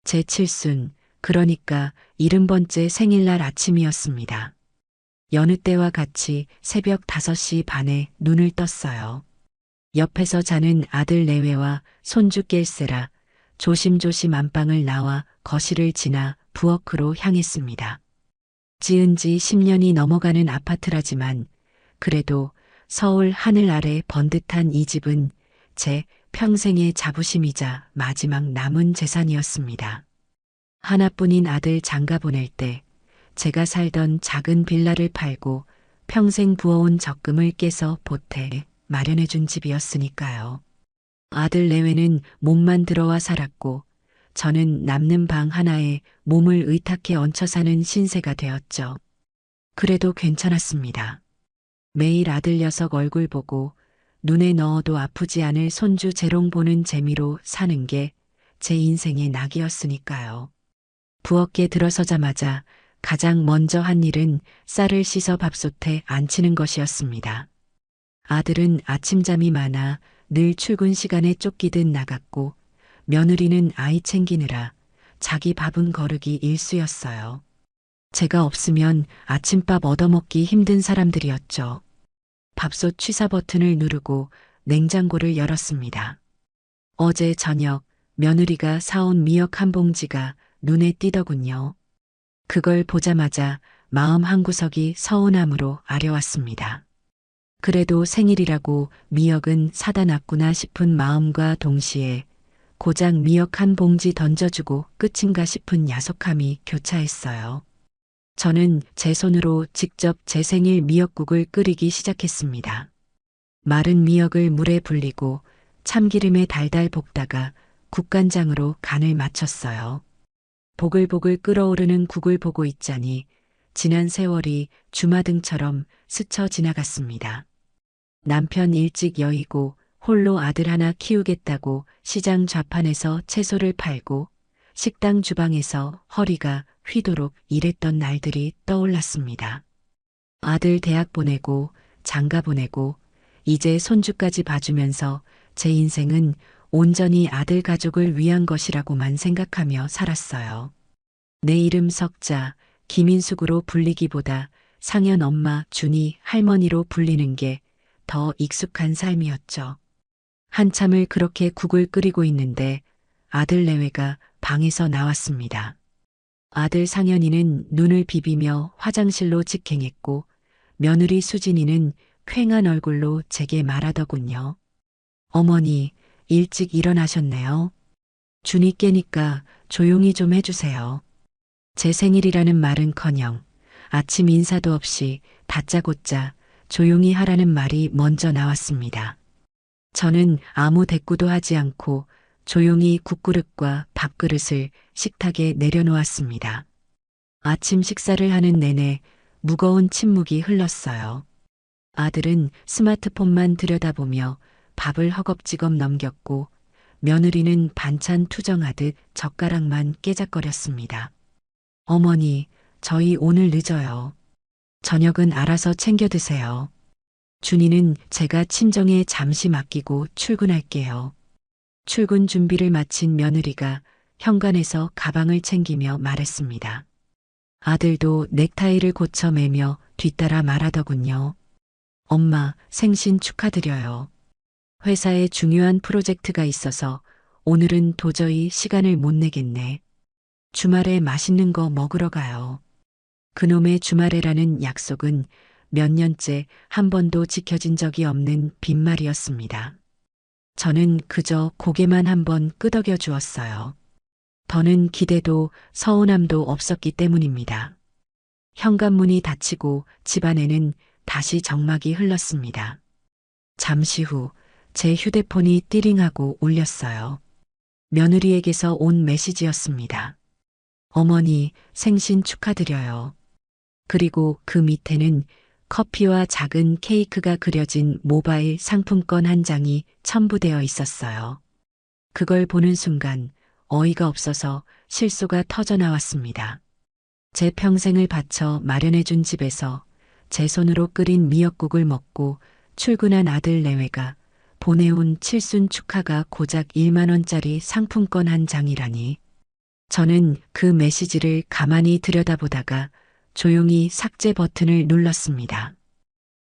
제 칠순, 그러니까 70번째 생일날 아침이었습니다. 여느 때와 같이 새벽 5시 반에 눈을 떴어요. 옆에서 자는 아들 내외와 손주 깰세라 조심조심 안방을 나와 거실을 지나 부엌으로 향했습니다. 지은 지 10년이 넘어가는 아파트라지만 그래도 서울 하늘 아래 번듯한 이 집은 제 평생의 자부심이자 마지막 남은 재산이었습니다. 하나뿐인 아들 장가 보낼 때 제가 살던 작은 빌라를 팔고 평생 부어온 적금을 깨서 보태 마련해준 집이었으니까요. 아들 내외는 몸만 들어와 살았고 저는 남는 방 하나에 몸을 의탁해 얹혀 사는 신세가 되었죠. 그래도 괜찮았습니다. 매일 아들 녀석 얼굴 보고 눈에 넣어도 아프지 않을 손주 재롱 보는 재미로 사는 게 제 인생의 낙이었으니까요. 부엌에 들어서자마자 가장 먼저 한 일은 쌀을 씻어 밥솥에 안치는 것이었습니다. 아들은 아침잠이 많아 늘 출근 시간에 쫓기듯 나갔고 며느리는 아이 챙기느라 자기 밥은 거르기 일쑤였어요. 제가 없으면 아침밥 얻어먹기 힘든 사람들이었죠. 밥솥 취사 버튼을 누르고 냉장고를 열었습니다. 어제 저녁 며느리가 사온 미역 한 봉지가 눈에 띄더군요. 그걸 보자마자 마음 한구석이 서운함으로 아려왔습니다. 그래도 생일이라고 미역은 사다 놨구나 싶은 마음과 동시에 고작 미역 한 봉지 던져주고 끝인가 싶은 야속함이 교차했어요. 저는 제 손으로 직접 제 생일 미역국을 끓이기 시작했습니다. 마른 미역을 물에 불리고 참기름에 달달 볶다가 국간장으로 간을 맞췄어요. 보글보글 끓어오르는 국을 보고 있자니 지난 세월이 주마등처럼 스쳐 지나갔습니다. 남편 일찍 여의고 홀로 아들 하나 키우겠다고 시장 좌판에서 채소를 팔고 식당 주방에서 허리가 휘도록 일했던 날들이 떠올랐습니다. 아들 대학 보내고 장가 보내고 이제 손주까지 봐주면서 제 인생은 온전히 아들 가족을 위한 것이라고만 생각하며 살았어요. 내 이름 석자, 김인숙으로 불리기보다 상현 엄마, 준이 할머니로 불리는 게 더 익숙한 삶이었죠. 한참을 그렇게 국을 끓이고 있는데 아들 내외가 방에서 나왔습니다. 아들 상현이는 눈을 비비며 화장실로 직행했고 며느리 수진이는 퀭한 얼굴로 제게 말하더군요. 어머니, 일찍 일어나셨네요. 준이 깨니까 조용히 좀 해주세요. 제 생일이라는 말은커녕 아침 인사도 없이 다짜고짜 조용히 하라는 말이 먼저 나왔습니다. 저는 아무 대꾸도 하지 않고 조용히 국그릇과 밥그릇을 식탁에 내려놓았습니다. 아침 식사를 하는 내내 무거운 침묵이 흘렀어요. 아들은 스마트폰만 들여다보며 밥을 허겁지겁 넘겼고 며느리는 반찬 투정하듯 젓가락만 깨작거렸습니다. 어머니, 저희 오늘 늦어요. 저녁은 알아서 챙겨 드세요. 준이는 제가 친정에 잠시 맡기고 출근할게요. 출근 준비를 마친 며느리가 현관에서 가방을 챙기며 말했습니다. 아들도 넥타이를 고쳐 매며 뒤따라 말하더군요. 엄마, 생신 축하드려요. 회사에 중요한 프로젝트가 있어서 오늘은 도저히 시간을 못 내겠네. 주말에 맛있는 거 먹으러 가요. 그놈의 주말에라는 약속은 몇 년째 한 번도 지켜진 적이 없는 빈말이었습니다. 저는 그저 고개만 한번 끄덕여 주었어요. 더는 기대도 서운함도 없었기 때문입니다. 현관문이 닫히고 집안에는 다시 정막이 흘렀습니다. 잠시 후 제 휴대폰이 띠링하고 울렸어요. 며느리에게서 온 메시지였습니다. 어머니, 생신 축하드려요. 그리고 그 밑에는 커피와 작은 케이크가 그려진 모바일 상품권 한 장이 첨부되어 있었어요. 그걸 보는 순간 어이가 없어서 실소가 터져 나왔습니다. 제 평생을 바쳐 마련해준 집에서 제 손으로 끓인 미역국을 먹고 출근한 아들 내외가 보내온 칠순 축하가 고작 1만 원짜리 상품권 한 장이라니. 저는 그 메시지를 가만히 들여다보다가 조용히 삭제 버튼을 눌렀습니다.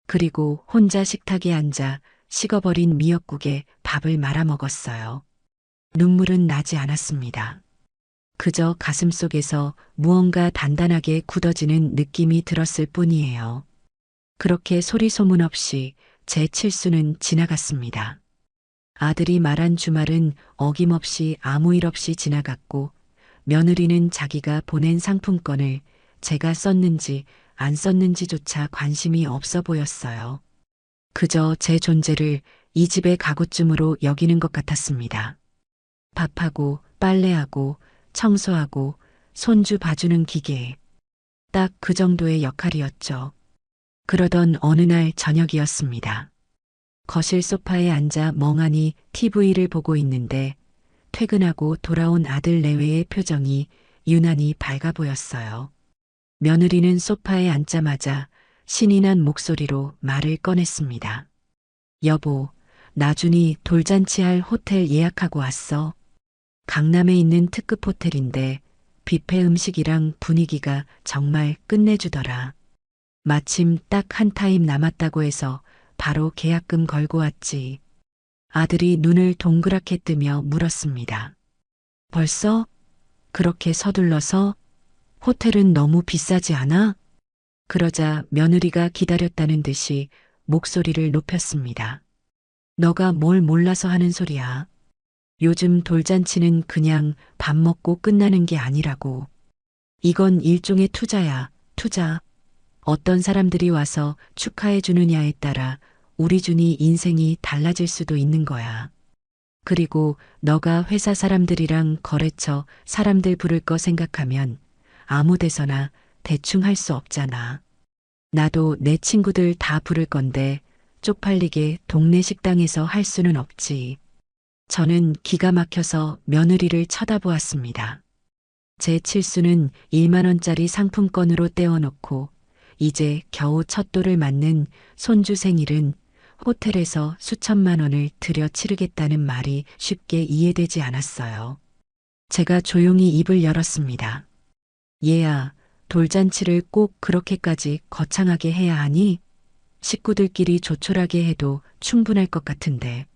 그리고 혼자 식탁에 앉아 식어버린 미역국에 밥을 말아 먹었어요. 눈물은 나지 않았습니다. 그저 가슴속에서 무언가 단단하게 굳어지는 느낌이 들었을 뿐이에요. 그렇게 소리 소문 없이 제 칠수는 지나갔습니다. 아들이 말한 주말은 어김없이 아무 일 없이 지나갔고, 며느리는 자기가 보낸 상품권을 제가 썼는지 안 썼는지조차 관심이 없어 보였어요. 그저 제 존재를 이 집의 가구쯤으로 여기는 것 같았습니다. 밥하고 빨래하고 청소하고 손주 봐주는 기계. 딱 그 정도의 역할이었죠. 그러던 어느 날 저녁이었습니다. 거실 소파에 앉아 멍하니 TV를 보고 있는데 퇴근하고 돌아온 아들 내외의 표정이 유난히 밝아 보였어요. 며느리는 소파에 앉자마자 신이 난 목소리로 말을 꺼냈습니다. 여보, 나준이 돌잔치할 호텔 예약하고 왔어. 강남에 있는 특급 호텔인데 뷔페 음식이랑 분위기가 정말 끝내주더라. 마침 딱 한 타임 남았다고 해서 바로 계약금 걸고 왔지. 아들이 눈을 동그랗게 뜨며 물었습니다. 벌써? 그렇게 서둘러서? 호텔은 너무 비싸지 않아? 그러자 며느리가 기다렸다는 듯이 목소리를 높였습니다. 너가 뭘 몰라서 하는 소리야. 요즘 돌잔치는 그냥 밥 먹고 끝나는 게 아니라고. 이건 일종의 투자야, 투자. 어떤 사람들이 와서 축하해 주느냐에 따라 우리 준이 인생이 달라질 수도 있는 거야. 그리고 너가 회사 사람들이랑 거래처 사람들 부를 거 생각하면 아무 데서나 대충 할 수 없잖아. 나도 내 친구들 다 부를 건데 쪽팔리게 동네 식당에서 할 수는 없지. 저는 기가 막혀서 며느리를 쳐다보았습니다. 제 칠수는 1만 원짜리 상품권으로 떼어놓고 이제 겨우 첫 돌을 맞는 손주 생일은 호텔에서 수천만 원을 들여 치르겠다는 말이 쉽게 이해되지 않았어요. 제가 조용히 입을 열었습니다. 얘야, 돌잔치를 꼭 그렇게까지 거창하게 해야 하니? 식구들끼리 조촐하게 해도 충분할 것 같은데.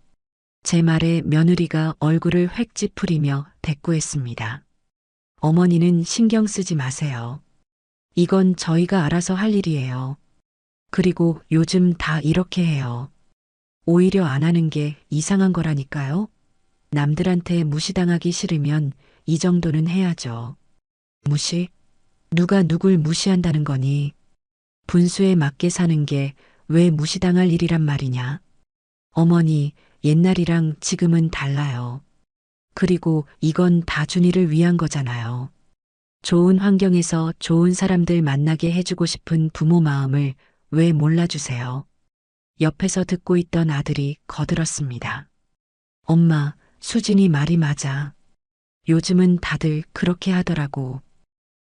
제 말에 며느리가 얼굴을 획 찌푸리며 대꾸했습니다. 어머니는 신경 쓰지 마세요. 이건 저희가 알아서 할 일이에요. 그리고 요즘 다 이렇게 해요. 오히려 안 하는 게 이상한 거라니까요. 남들한테 무시당하기 싫으면 이 정도는 해야죠. 무시? 누가 누굴 무시한다는 거니? 분수에 맞게 사는 게 왜 무시당할 일이란 말이냐? 어머니, 옛날이랑 지금은 달라요. 그리고 이건 다 준이를 위한 거잖아요. 좋은 환경에서 좋은 사람들 만나게 해주고 싶은 부모 마음을 왜 몰라주세요? 옆에서 듣고 있던 아들이 거들었습니다. 엄마, 수진이 말이 맞아. 요즘은 다들 그렇게 하더라고.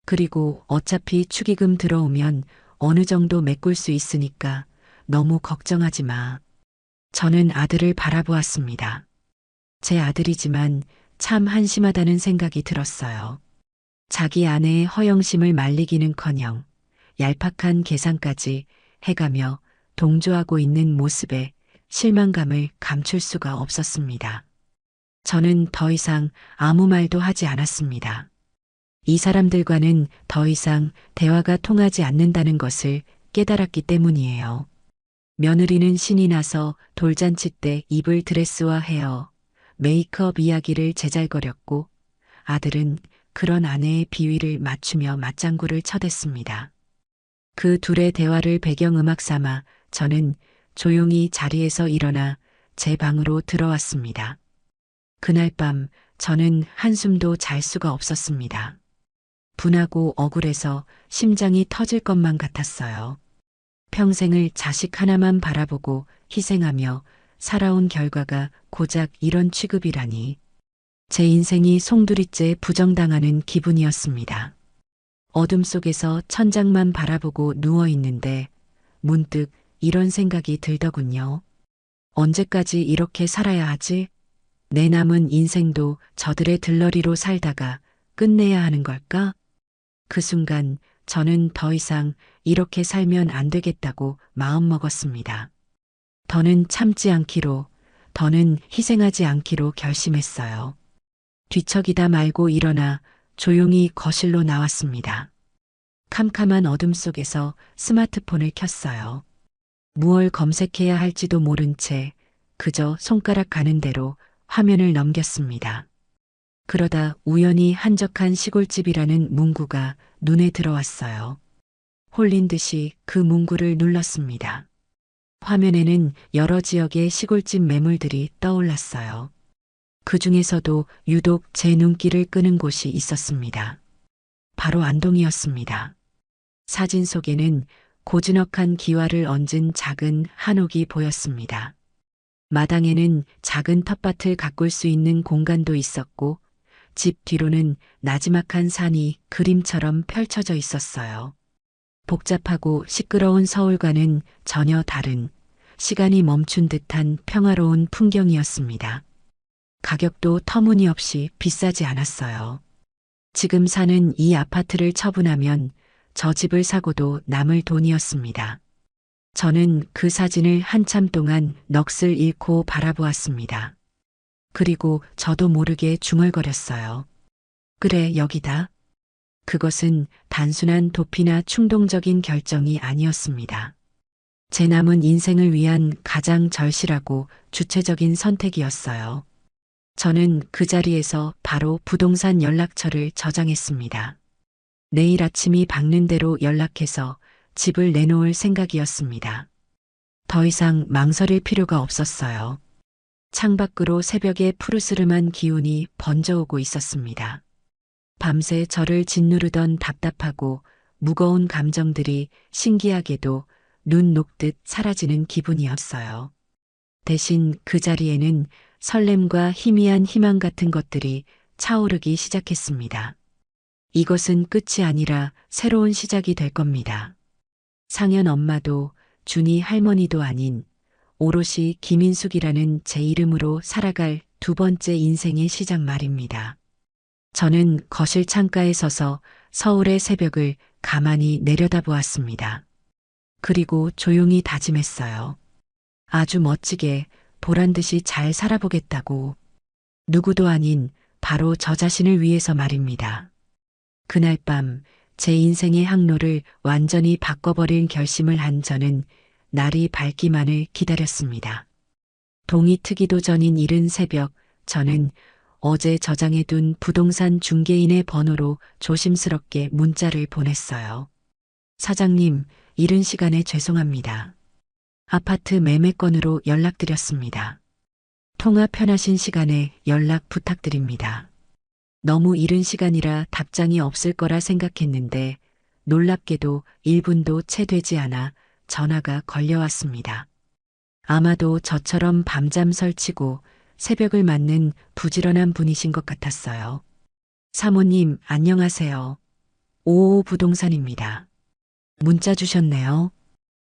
그리고 어차피 축의금 들어오면 어느 정도 메꿀 수 있으니까 너무 걱정하지 마. 저는 아들을 바라보았습니다. 제 아들이지만 참 한심하다는 생각이 들었어요. 자기 아내의 허영심을 말리기는커녕 얄팍한 계산까지 해가며 동조하고 있는 모습에 실망감을 감출 수가 없었습니다. 저는 더 이상 아무 말도 하지 않았습니다. 이 사람들과는 더 이상 대화가 통하지 않는다는 것을 깨달았기 때문이에요. 며느리는 신이 나서 돌잔치 때 입을 드레스와 헤어, 메이크업 이야기를 제잘거렸고 아들은 그런 아내의 비위를 맞추며 맞장구를 쳐댔습니다. 그 둘의 대화를 배경음악 삼아 저는 조용히 자리에서 일어나 제 방으로 들어왔습니다. 그날 밤 저는 한숨도 잘 수가 없었습니다. 분하고 억울해서 심장이 터질 것만 같았어요. 평생을 자식 하나만 바라보고 희생하며 살아온 결과가 고작 이런 취급이라니. 제 인생이 송두리째 부정당하는 기분이었습니다. 어둠 속에서 천장만 바라보고 누워 있는데 문득 이런 생각이 들더군요. 언제까지 이렇게 살아야 하지? 내 남은 인생도 저들의 들러리로 살다가 끝내야 하는 걸까? 그 순간 저는 더 이상 이렇게 살면 안 되겠다고 마음먹었습니다. 더는 참지 않기로, 더는 희생하지 않기로 결심했어요. 뒤척이다 말고 일어나 조용히 거실로 나왔습니다. 캄캄한 어둠 속에서 스마트폰을 켰어요. 무얼 검색해야 할지도 모른 채 그저 손가락 가는 대로 화면을 넘겼습니다. 그러다 우연히 한적한 시골집이라는 문구가 눈에 들어왔어요. 홀린 듯이 그 문구를 눌렀습니다. 화면에는 여러 지역의 시골집 매물들이 떠올랐어요. 그 중에서도 유독 제 눈길을 끄는 곳이 있었습니다. 바로 안동이었습니다. 사진 속에는 고즈넉한 기와를 얹은 작은 한옥이 보였습니다. 마당에는 작은 텃밭을 가꿀 수 있는 공간도 있었고 집 뒤로는 나지막한 산이 그림처럼 펼쳐져 있었어요. 복잡하고 시끄러운 서울과는 전혀 다른 시간이 멈춘 듯한 평화로운 풍경이었습니다. 가격도 터무니없이 비싸지 않았어요. 지금 사는 이 아파트를 처분하면 저 집을 사고도 남을 돈이었습니다. 저는 그 사진을 한참 동안 넋을 잃고 바라보았습니다. 그리고 저도 모르게 중얼거렸어요. 그래, 여기다. 그것은 단순한 도피나 충동적인 결정이 아니었습니다. 제 남은 인생을 위한 가장 절실하고 주체적인 선택이었어요. 저는 그 자리에서 바로 부동산 연락처를 저장했습니다. 내일 아침이 밝는 대로 연락해서 집을 내놓을 생각이었습니다. 더 이상 망설일 필요가 없었어요. 창밖으로 새벽의 푸르스름한 기운이 번져오고 있었습니다. 밤새 저를 짓누르던 답답하고 무거운 감정들이 신기하게도 눈 녹듯 사라지는 기분이었어요. 대신 그 자리에는 설렘과 희미한 희망 같은 것들이 차오르기 시작했습니다. 이것은 끝이 아니라 새로운 시작이 될 겁니다. 상현 엄마도 준이 할머니도 아닌 오롯이 김인숙이라는 제 이름으로 살아갈 두 번째 인생의 시작 말입니다. 저는 거실 창가에 서서 서울의 새벽을 가만히 내려다보았습니다. 그리고 조용히 다짐했어요. 아주 멋지게 보란 듯이 잘 살아보겠다고. 누구도 아닌 바로 저 자신을 위해서 말입니다. 그날 밤 제 인생의 항로를 완전히 바꿔버릴 결심을 한 저는 날이 밝기만을 기다렸습니다. 동이 트기도 전인 이른 새벽, 저는 어제 저장해둔 부동산 중개인의 번호로 조심스럽게 문자를 보냈어요. 사장님, 이른 시간에 죄송합니다. 아파트 매매건으로 연락드렸습니다. 통화 편하신 시간에 연락 부탁드립니다. 너무 이른 시간이라 답장이 없을 거라 생각했는데 놀랍게도 1분도 채 되지 않아 전화가 걸려왔습니다. 아마도 저처럼 밤잠 설치고 새벽을 맞는 부지런한 분이신 것 같았어요. 사모님, 안녕하세요. 오오 부동산입니다. 문자 주셨네요.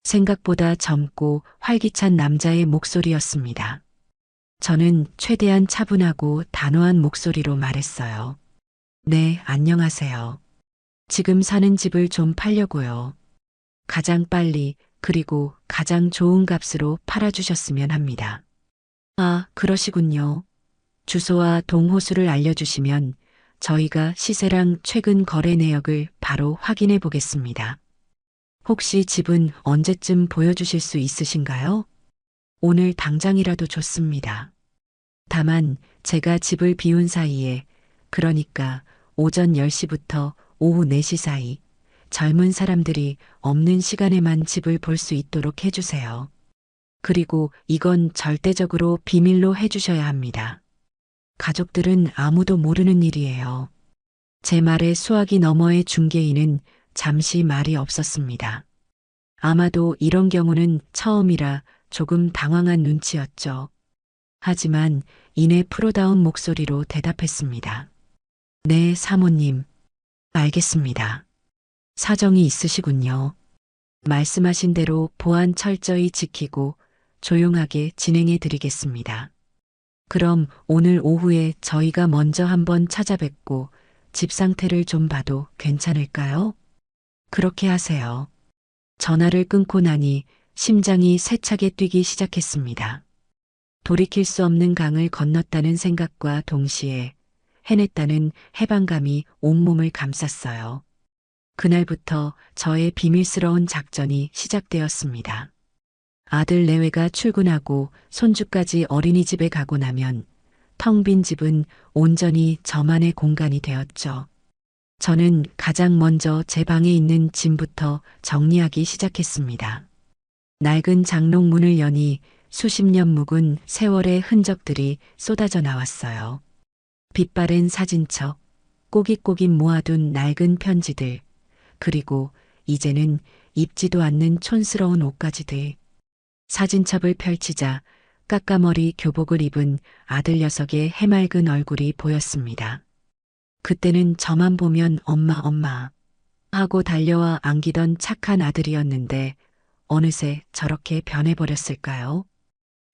생각보다 젊고 활기찬 남자의 목소리였습니다. 저는 최대한 차분하고 단호한 목소리로 말했어요. 네, 안녕하세요. 지금 사는 집을 좀 팔려고요. 가장 빨리 그리고 가장 좋은 값으로 팔아주셨으면 합니다. 아, 그러시군요. 주소와 동호수를 알려주시면 저희가 시세랑 최근 거래 내역을 바로 확인해 보겠습니다. 혹시 집은 언제쯤 보여주실 수 있으신가요? 오늘 당장이라도 좋습니다. 다만 제가 집을 비운 사이에, 그러니까 오전 10시부터 오후 4시 사이 젊은 사람들이 없는 시간에만 집을 볼 수 있도록 해주세요. 그리고 이건 절대적으로 비밀로 해주셔야 합니다. 가족들은 아무도 모르는 일이에요. 제 말에 수화기 너머의 중개인은 잠시 말이 없었습니다. 아마도 이런 경우는 처음이라 조금 당황한 눈치였죠. 하지만 이내 프로다운 목소리로 대답했습니다. 네, 사모님. 알겠습니다. 사정이 있으시군요. 말씀하신 대로 보안 철저히 지키고 조용하게 진행해 드리겠습니다. 그럼 오늘 오후에 저희가 먼저 한번 찾아뵙고 집 상태를 좀 봐도 괜찮을까요? 그렇게 하세요. 전화를 끊고 나니 심장이 세차게 뛰기 시작했습니다. 돌이킬 수 없는 강을 건넜다는 생각과 동시에 해냈다는 해방감이 온몸을 감쌌어요. 그날부터 저의 비밀스러운 작전이 시작되었습니다. 아들 내외가 출근하고 손주까지 어린이집에 가고 나면 텅 빈 집은 온전히 저만의 공간이 되었죠. 저는 가장 먼저 제 방에 있는 짐부터 정리하기 시작했습니다. 낡은 장롱문을 여니 수십 년 묵은 세월의 흔적들이 쏟아져 나왔어요. 빛바랜 사진첩, 꼬깃꼬깃 모아둔 낡은 편지들, 그리고 이제는 입지도 않는 촌스러운 옷가지들. 사진첩을 펼치자 까까머리 교복을 입은 아들 녀석의 해맑은 얼굴이 보였습니다. 그때는 저만 보면 엄마 엄마 하고 달려와 안기던 착한 아들이었는데 어느새 저렇게 변해버렸을까요?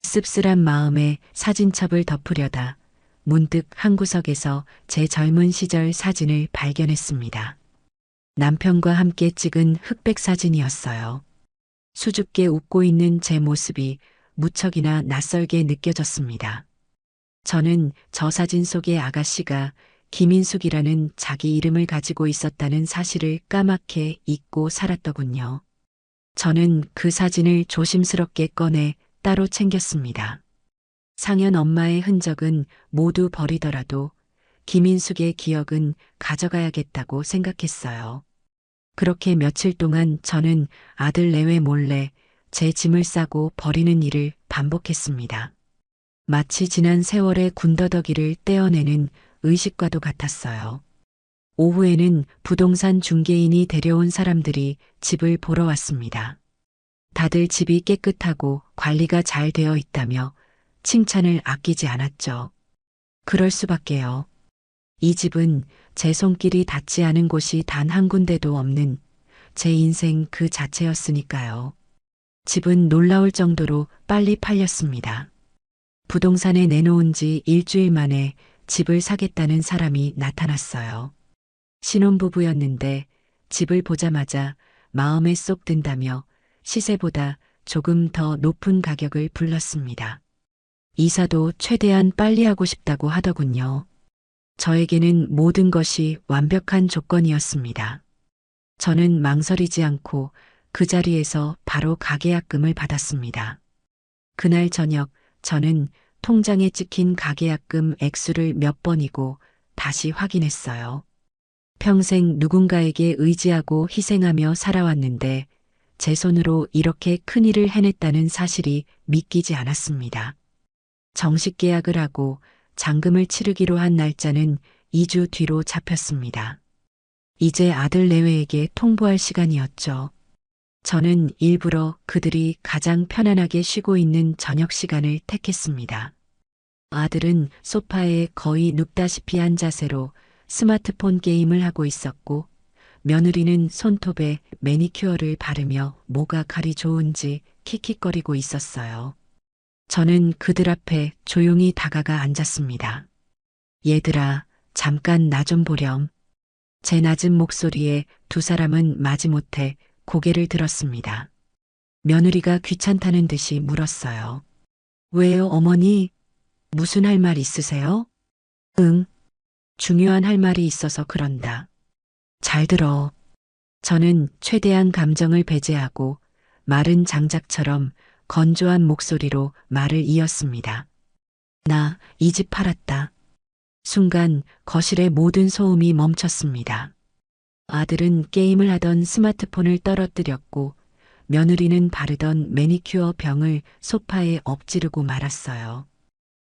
씁쓸한 마음에 사진첩을 덮으려다 문득 한 구석에서 제 젊은 시절 사진을 발견했습니다. 남편과 함께 찍은 흑백 사진이었어요. 수줍게 웃고 있는 제 모습이 무척이나 낯설게 느껴졌습니다. 저는 저 사진 속의 아가씨가 김인숙이라는 자기 이름을 가지고 있었다는 사실을 까맣게 잊고 살았더군요. 저는 그 사진을 조심스럽게 꺼내 따로 챙겼습니다. 상현 엄마의 흔적은 모두 버리더라도 김인숙의 기억은 가져가야겠다고 생각했어요. 그렇게 며칠 동안 저는 아들 내외 몰래 제 짐을 싸고 버리는 일을 반복했습니다. 마치 지난 세월의 군더더기를 떼어내는 의식과도 같았어요. 오후에는 부동산 중개인이 데려온 사람들이 집을 보러 왔습니다. 다들 집이 깨끗하고 관리가 잘 되어 있다며 칭찬을 아끼지 않았죠. 그럴 수밖에요. 이 집은 제 손길이 닿지 않은 곳이 단 한 군데도 없는 제 인생 그 자체였으니까요. 집은 놀라울 정도로 빨리 팔렸습니다. 부동산에 내놓은 지 일주일 만에 집을 사겠다는 사람이 나타났어요. 신혼부부였는데 집을 보자마자 마음에 쏙 든다며 시세보다 조금 더 높은 가격을 불렀습니다. 이사도 최대한 빨리 하고 싶다고 하더군요. 저에게는 모든 것이 완벽한 조건이었습니다. 저는 망설이지 않고 그 자리에서 바로 가계약금을 받았습니다. 그날 저녁 저는 통장에 찍힌 가계약금 액수를 몇 번이고 다시 확인했어요. 평생 누군가에게 의지하고 희생하며 살아왔는데 제 손으로 이렇게 큰일을 해냈다는 사실이 믿기지 않았습니다. 정식 계약을 하고 잔금을 치르기로 한 날짜는 2주 뒤로 잡혔습니다. 이제 아들 내외에게 통보할 시간이었죠. 저는 일부러 그들이 가장 편안하게 쉬고 있는 저녁 시간을 택했습니다. 아들은 소파에 거의 눕다시피 한 자세로 스마트폰 게임을 하고 있었고 며느리는 손톱에 매니큐어를 바르며 뭐가 그리 좋은지 킥킥거리고 있었어요. 저는 그들 앞에 조용히 다가가 앉았습니다. 얘들아, 잠깐 나 좀 보렴. 제 낮은 목소리에 두 사람은 마지못해 고개를 들었습니다. 며느리가 귀찮다는 듯이 물었어요. 왜요, 어머니? 무슨 할 말 있으세요? 응, 중요한 할 말이 있어서 그런다. 잘 들어. 저는 최대한 감정을 배제하고 마른 장작처럼 건조한 목소리로 말을 이었습니다. 나 이 집 팔았다. 순간 거실의 모든 소음이 멈췄습니다. 아들은 게임을 하던 스마트폰을 떨어뜨렸고 며느리는 바르던 매니큐어 병을 소파에 엎지르고 말았어요.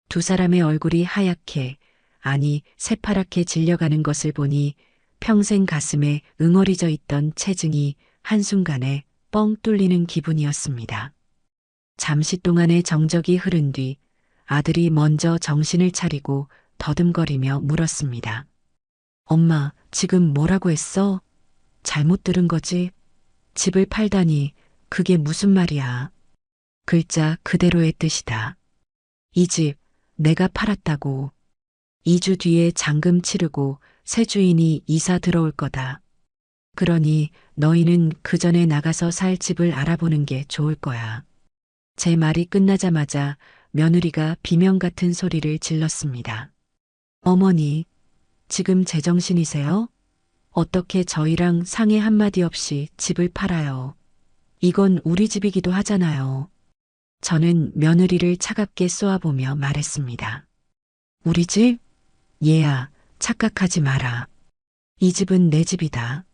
두 사람의 얼굴이 하얗게, 아니 새파랗게 질려가는 것을 보니 평생 가슴에 응어리져 있던 체증이 한순간에 뻥 뚫리는 기분이었습니다. 잠시 동안의 정적이 흐른 뒤 아들이 먼저 정신을 차리고 더듬거리며 물었습니다. 엄마, 지금 뭐라고 했어? 잘못 들은 거지? 집을 팔다니, 그게 무슨 말이야? 글자 그대로의 뜻이다. 이 집, 내가 팔았다고. 2주 뒤에 잔금 치르고 새 주인이 이사 들어올 거다. 그러니 너희는 그 전에 나가서 살 집을 알아보는 게 좋을 거야. 제 말이 끝나자마자 며느리가 비명 같은 소리를 질렀습니다. 어머니, 지금 제정신이세요? 어떻게 저희랑 상의 한마디 없이 집을 팔아요? 이건 우리 집이기도 하잖아요. 저는 며느리를 차갑게 쏘아보며 말했습니다. 우리 집? 얘야, 착각하지 마라. 이 집은 내 집이다.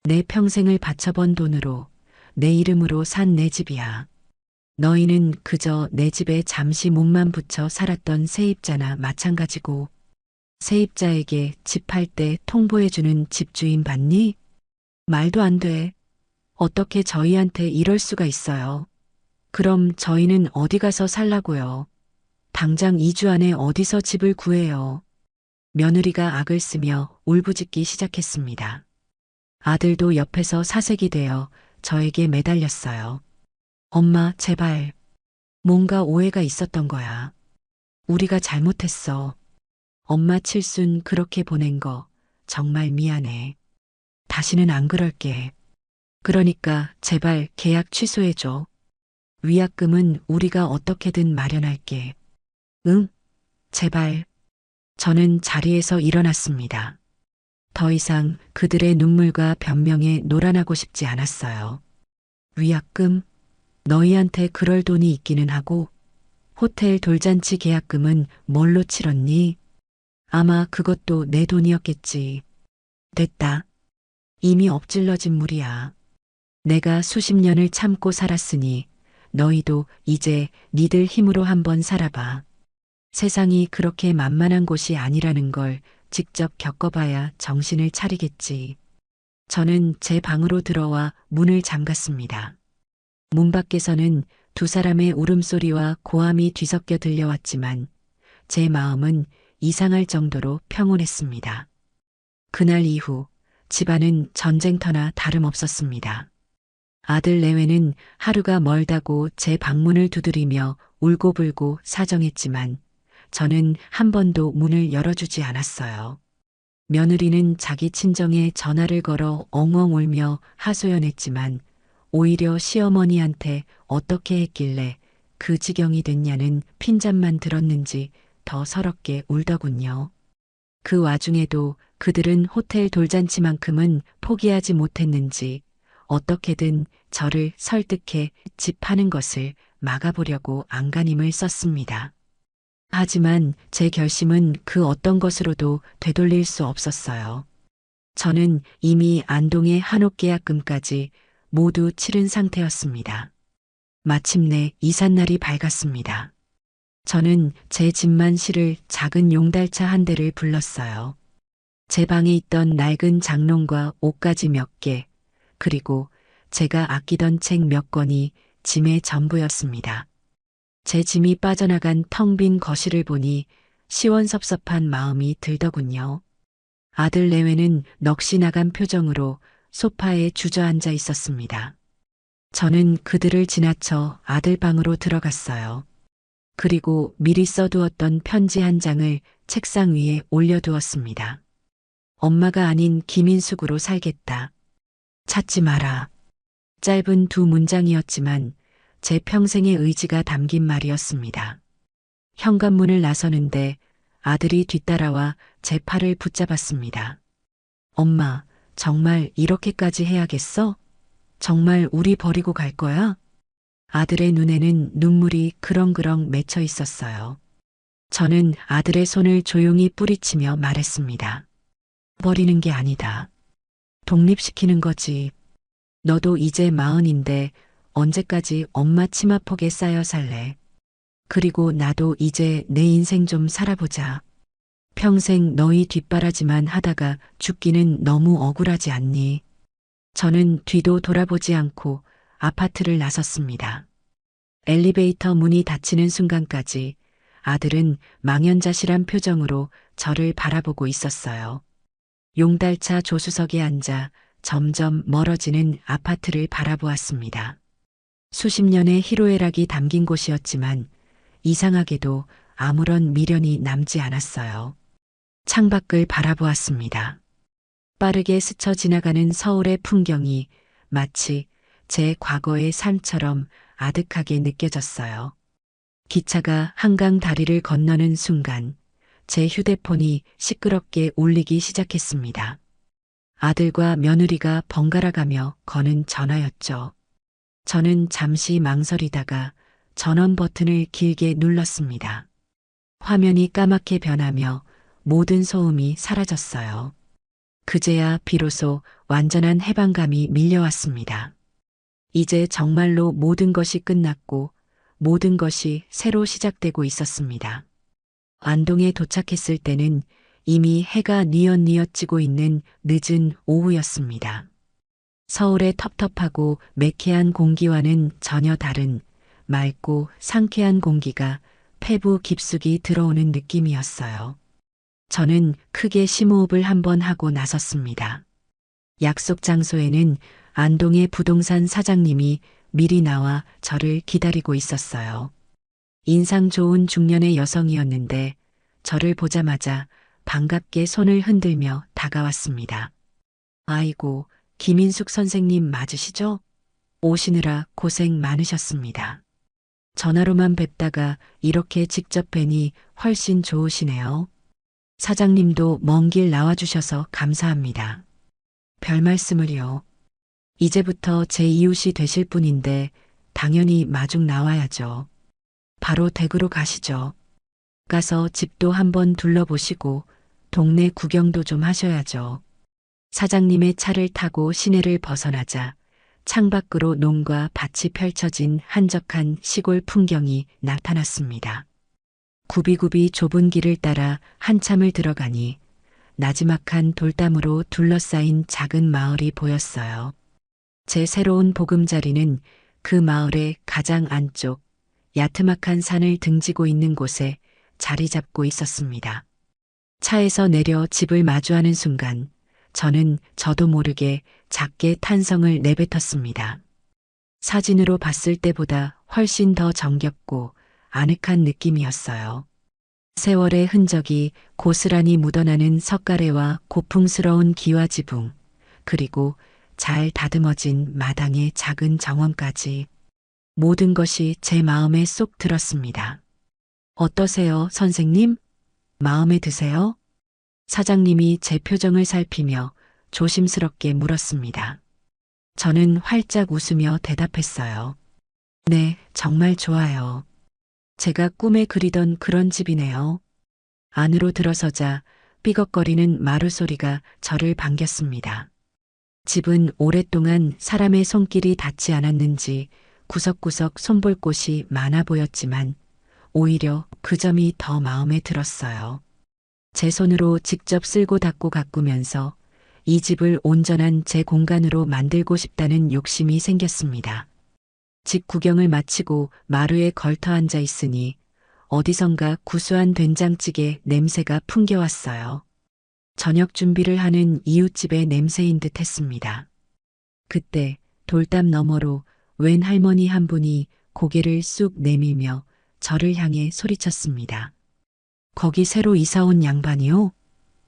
내 평생을 바쳐번 돈으로 내 이름으로 산 내 집이야. 너희는 그저 내 집에 잠시 몸만 붙여 살았던 세입자나 마찬가지고 세입자에게 집 팔 때 통보해주는 집주인 봤니? 말도 안 돼. 어떻게 저희한테 이럴 수가 있어요. 그럼 저희는 어디 가서 살라고요? 당장 2주 안에 어디서 집을 구해요? 며느리가 악을 쓰며 울부짖기 시작했습니다. 아들도 옆에서 사색이 되어 저에게 매달렸어요. 엄마, 제발. 뭔가 오해가 있었던 거야. 우리가 잘못했어. 엄마 칠순 그렇게 보낸 거 정말 미안해. 다시는 안 그럴게. 그러니까 제발 계약 취소해줘. 위약금은 우리가 어떻게든 마련할게. 응? 제발. 저는 자리에서 일어났습니다. 더 이상 그들의 눈물과 변명에 놀아나고 싶지 않았어요. 위약금? 너희한테 그럴 돈이 있기는 하고 호텔 돌잔치 계약금은 뭘로 치렀니? 아마 그것도 내 돈이었겠지. 됐다. 이미 엎질러진 물이야. 내가 수십 년을 참고 살았으니 너희도 이제 니들 힘으로 한번 살아봐. 세상이 그렇게 만만한 곳이 아니라는 걸 직접 겪어봐야 정신을 차리겠지. 저는 제 방으로 들어와 문을 잠갔습니다. 문 밖에서는 두 사람의 울음소리와 고함이 뒤섞여 들려왔지만 제 마음은 이상할 정도로 평온했습니다. 그날 이후 집안은 전쟁터나 다름없었습니다. 아들 내외는 하루가 멀다고 제 방문을 두드리며 울고불고 사정했지만 저는 한 번도 문을 열어주지 않았어요. 며느리는 자기 친정에 전화를 걸어 엉엉 울며 하소연했지만 오히려 시어머니한테 어떻게 했길래 그 지경이 됐냐는 핀잔만 들었는지 더 서럽게 울더군요. 그 와중에도 그들은 호텔 돌잔치만큼은 포기하지 못했는지 어떻게든 저를 설득해 집 파는 것을 막아보려고 안간힘을 썼습니다. 하지만 제 결심은 그 어떤 것으로도 되돌릴 수 없었어요. 저는 이미 안동의 한옥 계약금까지 모두 치른 상태였습니다. 마침내 이삿날이 밝았습니다. 저는 제 집만 실을 작은 용달차 한 대를 불렀어요. 제 방에 있던 낡은 장롱과 옷가지 몇 개, 그리고 제가 아끼던 책 몇 권이 짐의 전부였습니다. 제 짐이 빠져나간 텅 빈 거실을 보니 시원섭섭한 마음이 들더군요. 아들 내외는 넋이 나간 표정으로 소파에 주저앉아 있었습니다. 저는 그들을 지나쳐 아들 방으로 들어갔어요. 그리고 미리 써두었던 편지 한 장을 책상 위에 올려두었습니다. 엄마가 아닌 김인숙으로 살겠다. 찾지 마라. 짧은 두 문장이었지만 제 평생의 의지가 담긴 말이었습니다. 현관문을 나서는데 아들이 뒤따라와 제 팔을 붙잡았습니다. 엄마, 정말 이렇게까지 해야겠어? 정말 우리 버리고 갈 거야? 아들의 눈에는 눈물이 그렁그렁 맺혀 있었어요. 저는 아들의 손을 조용히 뿌리치며 말했습니다. 버리는 게 아니다. 독립시키는 거지. 너도 이제 40인데 언제까지 엄마 치마폭에 쌓여 살래? 그리고 나도 이제 내 인생 좀 살아보자. 평생 너희 뒷바라지만 하다가 죽기는 너무 억울하지 않니? 저는 뒤도 돌아보지 않고 아파트를 나섰습니다. 엘리베이터 문이 닫히는 순간까지 아들은 망연자실한 표정으로 저를 바라보고 있었어요. 용달차 조수석에 앉아 점점 멀어지는 아파트를 바라보았습니다. 수십 년의 희로애락이 담긴 곳이었지만 이상하게도 아무런 미련이 남지 않았어요. 창밖을 바라보았습니다. 빠르게 스쳐 지나가는 서울의 풍경이 마치 제 과거의 삶처럼 아득하게 느껴졌어요. 기차가 한강 다리를 건너는 순간 제 휴대폰이 시끄럽게 울리기 시작했습니다. 아들과 며느리가 번갈아 가며 거는 전화였죠. 저는 잠시 망설이다가 전원 버튼을 길게 눌렀습니다. 화면이 까맣게 변하며 모든 소음이 사라졌어요. 그제야 비로소 완전한 해방감이 밀려왔습니다. 이제 정말로 모든 것이 끝났고 모든 것이 새로 시작되고 있었습니다. 안동에 도착했을 때는 이미 해가 뉘엿뉘엿 지고 있는 늦은 오후였습니다. 서울의 텁텁하고 매캐한 공기와는 전혀 다른 맑고 상쾌한 공기가 폐부 깊숙이 들어오는 느낌이었어요. 저는 크게 심호흡을 한번 하고 나섰습니다. 약속 장소에는 안동의 부동산 사장님이 미리 나와 저를 기다리고 있었어요. 인상 좋은 중년의 여성이었는데 저를 보자마자 반갑게 손을 흔들며 다가왔습니다. 아이고, 김인숙 선생님 맞으시죠? 오시느라 고생 많으셨습니다. 전화로만 뵙다가 이렇게 직접 뵈니 훨씬 좋으시네요. 사장님도 먼 길 나와주셔서 감사합니다. 별 말씀을요. 이제부터 제 이웃이 되실 분인데 당연히 마중 나와야죠. 바로 댁으로 가시죠. 가서 집도 한번 둘러보시고 동네 구경도 좀 하셔야죠. 사장님의 차를 타고 시내를 벗어나자 창밖으로 논과 밭이 펼쳐진 한적한 시골 풍경이 나타났습니다. 굽이굽이 좁은 길을 따라 한참을 들어가니 나지막한 돌담으로 둘러싸인 작은 마을이 보였어요. 제 새로운 보금자리는 그 마을의 가장 안쪽 야트막한 산을 등지고 있는 곳에 자리 잡고 있었습니다. 차에서 내려 집을 마주하는 순간 저는 저도 모르게 작게 탄성을 내뱉었습니다. 사진으로 봤을 때보다 훨씬 더 정겹고 아늑한 느낌이었어요. 세월의 흔적이 고스란히 묻어나는 석가래와 고풍스러운 기와지붕, 그리고 잘 다듬어진 마당의 작은 정원까지 모든 것이 제 마음에 쏙 들었습니다. 어떠세요, 선생님? 마음에 드세요? 사장님이 제 표정을 살피며 조심스럽게 물었습니다. 저는 활짝 웃으며 대답했어요. 네, 정말 좋아요. 제가 꿈에 그리던 그런 집이네요. 안으로 들어서자 삐걱거리는 마루 소리가 저를 반겼습니다. 집은 오랫동안 사람의 손길이 닿지 않았는지 구석구석 손볼 곳이 많아 보였지만 오히려 그 점이 더 마음에 들었어요. 제 손으로 직접 쓸고 닦고 가꾸면서 이 집을 온전한 제 공간으로 만들고 싶다는 욕심이 생겼습니다. 집 구경을 마치고 마루에 걸터 앉아 있으니 어디선가 구수한 된장찌개 냄새가 풍겨왔어요. 저녁 준비를 하는 이웃집의 냄새인 듯 했습니다. 그때 돌담 너머로 웬 할머니 한 분이 고개를 쑥 내밀며 저를 향해 소리쳤습니다. 거기 새로 이사 온 양반이요?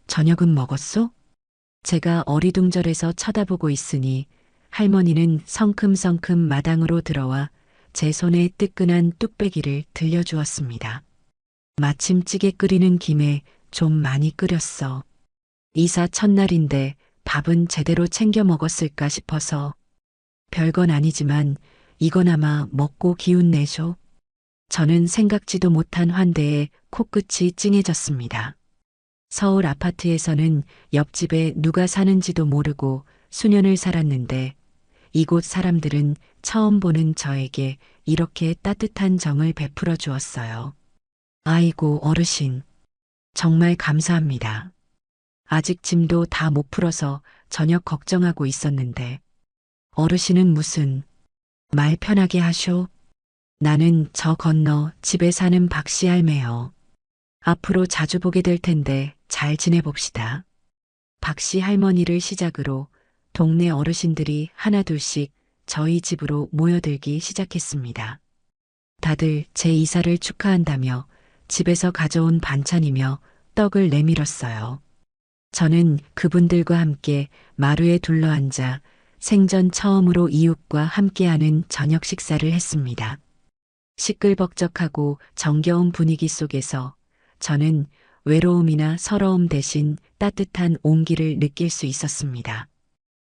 저녁은 먹었소? 제가 어리둥절해서 쳐다보고 있으니 할머니는 성큼성큼 마당으로 들어와 제 손에 뜨끈한 뚝배기를 들려주었습니다. 마침 찌개 끓이는 김에 좀 많이 끓였어. 이사 첫날인데 밥은 제대로 챙겨 먹었을까 싶어서. 별건 아니지만 이거나마 먹고 기운 내쇼. 저는 생각지도 못한 환대에 코끝이 찡해졌습니다. 서울 아파트에서는 옆집에 누가 사는지도 모르고 수년을 살았는데 이곳 사람들은 처음 보는 저에게 이렇게 따뜻한 정을 베풀어 주었어요. 아이고 어르신, 정말 감사합니다. 아직 짐도 다 못 풀어서 저녁 걱정하고 있었는데 어르신은 무슨 말 편하게 하쇼. 나는 저 건너 집에 사는 박씨 할매요. 앞으로 자주 보게 될 텐데 잘 지내봅시다. 박씨 할머니를 시작으로 동네 어르신들이 하나둘씩 저희 집으로 모여들기 시작했습니다. 다들 제 이사를 축하한다며 집에서 가져온 반찬이며 떡을 내밀었어요. 저는 그분들과 함께 마루에 둘러앉아 생전 처음으로 이웃과 함께하는 저녁 식사를 했습니다. 시끌벅적하고 정겨운 분위기 속에서 저는 외로움이나 서러움 대신 따뜻한 온기를 느낄 수 있었습니다.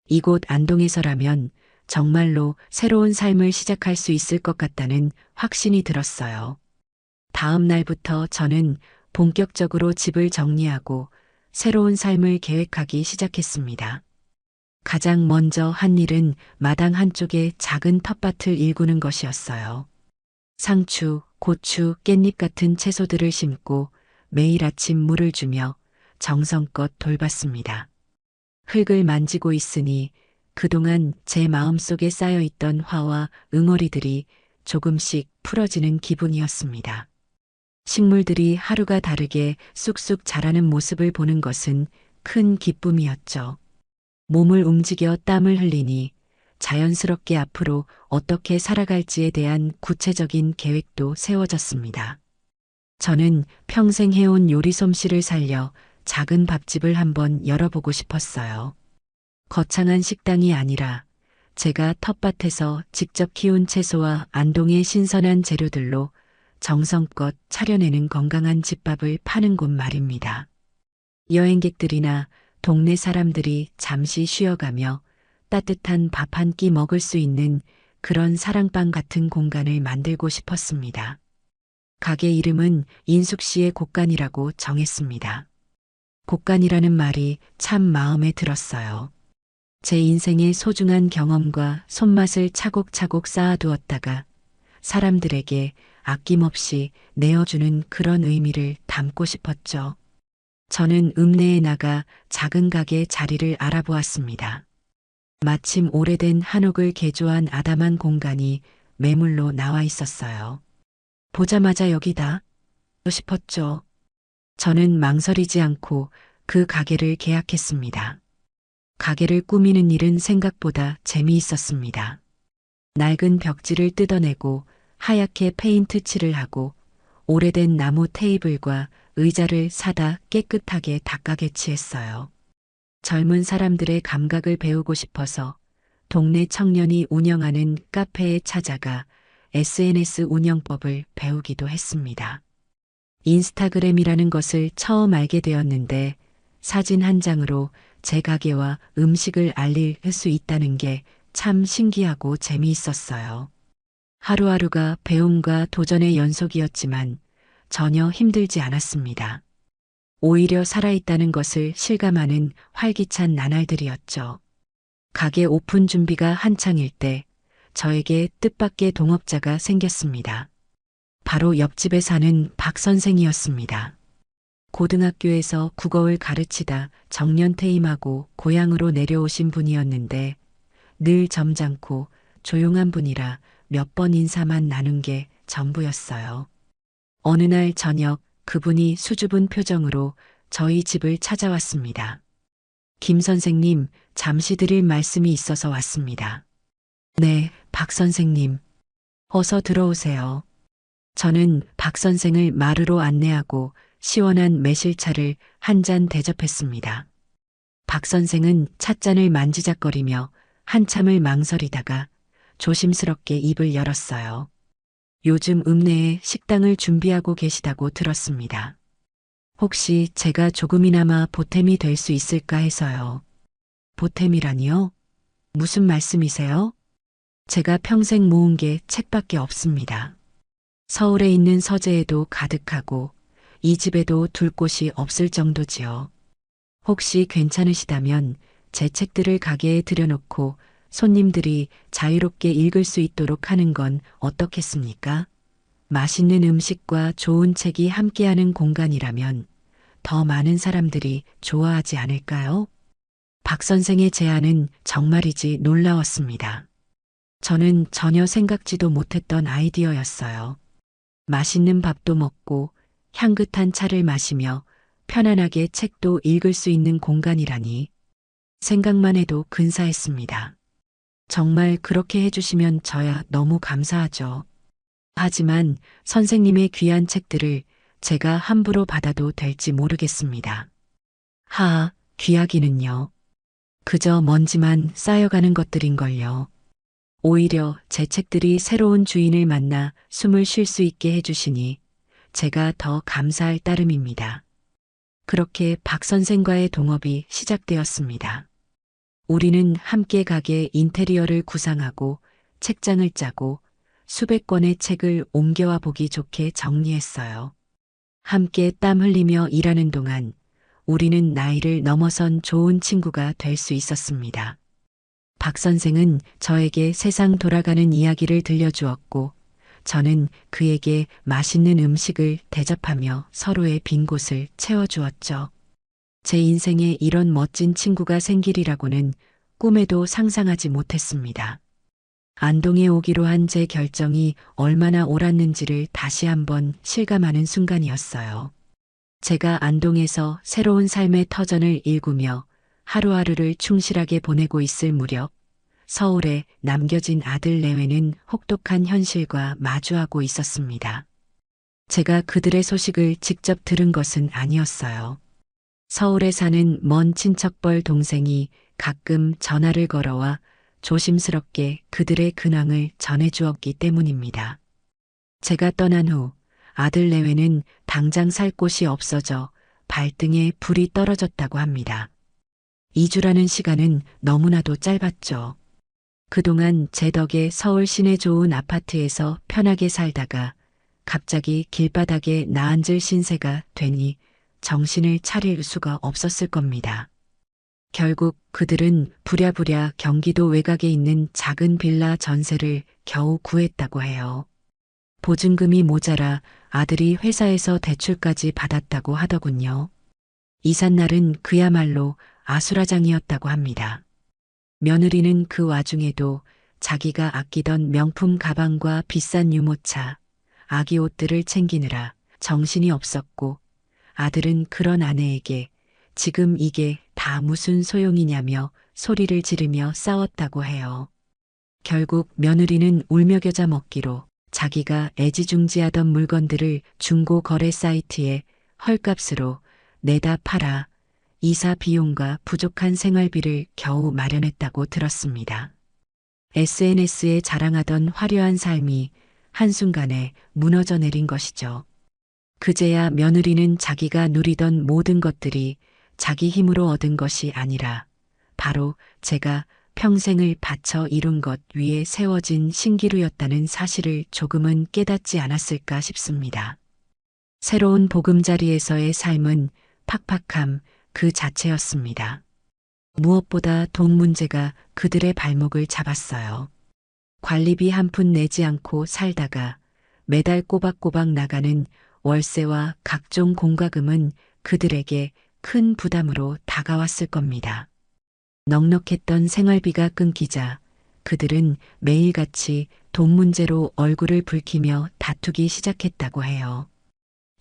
이곳 안동에서라면 정말로 새로운 삶을 시작할 수 있을 것 같다는 확신이 들었어요. 다음 날부터 저는 본격적으로 집을 정리하고 새로운 삶을 계획하기 시작했습니다. 가장 먼저 한 일은 마당 한쪽에 작은 텃밭을 일구는 것이었어요. 상추, 고추, 깻잎 같은 채소들을 심고 매일 아침 물을 주며 정성껏 돌봤습니다. 흙을 만지고 있으니 그동안 제 마음속에 쌓여있던 화와 응어리들이 조금씩 풀어지는 기분이었습니다. 식물들이 하루가 다르게 쑥쑥 자라는 모습을 보는 것은 큰 기쁨이었죠. 몸을 움직여 땀을 흘리니 자연스럽게 앞으로 어떻게 살아갈지에 대한 구체적인 계획도 세워졌습니다. 저는 평생 해온 요리 솜씨를 살려 작은 밥집을 한번 열어보고 싶었어요. 거창한 식당이 아니라 제가 텃밭에서 직접 키운 채소와 안동의 신선한 재료들로 정성껏 차려내는 건강한 집밥을 파는 곳 말입니다. 여행객들이나 동네 사람들이 잠시 쉬어가며 따뜻한 밥 한 끼 먹을 수 있는 그런 사랑방 같은 공간을 만들고 싶었습니다. 가게 이름은 인숙시의 곳간이라고 정했습니다. 곳간이라는 말이 참 마음에 들었어요. 제 인생의 소중한 경험과 손맛을 차곡차곡 쌓아두었다가 사람들에게 아낌없이 내어주는 그런 의미를 담고 싶었죠. 저는 읍내에 나가 작은 가게 자리를 알아보았습니다. 마침 오래된 한옥을 개조한 아담한 공간이 매물로 나와 있었어요. 보자마자 여기다 싶었죠. 저는 망설이지 않고 그 가게를 계약했습니다. 가게를 꾸미는 일은 생각보다 재미있었습니다. 낡은 벽지를 뜯어내고 하얗게 페인트 칠을 하고 오래된 나무 테이블과 의자를 사다 깨끗하게 닦아개치했어요. 젊은 사람들의 감각을 배우고 싶어서 동네 청년이 운영하는 카페에 찾아가 SNS 운영법을 배우기도 했습니다. 인스타그램이라는 것을 처음 알게 되었는데 사진 한 장으로 제 가게와 음식을 알릴 수 있다는 게 참 신기하고 재미있었어요. 하루하루가 배움과 도전의 연속이었지만 전혀 힘들지 않았습니다. 오히려 살아있다는 것을 실감하는 활기찬 나날들이었죠. 가게 오픈 준비가 한창일 때 저에게 뜻밖의 동업자가 생겼습니다. 바로 옆집에 사는 박 선생이었습니다. 고등학교에서 국어를 가르치다 정년 퇴임하고 고향으로 내려오신 분이었는데 늘 점잖고 조용한 분이라 몇 번 인사만 나눈 게 전부였어요. 어느 날 저녁 그분이 수줍은 표정으로 저희 집을 찾아왔습니다. 김 선생님, 잠시 드릴 말씀이 있어서 왔습니다. 네, 박 선생님. 어서 들어오세요. 저는 박 선생을 마루로 안내하고 시원한 매실차를 한 잔 대접했습니다. 박 선생은 찻잔을 만지작거리며 한참을 망설이다가 조심스럽게 입을 열었어요. 요즘 읍내에 식당을 준비하고 계시다고 들었습니다. 혹시 제가 조금이나마 보탬이 될 수 있을까 해서요. 보탬이라니요? 무슨 말씀이세요? 제가 평생 모은 게 책밖에 없습니다. 서울에 있는 서재에도 가득하고 이 집에도 둘 곳이 없을 정도지요. 혹시 괜찮으시다면 제 책들을 가게에 들여놓고 손님들이 자유롭게 읽을 수 있도록 하는 건 어떻겠습니까? 맛있는 음식과 좋은 책이 함께하는 공간이라면 더 많은 사람들이 좋아하지 않을까요? 박 선생의 제안은 정말이지 놀라웠습니다. 저는 전혀 생각지도 못했던 아이디어였어요. 맛있는 밥도 먹고 향긋한 차를 마시며 편안하게 책도 읽을 수 있는 공간이라니 생각만 해도 근사했습니다. 정말 그렇게 해주시면 저야 너무 감사하죠. 하지만 선생님의 귀한 책들을 제가 함부로 받아도 될지 모르겠습니다. 하하, 귀하기는요. 그저 먼지만 쌓여가는 것들인걸요. 오히려 제 책들이 새로운 주인을 만나 숨을 쉴 수 있게 해주시니 제가 더 감사할 따름입니다. 그렇게 박 선생과의 동업이 시작되었습니다. 우리는 함께 가게 인테리어를 구상하고 책장을 짜고 수백 권의 책을 옮겨와 보기 좋게 정리했어요. 함께 땀 흘리며 일하는 동안 우리는 나이를 넘어선 좋은 친구가 될 수 있었습니다. 박 선생은 저에게 세상 돌아가는 이야기를 들려주었고, 저는 그에게 맛있는 음식을 대접하며 서로의 빈 곳을 채워주었죠. 제 인생에 이런 멋진 친구가 생기리라고는 꿈에도 상상하지 못했습니다. 안동에 오기로 한 제 결정이 얼마나 옳았는지를 다시 한번 실감하는 순간이었어요. 제가 안동에서 새로운 삶의 터전을 일구며 하루하루를 충실하게 보내고 있을 무렵 서울에 남겨진 아들 내외는 혹독한 현실과 마주하고 있었습니다. 제가 그들의 소식을 직접 들은 것은 아니었어요. 서울에 사는 먼 친척뻘 동생이 가끔 전화를 걸어와 조심스럽게 그들의 근황을 전해주었기 때문입니다. 제가 떠난 후 아들 내외는 당장 살 곳이 없어져 발등에 불이 떨어졌다고 합니다. 2주라는 시간은 너무나도 짧았죠. 그동안 제 덕에 서울 시내 좋은 아파트에서 편하게 살다가 갑자기 길바닥에 나앉을 신세가 되니 정신을 차릴 수가 없었을 겁니다. 결국 그들은 부랴부랴 경기도 외곽에 있는 작은 빌라 전세를 겨우 구했다고 해요. 보증금이 모자라 아들이 회사에서 대출까지 받았다고 하더군요. 이삿날은 그야말로 아수라장이었다고 합니다. 며느리는 그 와중에도 자기가 아끼던 명품 가방과 비싼 유모차, 아기 옷들을 챙기느라 정신이 없었고, 아들은 그런 아내에게 지금 이게 다 무슨 소용이냐며 소리를 지르며 싸웠다고 해요. 결국 며느리는 울며 겨자 먹기로 자기가 애지중지하던 물건들을 중고 거래 사이트에 헐값으로 내다 팔아 이사 비용과 부족한 생활비를 겨우 마련했다고 들었습니다. SNS에 자랑하던 화려한 삶이 한순간에 무너져 내린 것이죠. 그제야 며느리는 자기가 누리던 모든 것들이 자기 힘으로 얻은 것이 아니라 바로 제가 평생을 바쳐 이룬 것 위에 세워진 신기루였다는 사실을 조금은 깨닫지 않았을까 싶습니다. 새로운 보금자리에서의 삶은 팍팍함 그 자체였습니다. 무엇보다 돈 문제가 그들의 발목을 잡았어요. 관리비 한 푼 내지 않고 살다가 매달 꼬박꼬박 나가는 월세와 각종 공과금은 그들에게 큰 부담으로 다가왔을 겁니다. 넉넉했던 생활비가 끊기자 그들은 매일같이 돈 문제로 얼굴을 붉히며 다투기 시작했다고 해요.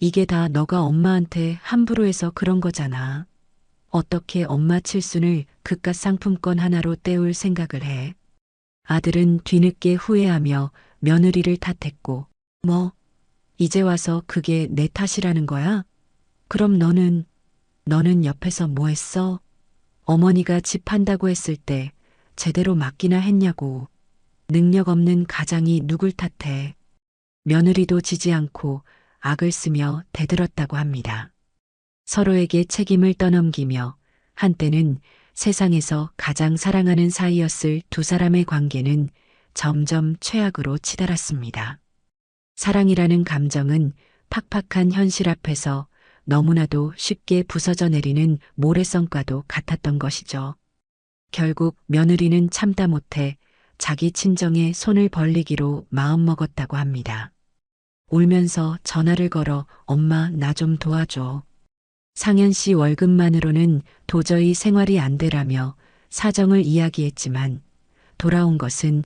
이게 다 너가 엄마한테 함부로 해서 그런 거잖아. 어떻게 엄마 칠순을 그깟 상품권 하나로 때울 생각을 해. 아들은 뒤늦게 후회하며 며느리를 탓했고, 뭐, 이제 와서 그게 내 탓이라는 거야? 그럼 너는 옆에서 뭐 했어? 어머니가 집 판다고 했을 때 제대로 맡기나 했냐고. 능력 없는 가장이 누굴 탓해. 며느리도 지지 않고 악을 쓰며 대들었다고 합니다. 서로에게 책임을 떠넘기며 한때는 세상에서 가장 사랑하는 사이였을 두 사람의 관계는 점점 최악으로 치달았습니다. 사랑이라는 감정은 팍팍한 현실 앞에서 너무나도 쉽게 부서져 내리는 모래성과도 같았던 것이죠. 결국 며느리는 참다 못해 자기 친정에 손을 벌리기로 마음먹었다고 합니다. 울면서 전화를 걸어 엄마 나 좀 도와줘. 상현 씨 월급만으로는 도저히 생활이 안 되라며 사정을 이야기했지만 돌아온 것은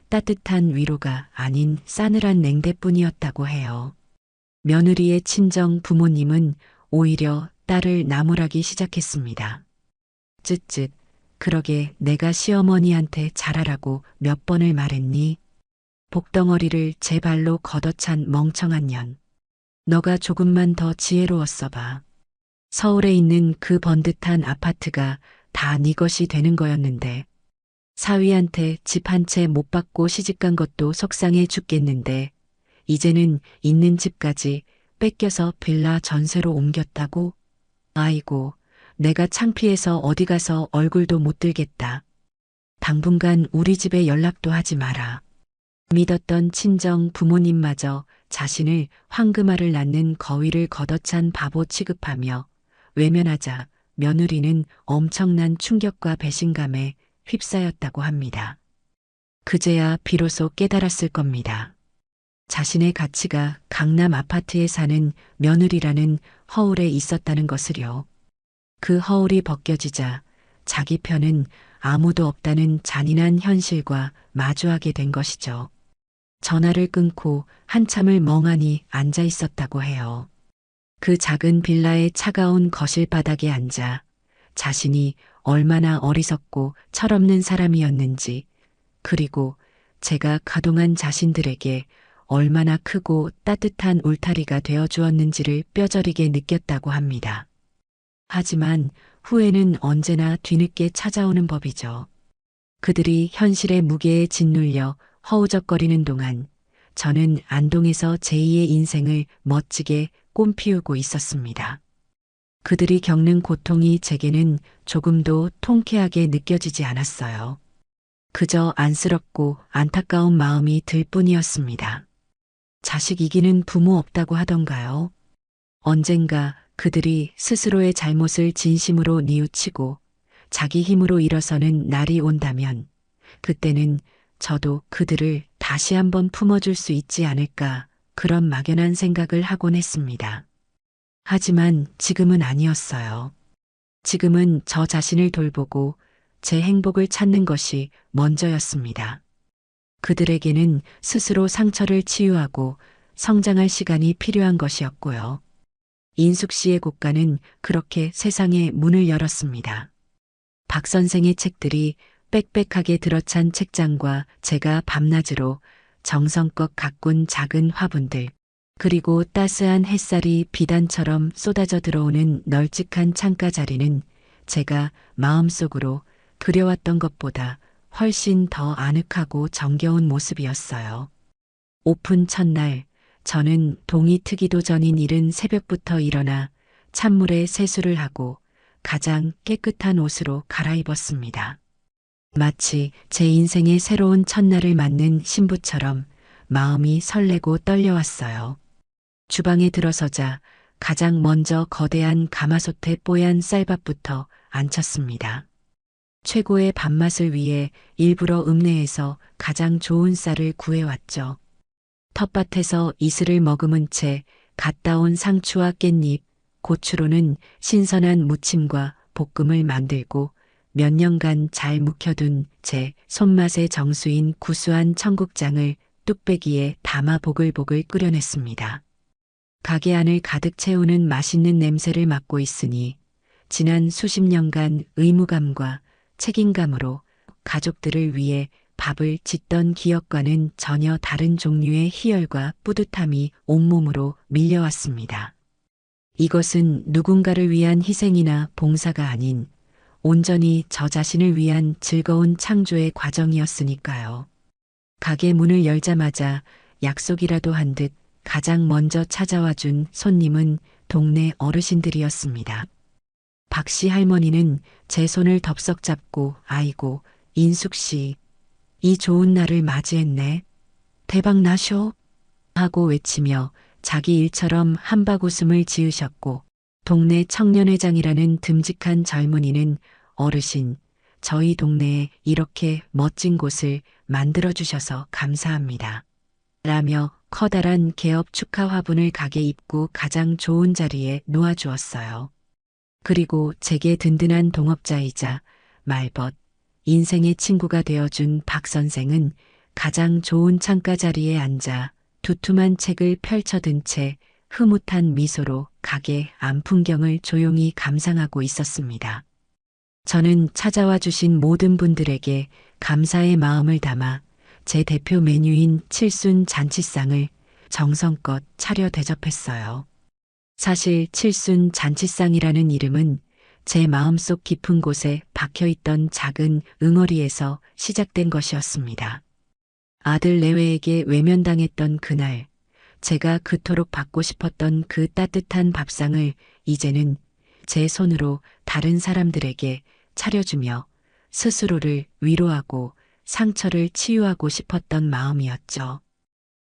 따뜻한 위로가 아닌 싸늘한 냉대뿐이었다고 해요. 며느리의 친정 부모님은 오히려 딸을 나무라기 시작했습니다. 쯧쯧, 그러게 내가 시어머니한테 잘하라고 몇 번을 말했니? 복덩어리를 제 발로 걷어찬 멍청한 년. 너가 조금만 더 지혜로웠어 봐. 서울에 있는 그 번듯한 아파트가 다 네 것이 되는 거였는데 사위한테 집 한 채 못 받고 시집간 것도 속상해 죽겠는데 이제는 있는 집까지 뺏겨서 빌라 전세로 옮겼다고? 아이고, 내가 창피해서 어디 가서 얼굴도 못 들겠다. 당분간 우리 집에 연락도 하지 마라. 믿었던 친정 부모님마저 자신을 황금알을 낳는 거위를 걷어찬 바보 취급하며 외면하자 며느리는 엄청난 충격과 배신감에 휩싸였다고 합니다. 그제야 비로소 깨달았을 겁니다. 자신의 가치가 강남 아파트에 사는 며느리라는 허울에 있었다는 것을요. 그 허울이 벗겨지자 자기 편은 아무도 없다는 잔인한 현실과 마주하게 된 것이죠. 전화를 끊고 한참을 멍하니 앉아 있었다고 해요. 그 작은 빌라의 차가운 거실 바닥에 앉아 자신이 얼마나 어리석고 철없는 사람이었는지, 그리고 제가 가동한 자신들에게 얼마나 크고 따뜻한 울타리가 되어 주었는지를 뼈저리게 느꼈다고 합니다. 하지만 후회는 언제나 뒤늦게 찾아오는 법이죠. 그들이 현실의 무게에 짓눌려 허우적거리는 동안 저는 안동에서 제2의 인생을 멋지게 꽃피우고 있었습니다. 그들이 겪는 고통이 제게는 조금도 통쾌하게 느껴지지 않았어요. 그저 안쓰럽고 안타까운 마음이 들 뿐이었습니다. 자식 이기는 부모 없다고 하던가요? 언젠가 그들이 스스로의 잘못을 진심으로 뉘우치고 자기 힘으로 일어서는 날이 온다면 그때는 저도 그들을 다시 한번 품어줄 수 있지 않을까 그런 막연한 생각을 하곤 했습니다. 하지만 지금은 아니었어요. 지금은 저 자신을 돌보고 제 행복을 찾는 것이 먼저였습니다. 그들에게는 스스로 상처를 치유하고 성장할 시간이 필요한 것이었고요. 인숙 씨의 곡간은 그렇게 세상에 문을 열었습니다. 박 선생의 책들이 빽빽하게 들어찬 책장과 제가 밤낮으로 정성껏 가꾼 작은 화분들, 그리고 따스한 햇살이 비단처럼 쏟아져 들어오는 널찍한 창가 자리는 제가 마음속으로 그려왔던 것보다 훨씬 더 아늑하고 정겨운 모습이었어요. 오픈 첫날, 저는 동이 트기도 전인 이른 새벽부터 일어나 찬물에 세수를 하고 가장 깨끗한 옷으로 갈아입었습니다. 마치 제 인생의 새로운 첫날을 맞는 신부처럼 마음이 설레고 떨려왔어요. 주방에 들어서자 가장 먼저 거대한 가마솥에 뽀얀 쌀밥부터 안쳤습니다. 최고의 밥맛을 위해 일부러 읍내에서 가장 좋은 쌀을 구해왔죠. 텃밭에서 이슬을 머금은 채 갓 따온 상추와 깻잎, 고추로는 신선한 무침과 볶음을 만들고 몇 년간 잘 묵혀둔 제 손맛의 정수인 구수한 청국장을 뚝배기에 담아 보글보글 끓여냈습니다. 가게 안을 가득 채우는 맛있는 냄새를 맡고 있으니 지난 수십 년간 의무감과 책임감으로 가족들을 위해 밥을 짓던 기억과는 전혀 다른 종류의 희열과 뿌듯함이 온몸으로 밀려왔습니다. 이것은 누군가를 위한 희생이나 봉사가 아닌 온전히 저 자신을 위한 즐거운 창조의 과정이었으니까요. 가게 문을 열자마자 약속이라도 한 듯 가장 먼저 찾아와 준 손님은 동네 어르신들이었습니다. 박씨 할머니는 제 손을 덥석 잡고 아이고 인숙 씨, 이 좋은 날을 맞이했네. 대박 나쇼? 하고 외치며 자기 일처럼 한박 웃음을 지으셨고 동네 청년회장이라는 듬직한 젊은이는 어르신, 저희 동네에 이렇게 멋진 곳을 만들어주셔서 감사합니다. 라며 커다란 개업 축하 화분을 가게 입구 가장 좋은 자리에 놓아주었어요. 그리고 제게 든든한 동업자이자 말벗, 인생의 친구가 되어준 박 선생은 가장 좋은 창가 자리에 앉아 두툼한 책을 펼쳐든 채 흐뭇한 미소로 가게 안 풍경을 조용히 감상하고 있었습니다. 저는 찾아와 주신 모든 분들에게 감사의 마음을 담아 제 대표 메뉴인 칠순 잔치상을 정성껏 차려 대접했어요. 사실 칠순 잔치상이라는 이름은 제 마음속 깊은 곳에 박혀있던 작은 응어리에서 시작된 것이었습니다. 아들 내외에게 외면당했던 그날, 제가 그토록 받고 싶었던 그 따뜻한 밥상을 이제는 제 손으로 다른 사람들에게 차려주며 스스로를 위로하고 상처를 치유하고 싶었던 마음이었죠.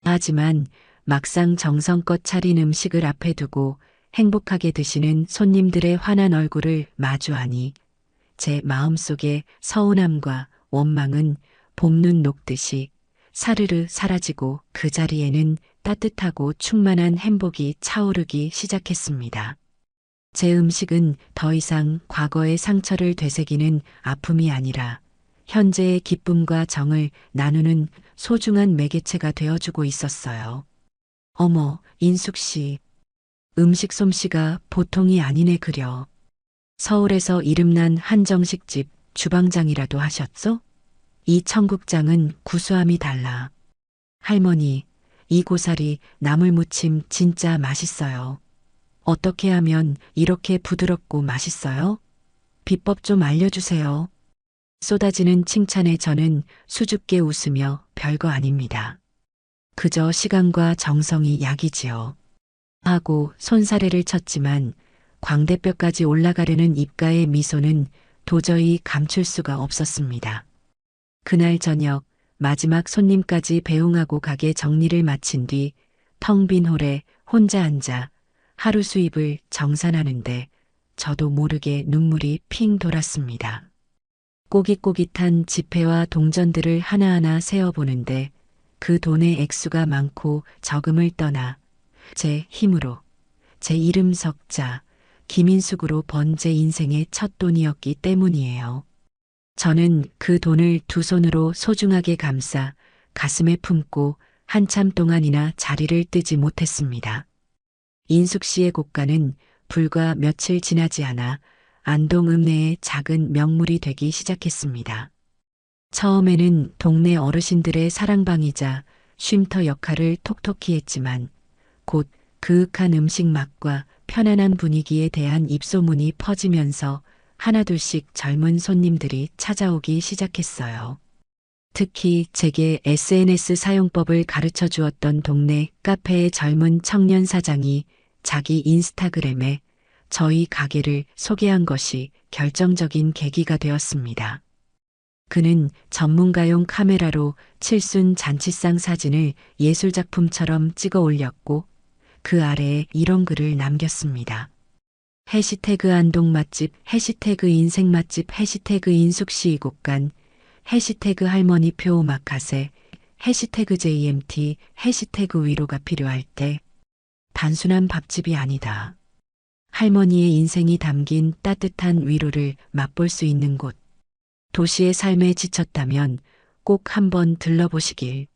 하지만 막상 정성껏 차린 음식을 앞에 두고 행복하게 드시는 손님들의 환한 얼굴을 마주하니 제 마음속의 서운함과 원망은 봄눈 녹듯이 사르르 사라지고 그 자리에는 따뜻하고 충만한 행복이 차오르기 시작했습니다. 제 음식은 더 이상 과거의 상처를 되새기는 아픔이 아니라 현재의 기쁨과 정을 나누는 소중한 매개체가 되어주고 있었어요. 어머, 인숙 씨. 음식 솜씨가 보통이 아니네 그려. 서울에서 이름난 한정식집 주방장이라도 하셨어? 이 청국장은 구수함이 달라. 할머니, 이 고사리 나물무침 진짜 맛있어요. 어떻게 하면 이렇게 부드럽고 맛있어요? 비법 좀 알려주세요. 쏟아지는 칭찬에 저는 수줍게 웃으며 별거 아닙니다. 그저 시간과 정성이 약이지요. 하고 손사래를 쳤지만 광대뼈까지 올라가려는 입가의 미소는 도저히 감출 수가 없었습니다. 그날 저녁 마지막 손님까지 배웅하고 가게 정리를 마친 뒤 텅 빈 홀에 혼자 앉아 하루 수입을 정산하는데 저도 모르게 눈물이 핑 돌았습니다. 꼬깃꼬깃한 지폐와 동전들을 하나하나 세어보는데 그 돈의 액수가 많고 적음을 떠나 제 힘으로 제 이름 석자 김인숙으로 번 제 인생의 첫 돈이었기 때문이에요. 저는 그 돈을 두 손으로 소중하게 감싸 가슴에 품고 한참 동안이나 자리를 뜨지 못했습니다. 인숙 씨의 고가는 불과 며칠 지나지 않아 안동 읍내의 작은 명물이 되기 시작했습니다. 처음에는 동네 어르신들의 사랑방이자 쉼터 역할을 톡톡히 했지만 곧 그윽한 음식 맛과 편안한 분위기에 대한 입소문이 퍼지면서 하나둘씩 젊은 손님들이 찾아오기 시작했어요. 특히 제게 SNS 사용법을 가르쳐 주었던 동네 카페의 젊은 청년 사장이 자기 인스타그램에 저희 가게를 소개한 것이 결정적인 계기가 되었습니다. 그는 전문가용 카메라로 칠순 잔치상 사진을 예술작품처럼 찍어 올렸고 그 아래에 이런 글을 남겼습니다. 해시태그 안동 맛집, 해시태그 인생 맛집, 해시태그 인숙씨 이곳간, 해시태그 할머니 표 오마카세, 해시태그 JMT, 해시태그 위로가 필요할 때 단순한 밥집이 아니다. 할머니의 인생이 담긴 따뜻한 위로를 맛볼 수 있는 곳. 도시의 삶에 지쳤다면 꼭 한번 들러보시길.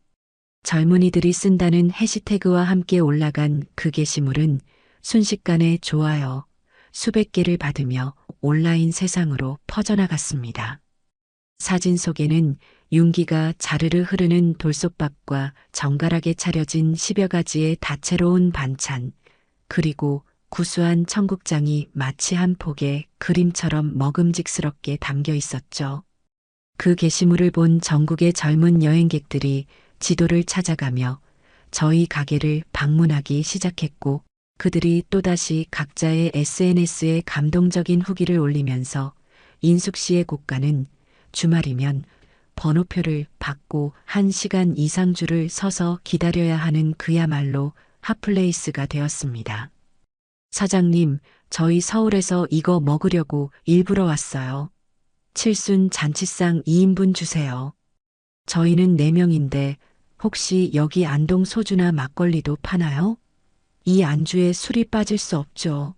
젊은이들이 쓴다는 해시태그와 함께 올라간 그 게시물은 순식간에 좋아요 수백 개를 받으며 온라인 세상으로 퍼져나갔습니다. 사진 속에는 윤기가 자르르 흐르는 돌솥밥과 정갈하게 차려진 10여 가지의 다채로운 반찬, 그리고 구수한 청국장이 마치 한 폭의 그림처럼 먹음직스럽게 담겨 있었죠. 그 게시물을 본 전국의 젊은 여행객들이 지도를 찾아가며 저희 가게를 방문하기 시작했고 그들이 또다시 각자의 SNS에 감동적인 후기를 올리면서 인숙 씨의 고가는 주말이면 번호표를 받고 1시간 이상 줄을 서서 기다려야 하는 그야말로 핫플레이스가 되었습니다. 사장님, 저희 서울에서 이거 먹으려고 일부러 왔어요. 칠순 잔치상 2인분 주세요. 저희는 4명인데 혹시 여기 안동 소주나 막걸리도 파나요? 이 안주에 술이 빠질 수 없죠.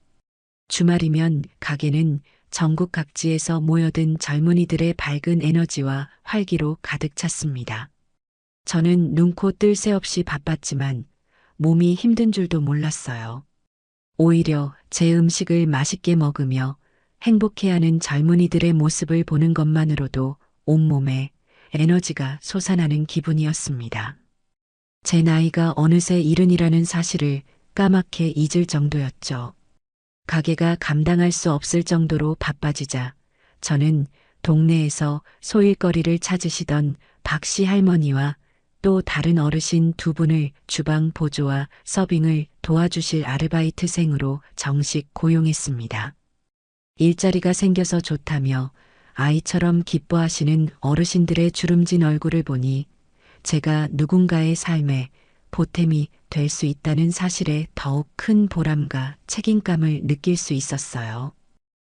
주말이면 가게는 전국 각지에서 모여든 젊은이들의 밝은 에너지와 활기로 가득 찼습니다. 저는 눈코 뜰 새 없이 바빴지만 몸이 힘든 줄도 몰랐어요. 오히려 제 음식을 맛있게 먹으며 행복해하는 젊은이들의 모습을 보는 것만으로도 온몸에 에너지가 솟아나는 기분이었습니다. 제 나이가 어느새 70이라는 사실을 까맣게 잊을 정도였죠. 가게가 감당할 수 없을 정도로 바빠지자 저는 동네에서 소일거리를 찾으시던 박씨 할머니와 또 다른 어르신 두 분을 주방 보조와 서빙을 도와주실 아르바이트생으로 정식 고용했습니다. 일자리가 생겨서 좋다며 아이처럼 기뻐하시는 어르신들의 주름진 얼굴을 보니 제가 누군가의 삶에 보탬이 될 수 있다는 사실에 더욱 큰 보람과 책임감을 느낄 수 있었어요.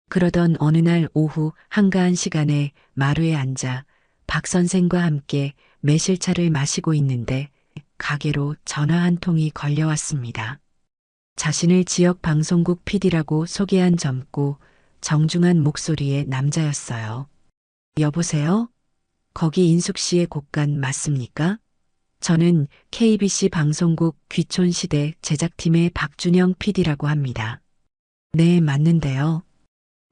그러던 어느 날 오후 한가한 시간에 마루에 앉아 박 선생과 함께 매실차를 마시고 있는데 가게로 전화 한 통이 걸려왔습니다. 자신을 지역 방송국 PD라고 소개한 젊고 정중한 목소리의 남자였어요. 여보세요? 거기 인숙 씨의 곡간 맞습니까? 저는 KBC 방송국 귀촌시대 제작팀의 박준영 PD라고 합니다. 네, 맞는데요.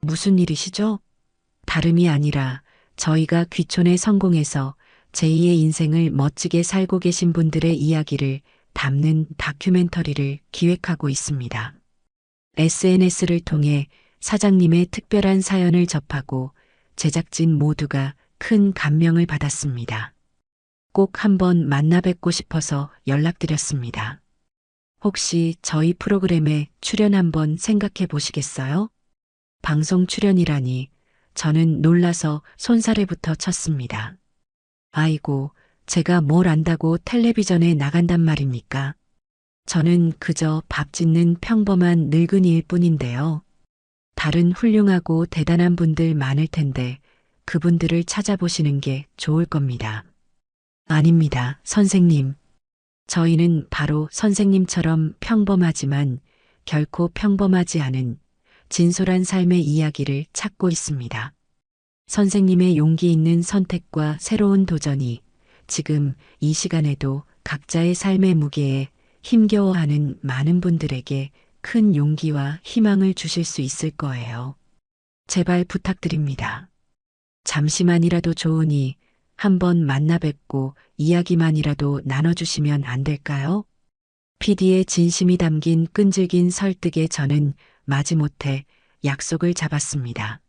무슨 일이시죠? 다름이 아니라 저희가 귀촌에 성공해서 제2의 인생을 멋지게 살고 계신 분들의 이야기를 담는 다큐멘터리를 기획하고 있습니다. SNS를 통해 사장님의 특별한 사연을 접하고 제작진 모두가 큰 감명을 받았습니다. 꼭 한번 만나 뵙고 싶어서 연락드렸습니다. 혹시 저희 프로그램에 출연 한번 생각해 보시겠어요? 방송 출연이라니 저는 놀라서 손사래부터 쳤습니다. 아이고, 제가 뭘 안다고 텔레비전에 나간단 말입니까? 저는 그저 밥 짓는 평범한 늙은이일 뿐인데요. 다른 훌륭하고 대단한 분들 많을 텐데 그분들을 찾아보시는 게 좋을 겁니다. 아닙니다, 선생님. 저희는 바로 선생님처럼 평범하지만 결코 평범하지 않은 진솔한 삶의 이야기를 찾고 있습니다. 선생님의 용기 있는 선택과 새로운 도전이 지금 이 시간에도 각자의 삶의 무게에 힘겨워하는 많은 분들에게 큰 용기와 희망을 주실 수 있을 거예요. 제발 부탁드립니다. 잠시만이라도 좋으니 한번 만나 뵙고 이야기만이라도 나눠주시면 안 될까요? PD의 진심이 담긴 끈질긴 설득에 저는 마지못해 약속을 잡았습니다.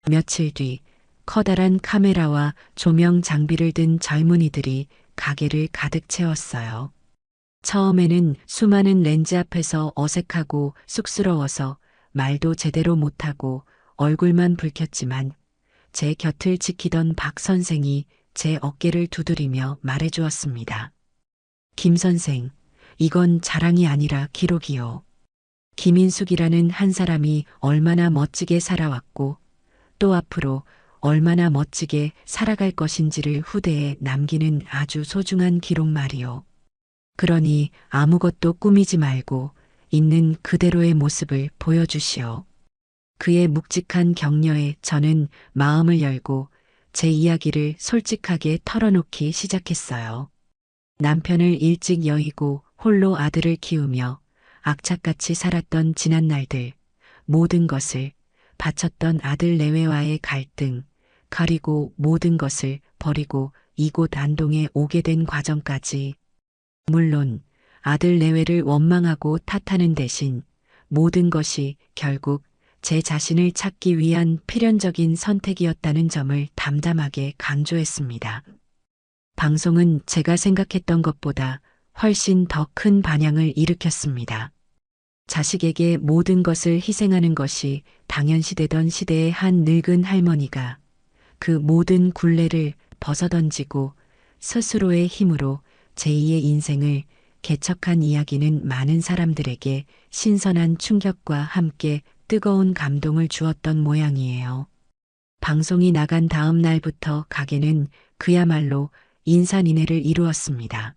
며칠 뒤 커다란 카메라와 조명 장비를 든 젊은이들이 가게를 가득 채웠어요. 처음에는 수많은 렌즈 앞에서 어색하고 쑥스러워서 말도 제대로 못하고 얼굴만 붉혔지만 제 곁을 지키던 박 선생이 제 어깨를 두드리며 말해주었습니다. 김 선생, 이건 자랑이 아니라 기록이요. 김인숙이라는 한 사람이 얼마나 멋지게 살아왔고 또 앞으로 얼마나 멋지게 살아갈 것인지를 후대에 남기는 아주 소중한 기록 말이요. 그러니 아무것도 꾸미지 말고 있는 그대로의 모습을 보여주시오. 그의 묵직한 격려에 저는 마음을 열고 제 이야기를 솔직하게 털어놓기 시작했어요. 남편을 일찍 여의고 홀로 아들을 키우며 악착같이 살았던 지난 날들, 모든 것을 바쳤던 아들 내외와의 갈등, 가리고 모든 것을 버리고 이곳 안동에 오게 된 과정까지. 물론 아들 내외를 원망하고 탓하는 대신 모든 것이 결국 제 자신을 찾기 위한 필연적인 선택이었다는 점을 담담하게 강조했습니다. 방송은 제가 생각했던 것보다 훨씬 더 큰 반향을 일으켰습니다. 자식에게 모든 것을 희생하는 것이 당연시되던 시대의 한 늙은 할머니가 그 모든 굴레를 벗어던지고 스스로의 힘으로 제2의 인생을 개척한 이야기는 많은 사람들에게 신선한 충격과 함께 뜨거운 감동을 주었던 모양이에요. 방송이 나간 다음 날부터 가게는 그야말로 인산인해를 이루었습니다.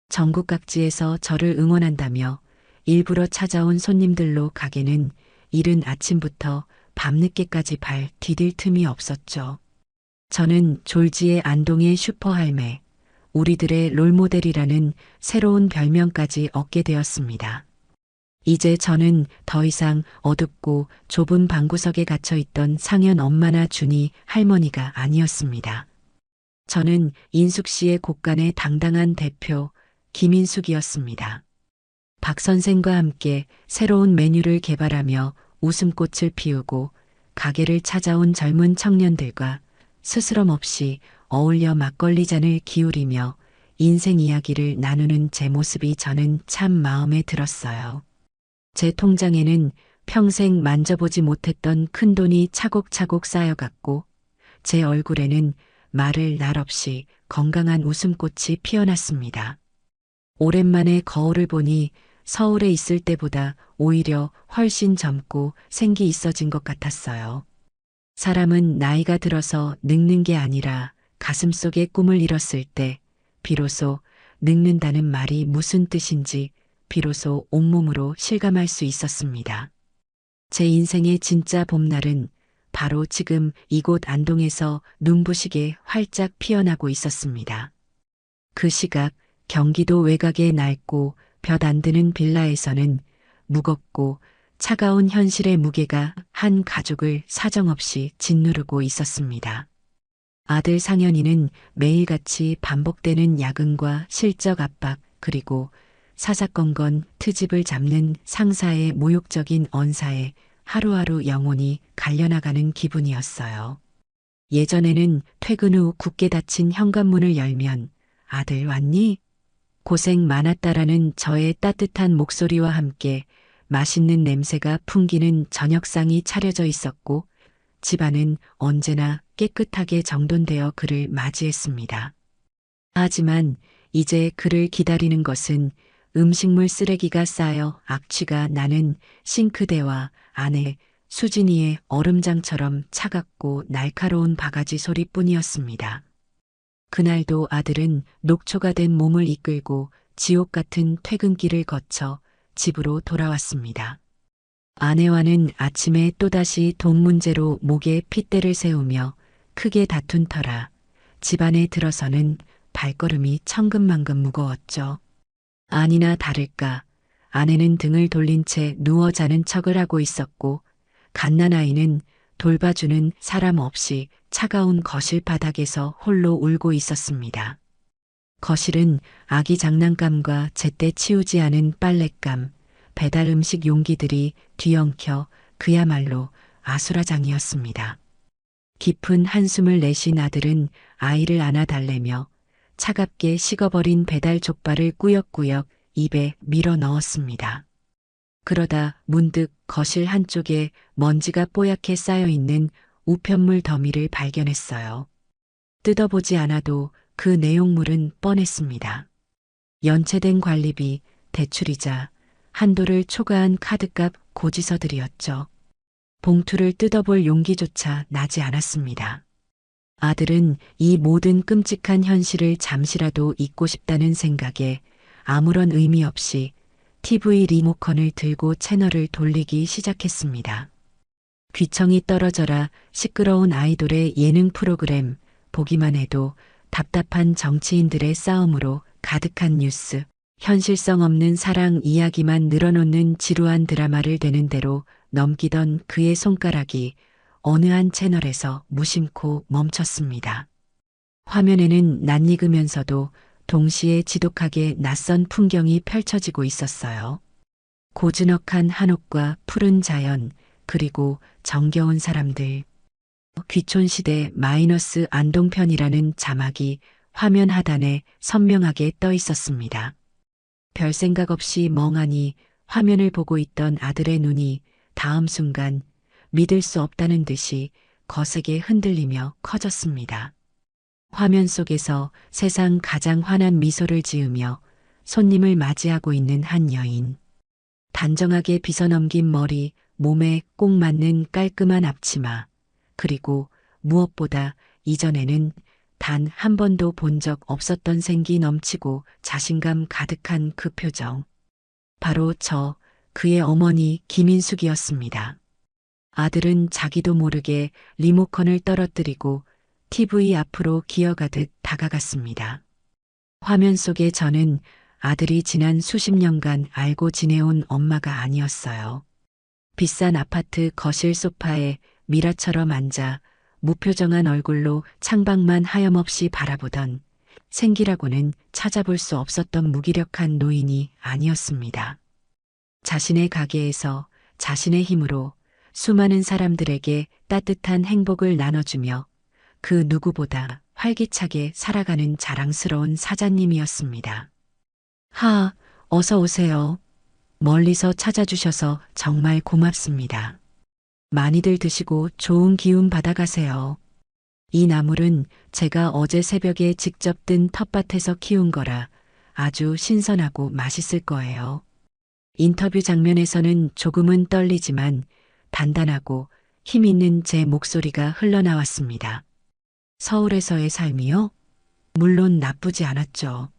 전국 각지에서 저를 응원한다며 일부러 찾아온 손님들로 가게는 이른 아침부터 밤늦게까지 발 디딜 틈이 없었죠. 저는 졸지의 안동의 슈퍼할매, 우리들의 롤모델이라는 새로운 별명까지 얻게 되었습니다. 이제 저는 더 이상 어둡고 좁은 방구석에 갇혀있던 상현 엄마나 준이 할머니가 아니었습니다. 저는 인숙 씨의 곡간의 당당한 대표, 김인숙이었습니다. 박 선생과 함께 새로운 메뉴를 개발하며 웃음꽃을 피우고 가게를 찾아온 젊은 청년들과 스스럼 없이 어울려 막걸리 잔을 기울이며 인생 이야기를 나누는 제 모습이 저는 참 마음에 들었어요. 제 통장에는 평생 만져보지 못했던 큰돈이 차곡차곡 쌓여갔고 제 얼굴에는 말을 날 없이 건강한 웃음꽃이 피어났습니다. 오랜만에 거울을 보니 서울에 있을 때보다 오히려 훨씬 젊고 생기 있어진 것 같았어요. 사람은 나이가 들어서 늙는 게 아니라 가슴속에 꿈을 잃었을 때 비로소 늙는다는 말이 무슨 뜻인지 비로소 온몸으로 실감할 수 있었습니다. 제 인생의 진짜 봄날은 바로 지금 이곳 안동에서 눈부시게 활짝 피어나고 있었습니다. 그 시각 경기도 외곽의 낡고 볕 안 드는 빌라에서는 무겁고 차가운 현실의 무게가 한 가족을 사정없이 짓누르고 있었습니다. 아들 상현이는 매일같이 반복되는 야근과 실적 압박 그리고 사사건건 트집을 잡는 상사의 모욕적인 언사에 하루하루 영혼이 갈려나가는 기분이었어요. 예전에는 퇴근 후 굳게 닫힌 현관문을 열면 아들 왔니? 고생 많았다라는 저의 따뜻한 목소리와 함께 맛있는 냄새가 풍기는 저녁상이 차려져 있었고 집안은 언제나 깨끗하게 정돈되어 그를 맞이했습니다. 하지만 이제 그를 기다리는 것은 음식물 쓰레기가 쌓여 악취가 나는 싱크대와 안에 수진이의 얼음장처럼 차갑고 날카로운 바가지 소리뿐이었습니다. 그날도 아들은 녹초가 된 몸을 이끌고 지옥 같은 퇴근길을 거쳐 집으로 돌아왔습니다. 아내와는 아침에 또다시 돈 문제로 목에 핏대를 세우며 크게 다툰 터라 집안에 들어서는 발걸음이 천근만근 무거웠죠. 아니나 다를까 아내는 등을 돌린 채 누워 자는 척을 하고 있었고 갓난아이는 돌봐주는 사람 없이 차가운 거실 바닥에서 홀로 울고 있었습니다. 거실은 아기 장난감과 제때 치우지 않은 빨랫감, 배달 음식 용기들이 뒤엉켜 그야말로 아수라장이었습니다. 깊은 한숨을 내쉰 아들은 아이를 안아달래며 차갑게 식어버린 배달 족발을 꾸역꾸역 입에 밀어 넣었습니다. 그러다 문득 거실 한쪽에 먼지가 뽀얗게 쌓여있는 우편물 더미를 발견했어요. 뜯어보지 않아도 그 내용물은 뻔했습니다. 연체된 관리비, 대출이자, 한도를 초과한 카드값 고지서들이었죠. 봉투를 뜯어볼 용기조차 나지 않았습니다. 아들은 이 모든 끔찍한 현실을 잠시라도 잊고 싶다는 생각에 아무런 의미 없이 TV 리모컨을 들고 채널을 돌리기 시작했습니다. 귀청이 떨어져라 시끄러운 아이돌의 예능 프로그램 보기만 해도 답답한 정치인들의 싸움으로 가득한 뉴스, 현실성 없는 사랑 이야기만 늘어놓는 지루한 드라마를 되는 대로 넘기던 그의 손가락이 어느 한 채널에서 무심코 멈췄습니다. 화면에는 낯익으면서도 동시에 지독하게 낯선 풍경이 펼쳐지고 있었어요. 고즈넉한 한옥과 푸른 자연, 그리고 정겨운 사람들. 귀촌시대 마이너스 안동편이라는 자막이 화면 하단에 선명하게 떠 있었습니다. 별 생각 없이 멍하니 화면을 보고 있던 아들의 눈이 다음 순간 믿을 수 없다는 듯이 거세게 흔들리며 커졌습니다. 화면 속에서 세상 가장 환한 미소를 지으며 손님을 맞이하고 있는 한 여인. 단정하게 빗어넘긴 머리, 몸에 꼭 맞는 깔끔한 앞치마, 그리고 무엇보다 이전에는 단 한 번도 본 적 없었던 생기 넘치고 자신감 가득한 그 표정. 바로 그의 어머니 김인숙이었습니다. 아들은 자기도 모르게 리모컨을 떨어뜨리고 TV 앞으로 기어가듯 다가갔습니다. 화면 속의 저는 아들이 지난 수십 년간 알고 지내온 엄마가 아니었어요. 비싼 아파트 거실 소파에 미라처럼 앉아 무표정한 얼굴로 창밖만 하염없이 바라보던 생기라고는 찾아볼 수 없었던 무기력한 노인이 아니었습니다. 자신의 가게에서 자신의 힘으로 수많은 사람들에게 따뜻한 행복을 나눠주며 그 누구보다 활기차게 살아가는 자랑스러운 사장님이었습니다. 어서 오세요. 멀리서 찾아주셔서 정말 고맙습니다. 많이들 드시고 좋은 기운 받아가세요. 이 나물은 제가 어제 새벽에 직접 뜬 텃밭에서 키운 거라 아주 신선하고 맛있을 거예요. 인터뷰 장면에서는 조금은 떨리지만 단단하고 힘 있는 제 목소리가 흘러나왔습니다. 서울에서의 삶이요? 물론 나쁘지 않았죠.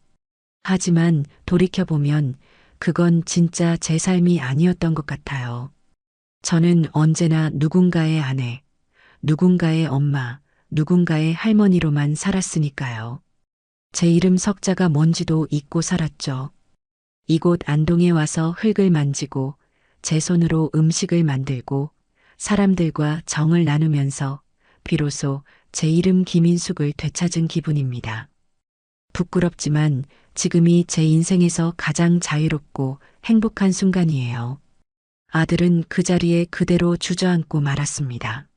하지만 돌이켜보면 그건 진짜 제 삶이 아니었던 것 같아요. 저는 언제나 누군가의 아내, 누군가의 엄마, 누군가의 할머니로만 살았으니까요. 제 이름 석자가 뭔지도 잊고 살았죠. 이곳 안동에 와서 흙을 만지고 제 손으로 음식을 만들고 사람들과 정을 나누면서 비로소 제 이름 김인숙을 되찾은 기분입니다. 부끄럽지만 지금이 제 인생에서 가장 자유롭고 행복한 순간이에요. 아들은 그 자리에 그대로 주저앉고 말았습니다.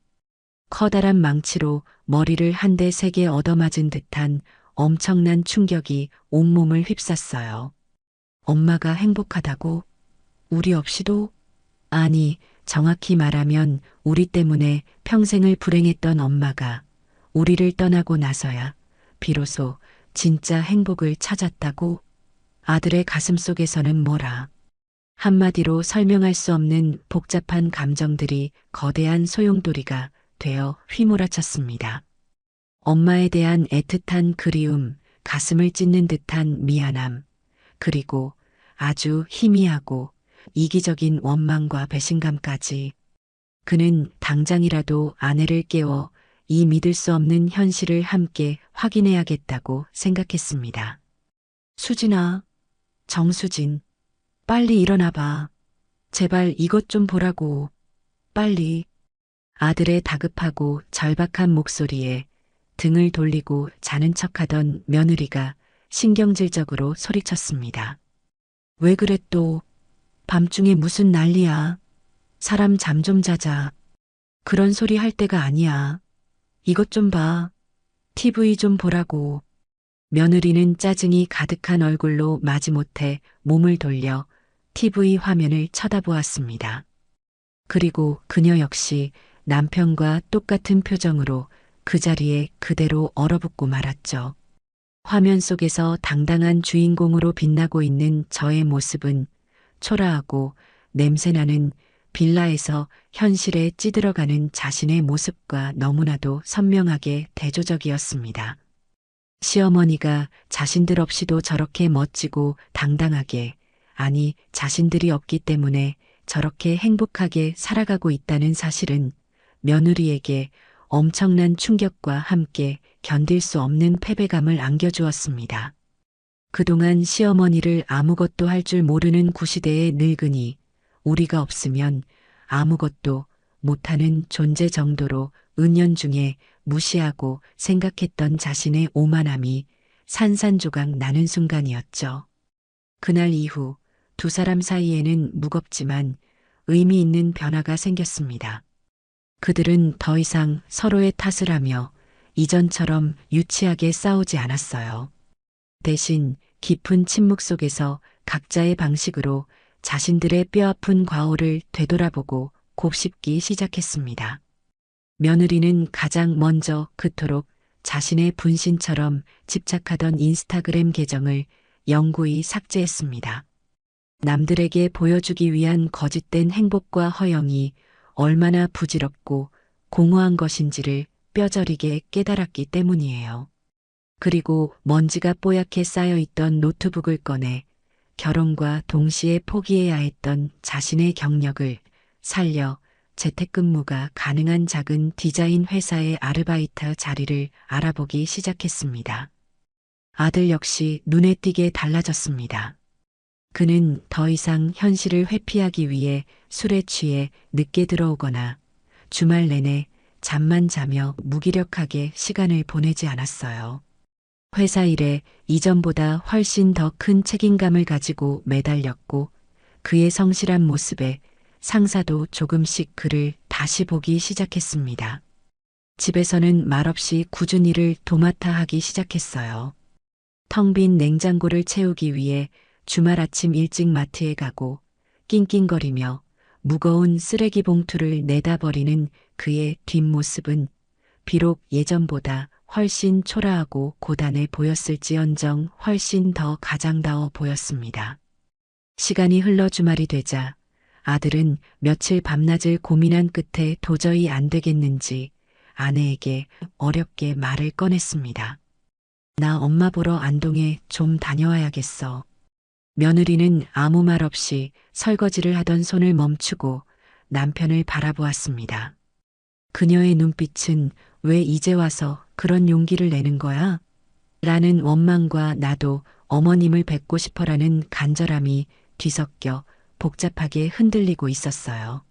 커다란 망치로 머리를 한 대 세게 얻어맞은 듯한 엄청난 충격이 온몸을 휩쌌어요. 엄마가 행복하다고? 우리 없이도? 아니, 정확히 말하면 우리 때문에 평생을 불행했던 엄마가 우리를 떠나고 나서야 비로소 진짜 행복을 찾았다고? 아들의 가슴 속에서는 뭐라? 한마디로 설명할 수 없는 복잡한 감정들이 거대한 소용돌이가 되어 휘몰아쳤습니다. 엄마에 대한 애틋한 그리움, 가슴을 찢는 듯한 미안함, 그리고 아주 희미하고 이기적인 원망과 배신감까지. 그는 당장이라도 아내를 깨워 이 믿을 수 없는 현실을 함께 확인해야겠다고 생각했습니다. 수진아, 정수진, 빨리 일어나봐. 제발 이것 좀 보라고. 빨리. 아들의 다급하고 절박한 목소리에 등을 돌리고 자는 척하던 며느리가 신경질적으로 소리쳤습니다. 왜 그래 또? 밤중에 무슨 난리야? 사람 잠 좀 자자. 그런 소리 할 때가 아니야. 이것 좀 봐. TV 좀 보라고. 며느리는 짜증이 가득한 얼굴로 마지못해 몸을 돌려 TV 화면을 쳐다보았습니다. 그리고 그녀 역시 남편과 똑같은 표정으로 그 자리에 그대로 얼어붙고 말았죠. 화면 속에서 당당한 주인공으로 빛나고 있는 저의 모습은 초라하고 냄새나는 빌라에서 현실에 찌들어가는 자신의 모습과 너무나도 선명하게 대조적이었습니다. 시어머니가 자신들 없이도 저렇게 멋지고 당당하게, 아니 자신들이 없기 때문에 저렇게 행복하게 살아가고 있다는 사실은 며느리에게 엄청난 충격과 함께 견딜 수 없는 패배감을 안겨주었습니다. 그동안 시어머니를 아무것도 할 줄 모르는 구시대의 늙은이, 우리가 없으면 아무것도 못하는 존재 정도로 은연중에 무시하고 생각했던 자신의 오만함이 산산조각 나는 순간이었죠. 그날 이후 두 사람 사이에는 무겁지만 의미 있는 변화가 생겼습니다. 그들은 더 이상 서로의 탓을 하며 이전처럼 유치하게 싸우지 않았어요. 대신 깊은 침묵 속에서 각자의 방식으로 자신들의 뼈아픈 과오를 되돌아보고 곱씹기 시작했습니다. 며느리는 가장 먼저 그토록 자신의 분신처럼 집착하던 인스타그램 계정을 영구히 삭제했습니다. 남들에게 보여주기 위한 거짓된 행복과 허영이 얼마나 부질없고 공허한 것인지를 뼈저리게 깨달았기 때문이에요. 그리고 먼지가 뽀얗게 쌓여있던 노트북을 꺼내 결혼과 동시에 포기해야 했던 자신의 경력을 살려 재택근무가 가능한 작은 디자인 회사의 아르바이트 자리를 알아보기 시작했습니다. 아들 역시 눈에 띄게 달라졌습니다. 그는 더 이상 현실을 회피하기 위해 술에 취해 늦게 들어오거나 주말 내내 잠만 자며 무기력하게 시간을 보내지 않았어요. 회사 일에 이전보다 훨씬 더 큰 책임감을 가지고 매달렸고 그의 성실한 모습에 상사도 조금씩 그를 다시 보기 시작했습니다. 집에서는 말없이 꾸준히 일을 도맡아 하기 시작했어요. 텅 빈 냉장고를 채우기 위해 주말 아침 일찍 마트에 가고 낑낑거리며 무거운 쓰레기 봉투를 내다 버리는 그의 뒷모습은 비록 예전보다 훨씬 초라하고 고단해 보였을지언정 훨씬 더 가장다워 보였습니다. 시간이 흘러 주말이 되자 아들은 며칠 밤낮을 고민한 끝에 도저히 안 되겠는지 아내에게 어렵게 말을 꺼냈습니다. 나 엄마 보러 안동에 좀 다녀와야겠어. 며느리는 아무 말 없이 설거지를 하던 손을 멈추고 남편을 바라보았습니다. 그녀의 눈빛은 왜 이제 와서 그런 용기를 내는 거야? 라는 원망과 나도 어머님을 뵙고 싶어라는 간절함이 뒤섞여 복잡하게 흔들리고 있었어요.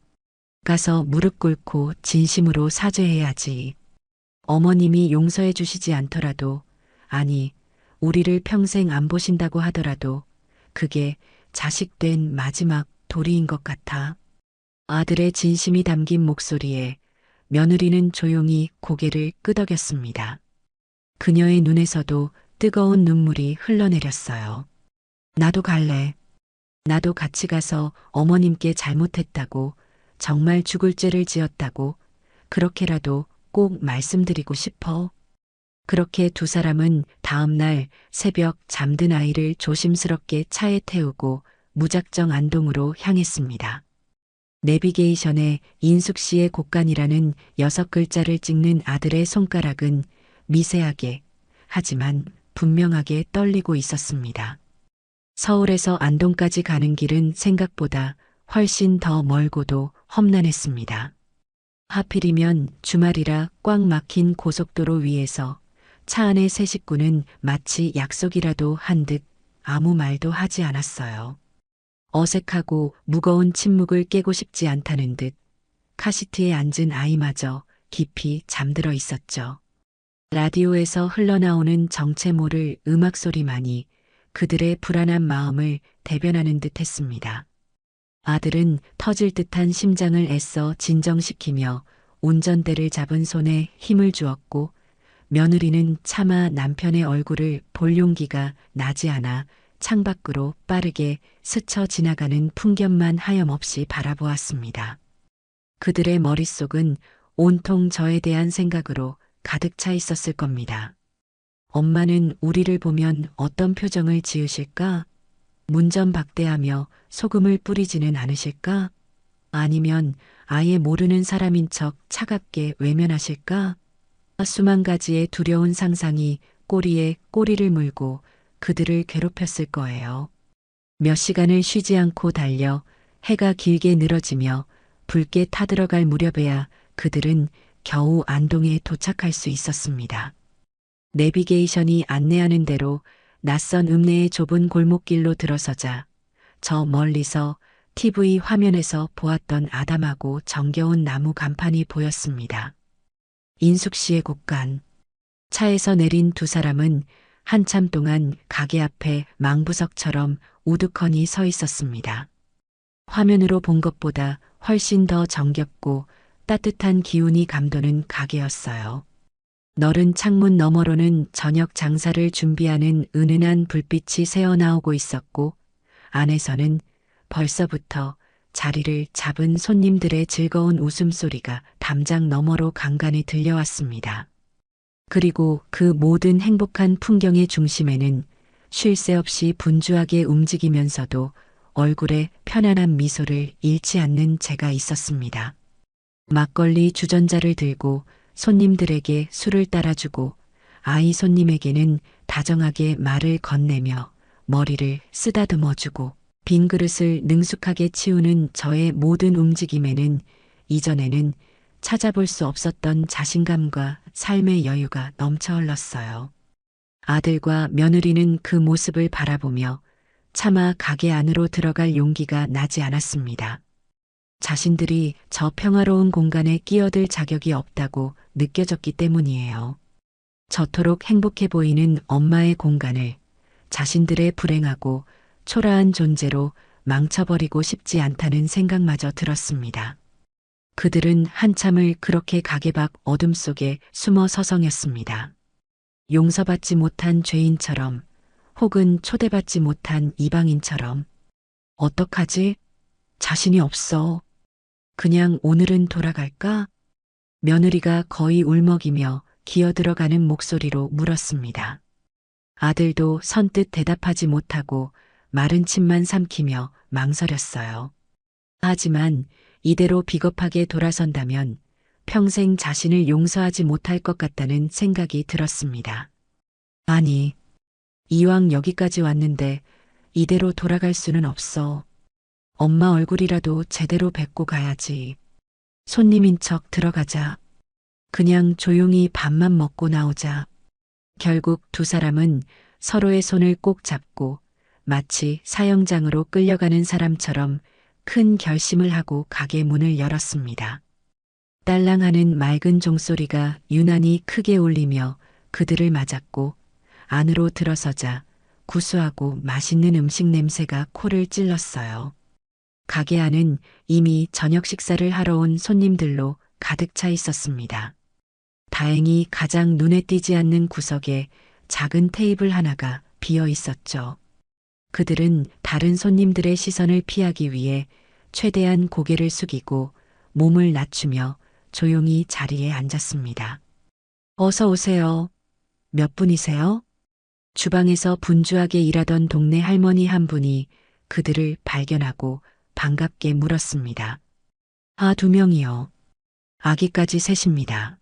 가서 무릎 꿇고 진심으로 사죄해야지. 어머님이 용서해 주시지 않더라도, 아니, 우리를 평생 안 보신다고 하더라도 그게 자식된 마지막 도리인 것 같아. 아들의 진심이 담긴 목소리에 며느리는 조용히 고개를 끄덕였습니다. 그녀의 눈에서도 뜨거운 눈물이 흘러내렸어요. 나도 갈래. 나도 같이 가서 어머님께 잘못했다고, 정말 죽을 죄를 지었다고, 그렇게라도 꼭 말씀드리고 싶어. 그렇게 두 사람은 다음 날 새벽 잠든 아이를 조심스럽게 차에 태우고 무작정 안동으로 향했습니다. 내비게이션에 인숙 씨의 곳간이라는 6글자를 찍는 아들의 손가락은 미세하게, 하지만 분명하게 떨리고 있었습니다. 서울에서 안동까지 가는 길은 생각보다 훨씬 더 멀고도 험난했습니다. 하필이면 주말이라 꽉 막힌 고속도로 위에서 차 안의 세 식구는 마치 약속이라도 한 듯 아무 말도 하지 않았어요. 어색하고 무거운 침묵을 깨고 싶지 않다는 듯 카시트에 앉은 아이마저 깊이 잠들어 있었죠. 라디오에서 흘러나오는 정체 모를 음악 소리만이 그들의 불안한 마음을 대변하는 듯 했습니다. 아들은 터질 듯한 심장을 애써 진정시키며 운전대를 잡은 손에 힘을 주었고 며느리는 차마 남편의 얼굴을 볼 용기가 나지 않아 창밖으로 빠르게 스쳐 지나가는 풍경만 하염없이 바라보았습니다. 그들의 머릿속은 온통 저에 대한 생각으로 가득 차 있었을 겁니다. 엄마는 우리를 보면 어떤 표정을 지으실까? 문전박대하며 소금을 뿌리지는 않으실까? 아니면 아예 모르는 사람인 척 차갑게 외면하실까? 수만 가지의 두려운 상상이 꼬리에 꼬리를 물고 그들을 괴롭혔을 거예요. 몇 시간을 쉬지 않고 달려 해가 길게 늘어지며 붉게 타들어갈 무렵에야 그들은 겨우 안동에 도착할 수 있었습니다. 내비게이션이 안내하는 대로 낯선 읍내의 좁은 골목길로 들어서자 저 멀리서 TV 화면에서 보았던 아담하고 정겨운 나무 간판이 보였습니다. 인숙 씨의 곳간. 차에서 내린 두 사람은 한참 동안 가게 앞에 망부석처럼 우두커니 서 있었습니다. 화면으로 본 것보다 훨씬 더 정겹고 따뜻한 기운이 감도는 가게였어요. 너른 창문 너머로는 저녁 장사를 준비하는 은은한 불빛이 새어나오고 있었고 안에서는 벌써부터 자리를 잡은 손님들의 즐거운 웃음소리가 담장 너머로 간간히 들려왔습니다. 그리고 그 모든 행복한 풍경의 중심에는 쉴 새 없이 분주하게 움직이면서도 얼굴에 편안한 미소를 잃지 않는 제가 있었습니다. 막걸리 주전자를 들고 손님들에게 술을 따라주고 아이 손님에게는 다정하게 말을 건네며 머리를 쓰다듬어주고 빈 그릇을 능숙하게 치우는 저의 모든 움직임에는 이전에는 찾아볼 수 없었던 자신감과 삶의 여유가 넘쳐 흘렀어요. 아들과 며느리는 그 모습을 바라보며 차마 가게 안으로 들어갈 용기가 나지 않았습니다. 자신들이 저 평화로운 공간에 끼어들 자격이 없다고 느껴졌기 때문이에요. 저토록 행복해 보이는 엄마의 공간을 자신들의 불행하고 초라한 존재로 망쳐버리고 싶지 않다는 생각마저 들었습니다. 그들은 한참을 그렇게 가게박 어둠 속에 숨어 서성였습니다. 용서받지 못한 죄인처럼, 혹은 초대받지 못한 이방인처럼. 어떡하지? 자신이 없어. 그냥 오늘은 돌아갈까? 며느리가 거의 울먹이며 기어들어가는 목소리로 물었습니다. 아들도 선뜻 대답하지 못하고 마른 침만 삼키며 망설였어요. 하지만 이대로 비겁하게 돌아선다면 평생 자신을 용서하지 못할 것 같다는 생각이 들었습니다. 아니, 이왕 여기까지 왔는데 이대로 돌아갈 수는 없어. 엄마 얼굴이라도 제대로 뵙고 가야지. 손님인 척 들어가자. 그냥 조용히 밥만 먹고 나오자. 결국 두 사람은 서로의 손을 꼭 잡고 마치 사형장으로 끌려가는 사람처럼 큰 결심을 하고 가게 문을 열었습니다. 딸랑하는 맑은 종소리가 유난히 크게 울리며 그들을 맞았고 안으로 들어서자 구수하고 맛있는 음식 냄새가 코를 찔렀어요. 가게 안은 이미 저녁 식사를 하러 온 손님들로 가득 차 있었습니다. 다행히 가장 눈에 띄지 않는 구석에 작은 테이블 하나가 비어 있었죠. 그들은 다른 손님들의 시선을 피하기 위해 최대한 고개를 숙이고 몸을 낮추며 조용히 자리에 앉았습니다. 어서 오세요. 몇 분이세요? 주방에서 분주하게 일하던 동네 할머니 한 분이 그들을 발견하고 반갑게 물었습니다. 아, 2명이요. 아기까지 셋입니다.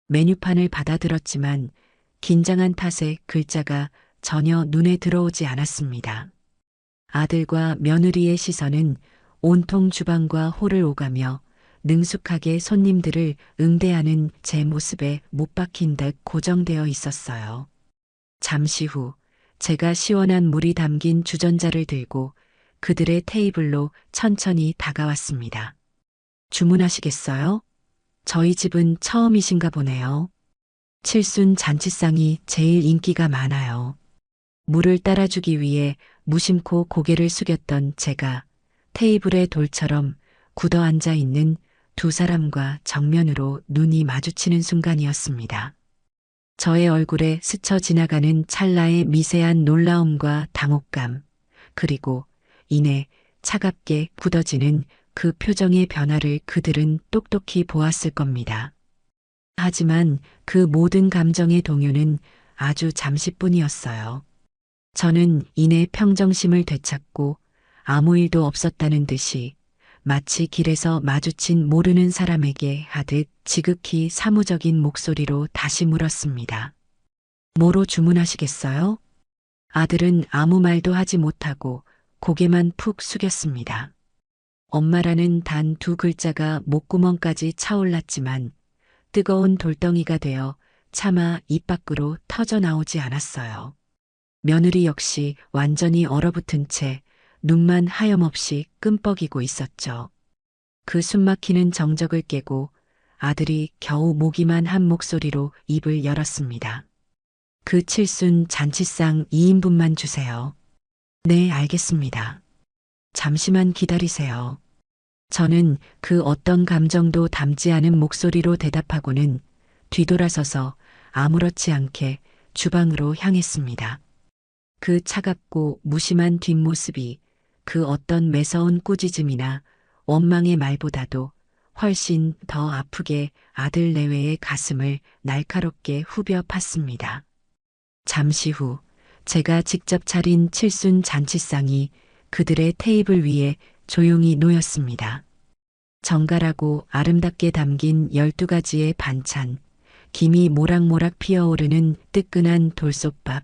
메뉴판을 받아들었지만 긴장한 탓에 글자가 전혀 눈에 들어오지 않았습니다. 아들과 며느리의 시선은 온통 주방과 홀을 오가며 능숙하게 손님들을 응대하는 제 모습에 못 박힌 듯 고정되어 있었어요. 잠시 후 제가 시원한 물이 담긴 주전자를 들고 그들의 테이블로 천천히 다가왔습니다. 주문하시겠어요? 저희 집은 처음이신가 보네요. 칠순 잔치상이 제일 인기가 많아요. 물을 따라주기 위해 무심코 고개를 숙였던 제가 테이블에 돌처럼 굳어 앉아 있는 두 사람과 정면으로 눈이 마주치는 순간이었습니다. 저의 얼굴에 스쳐 지나가는 찰나의 미세한 놀라움과 당혹감, 그리고 이내 차갑게 굳어지는 그 표정의 변화를 그들은 똑똑히 보았을 겁니다. 하지만 그 모든 감정의 동요는 아주 잠시뿐이었어요. 저는 이내 평정심을 되찾고 아무 일도 없었다는 듯이 마치 길에서 마주친 모르는 사람에게 하듯 지극히 사무적인 목소리로 다시 물었습니다. 뭐로 주문하시겠어요? 아들은 아무 말도 하지 못하고 고개만 푹 숙였습니다. 엄마라는 단 2글자가 목구멍까지 차올랐지만 뜨거운 돌덩이가 되어 차마 입 밖으로 터져 나오지 않았어요. 며느리 역시 완전히 얼어붙은 채 눈만 하염없이 끔뻑이고 있었죠. 그 숨막히는 정적을 깨고 아들이 겨우 모기만 한 목소리로 입을 열었습니다. 그 칠순 잔치상 2인분만 주세요. 네, 알겠습니다. 잠시만 기다리세요. 저는 그 어떤 감정도 담지 않은 목소리로 대답하고는 뒤돌아서서 아무렇지 않게 주방으로 향했습니다. 그 차갑고 무심한 뒷모습이 그 어떤 매서운 꾸짖음이나 원망의 말보다도 훨씬 더 아프게 아들 내외의 가슴을 날카롭게 후벼 팠습니다. 잠시 후 제가 직접 차린 칠순 잔치상이 그들의 테이블 위에 조용히 놓였습니다. 정갈하고 아름답게 담긴 12가지의 반찬, 김이 모락모락 피어오르는 뜨끈한 돌솥밥,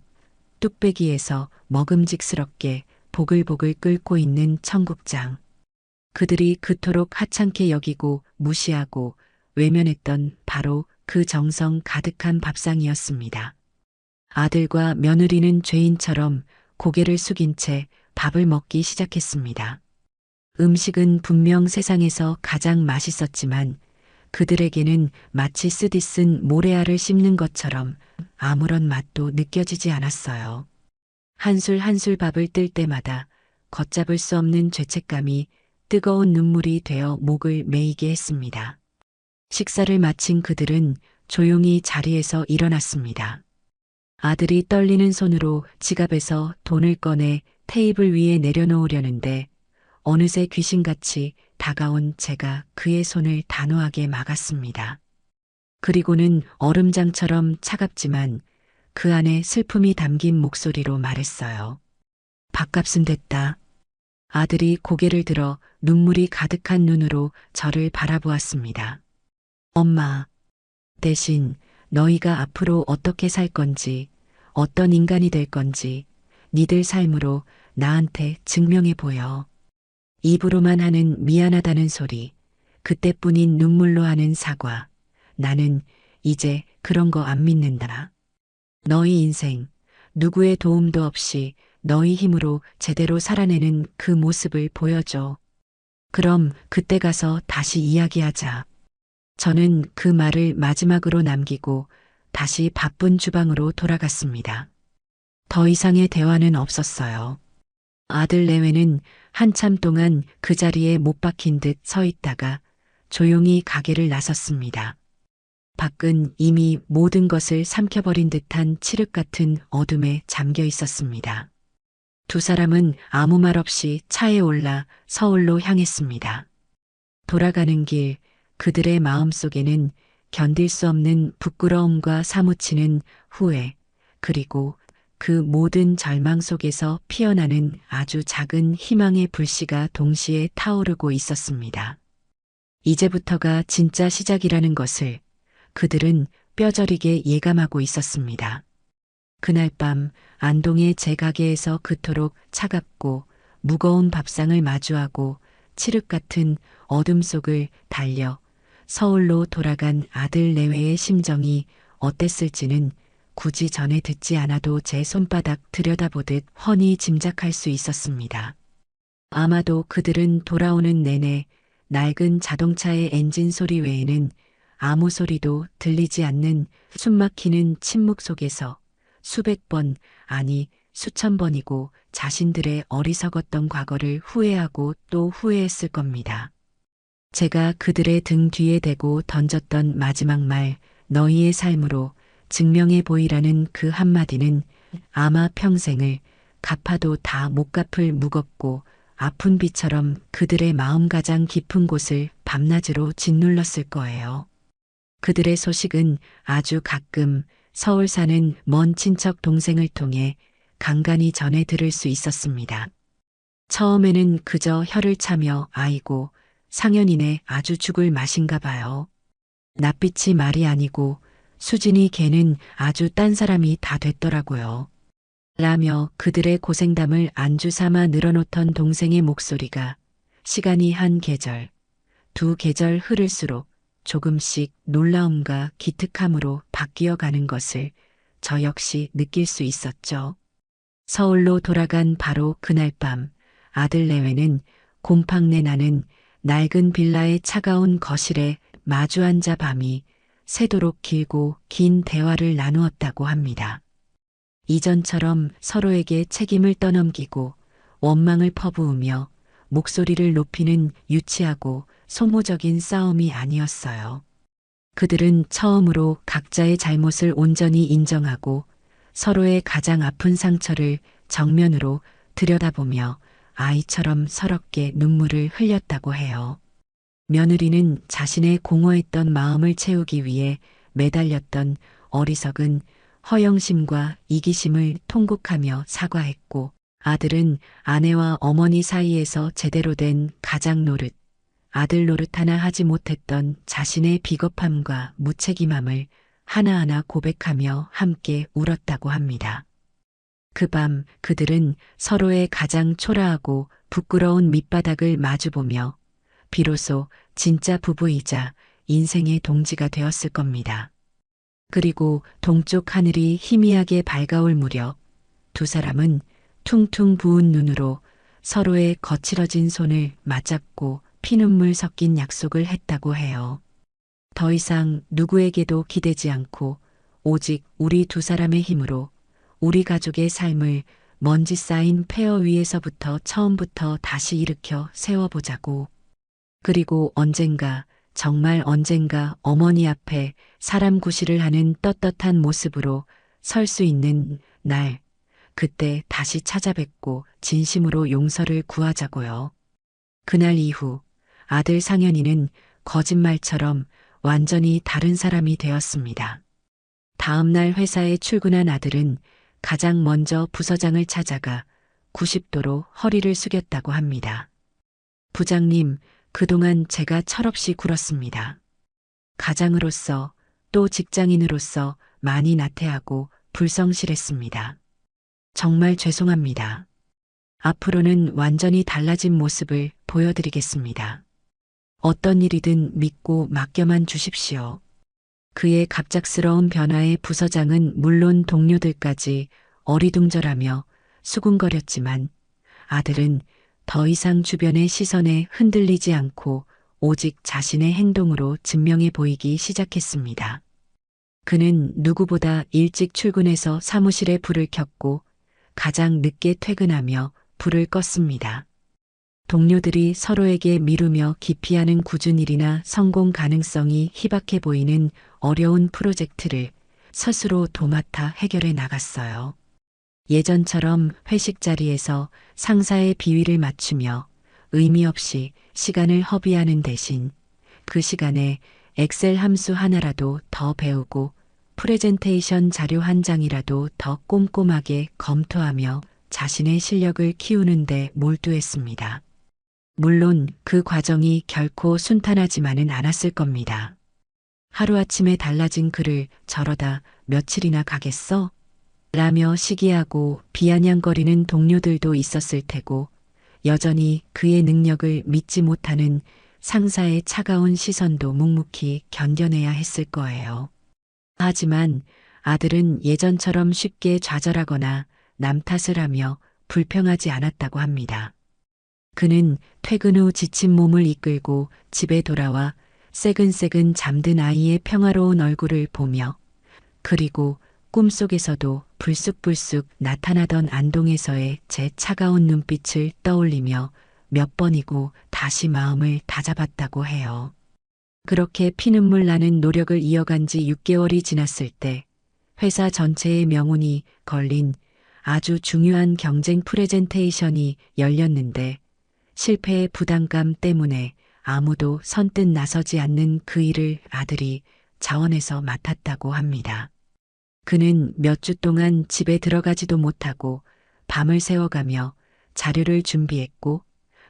뚝배기에서 먹음직스럽게 보글보글 끓고 있는 청국장. 그들이 그토록 하찮게 여기고 무시하고 외면했던 바로 그 정성 가득한 밥상이었습니다. 아들과 며느리는 죄인처럼 고개를 숙인 채 밥을 먹기 시작했습니다. 음식은 분명 세상에서 가장 맛있었지만 그들에게는 마치 쓰디 쓴 모래알을 씹는 것처럼 아무런 맛도 느껴지지 않았어요. 한술 한술 밥을 뜰 때마다 걷잡을 수 없는 죄책감이 뜨거운 눈물이 되어 목을 메이게 했습니다. 식사를 마친 그들은 조용히 자리에서 일어났습니다. 아들이 떨리는 손으로 지갑에서 돈을 꺼내 테이블 위에 내려놓으려는데 어느새 귀신같이 다가온 제가 그의 손을 단호하게 막았습니다. 그리고는 얼음장처럼 차갑지만 그 안에 슬픔이 담긴 목소리로 말했어요. 밥값은 됐다. 아들이 고개를 들어 눈물이 가득한 눈으로 저를 바라보았습니다. 엄마, 대신 너희가 앞으로 어떻게 살 건지, 어떤 인간이 될 건지, 니들 삶으로 나한테 증명해 보여. 입으로만 하는 미안하다는 소리, 그때뿐인 눈물로 하는 사과. 나는 이제 그런 거 안 믿는다. 너희 인생, 누구의 도움도 없이 너희 힘으로 제대로 살아내는 그 모습을 보여줘. 그럼 그때 가서 다시 이야기하자. 저는 그 말을 마지막으로 남기고 다시 바쁜 주방으로 돌아갔습니다. 더 이상의 대화는 없었어요. 아들 내외는 한참 동안 그 자리에 못 박힌 듯 서 있다가 조용히 가게를 나섰습니다. 밖은 이미 모든 것을 삼켜버린 듯한 칠흑 같은 어둠에 잠겨 있었습니다. 두 사람은 아무 말 없이 차에 올라 서울로 향했습니다. 돌아가는 길 그들의 마음속에는 견딜 수 없는 부끄러움과 사무치는 후회, 그리고 그 모든 절망 속에서 피어나는 아주 작은 희망의 불씨가 동시에 타오르고 있었습니다. 이제부터가 진짜 시작이라는 것을 그들은 뼈저리게 예감하고 있었습니다. 그날 밤 안동의 제 가게에서 그토록 차갑고 무거운 밥상을 마주하고 칠흑 같은 어둠 속을 달려 서울로 돌아간 아들 내외의 심정이 어땠을지는 굳이 전에 듣지 않아도 제 손바닥 들여다보듯 훤히 짐작할 수 있었습니다. 아마도 그들은 돌아오는 내내 낡은 자동차의 엔진 소리 외에는 아무 소리도 들리지 않는 숨막히는 침묵 속에서 수백 번, 아니 수천 번이고 자신들의 어리석었던 과거를 후회하고 또 후회했을 겁니다. 제가 그들의 등 뒤에 대고 던졌던 마지막 말, 너희의 삶으로 증명해 보이라는 그 한마디는 아마 평생을 갚아도 다 못 갚을 무겁고 아픈 비처럼 그들의 마음 가장 깊은 곳을 밤낮으로 짓눌렀을 거예요. 그들의 소식은 아주 가끔 서울 사는 먼 친척 동생을 통해 간간히 전해 들을 수 있었습니다. 처음에는 그저 혀를 차며 아이고 상현이네 아주 죽을 맛인가 봐요. 낯빛이 말이 아니고 수진이 걔는 아주 딴 사람이 다 됐더라고요. 라며 그들의 고생담을 안주 삼아 늘어놓던 동생의 목소리가 시간이 한 계절, 두 계절 흐를수록 조금씩 놀라움과 기특함으로 바뀌어 가는 것을 저 역시 느낄 수 있었죠. 서울로 돌아간 바로 그날 밤 아들 내외는 곰팡내 나는 낡은 빌라의 차가운 거실에 마주 앉아 밤이 새도록 길고 긴 대화를 나누었다고 합니다. 이전처럼 서로에게 책임을 떠넘기고 원망을 퍼부으며 목소리를 높이는 유치하고 소모적인 싸움이 아니었어요. 그들은 처음으로 각자의 잘못을 온전히 인정하고 서로의 가장 아픈 상처를 정면으로 들여다보며 아이처럼 서럽게 눈물을 흘렸다고 해요. 며느리는 자신의 공허했던 마음을 채우기 위해 매달렸던 어리석은 허영심과 이기심을 통곡하며 사과했고 아들은 아내와 어머니 사이에서 제대로 된 가장 노릇, 아들 노릇 하나 하지 못했던 자신의 비겁함과 무책임함을 하나하나 고백하며 함께 울었다고 합니다. 그 밤 그들은 서로의 가장 초라하고 부끄러운 밑바닥을 마주보며 비로소 진짜 부부이자 인생의 동지가 되었을 겁니다. 그리고 동쪽 하늘이 희미하게 밝아올 무렵 두 사람은 퉁퉁 부은 눈으로 서로의 거칠어진 손을 맞잡고 피눈물 섞인 약속을 했다고 해요. 더 이상 누구에게도 기대지 않고 오직 우리 두 사람의 힘으로 우리 가족의 삶을 먼지 쌓인 폐허 위에서부터 처음부터 다시 일으켜 세워보자고. 그리고 언젠가, 정말 언젠가 어머니 앞에 사람 구실을 하는 떳떳한 모습으로 설 수 있는 날, 그때 다시 찾아뵙고 진심으로 용서를 구하자고요. 그날 이후 아들 상현이는 거짓말처럼 완전히 다른 사람이 되었습니다. 다음 날 회사에 출근한 아들은 가장 먼저 부서장을 찾아가 90도로 허리를 숙였다고 합니다. 부장님, 그동안 제가 철없이 굴었습니다. 가장으로서 또 직장인으로서 많이 나태하고 불성실했습니다. 정말 죄송합니다. 앞으로는 완전히 달라진 모습을 보여드리겠습니다. 어떤 일이든 믿고 맡겨만 주십시오. 그의 갑작스러운 변화에 부서장은 물론 동료들까지 어리둥절하며 수군거렸지만 아들은 더 이상 주변의 시선에 흔들리지 않고 오직 자신의 행동으로 증명해 보이기 시작했습니다. 그는 누구보다 일찍 출근해서 사무실에 불을 켰고 가장 늦게 퇴근하며 불을 껐습니다. 동료들이 서로에게 미루며 기피하는 굳은 일이나 성공 가능성이 희박해 보이는 어려운 프로젝트를 스스로 도맡아 해결해 나갔어요. 예전처럼 회식 자리에서 상사의 비위를 맞추며 의미 없이 시간을 허비하는 대신 그 시간에 엑셀 함수 하나라도 더 배우고 프레젠테이션 자료 한 장이라도 더 꼼꼼하게 검토하며 자신의 실력을 키우는 데 몰두했습니다. 물론 그 과정이 결코 순탄하지만은 않았을 겁니다. 하루아침에 달라진 그를 저러다 며칠이나 가겠어? 라며 시기하고 비아냥거리는 동료들도 있었을 테고 여전히 그의 능력을 믿지 못하는 상사의 차가운 시선도 묵묵히 견뎌내야 했을 거예요. 하지만 아들은 예전처럼 쉽게 좌절하거나 남 탓을 하며 불평하지 않았다고 합니다. 그는 퇴근 후 지친 몸을 이끌고 집에 돌아와 새근새근 잠든 아이의 평화로운 얼굴을 보며 그리고 꿈속에서도 불쑥불쑥 나타나던 안동에서의 제 차가운 눈빛을 떠올리며 몇 번이고 다시 마음을 다잡았다고 해요. 그렇게 피눈물 나는 노력을 이어간 지 6개월이 지났을 때 회사 전체의 명운이 걸린 아주 중요한 경쟁 프레젠테이션이 열렸는데 실패의 부담감 때문에 아무도 선뜻 나서지 않는 그 일을 아들이 자원해서 맡았다고 합니다. 그는 몇 주 동안 집에 들어가지도 못하고 밤을 새워가며 자료를 준비했고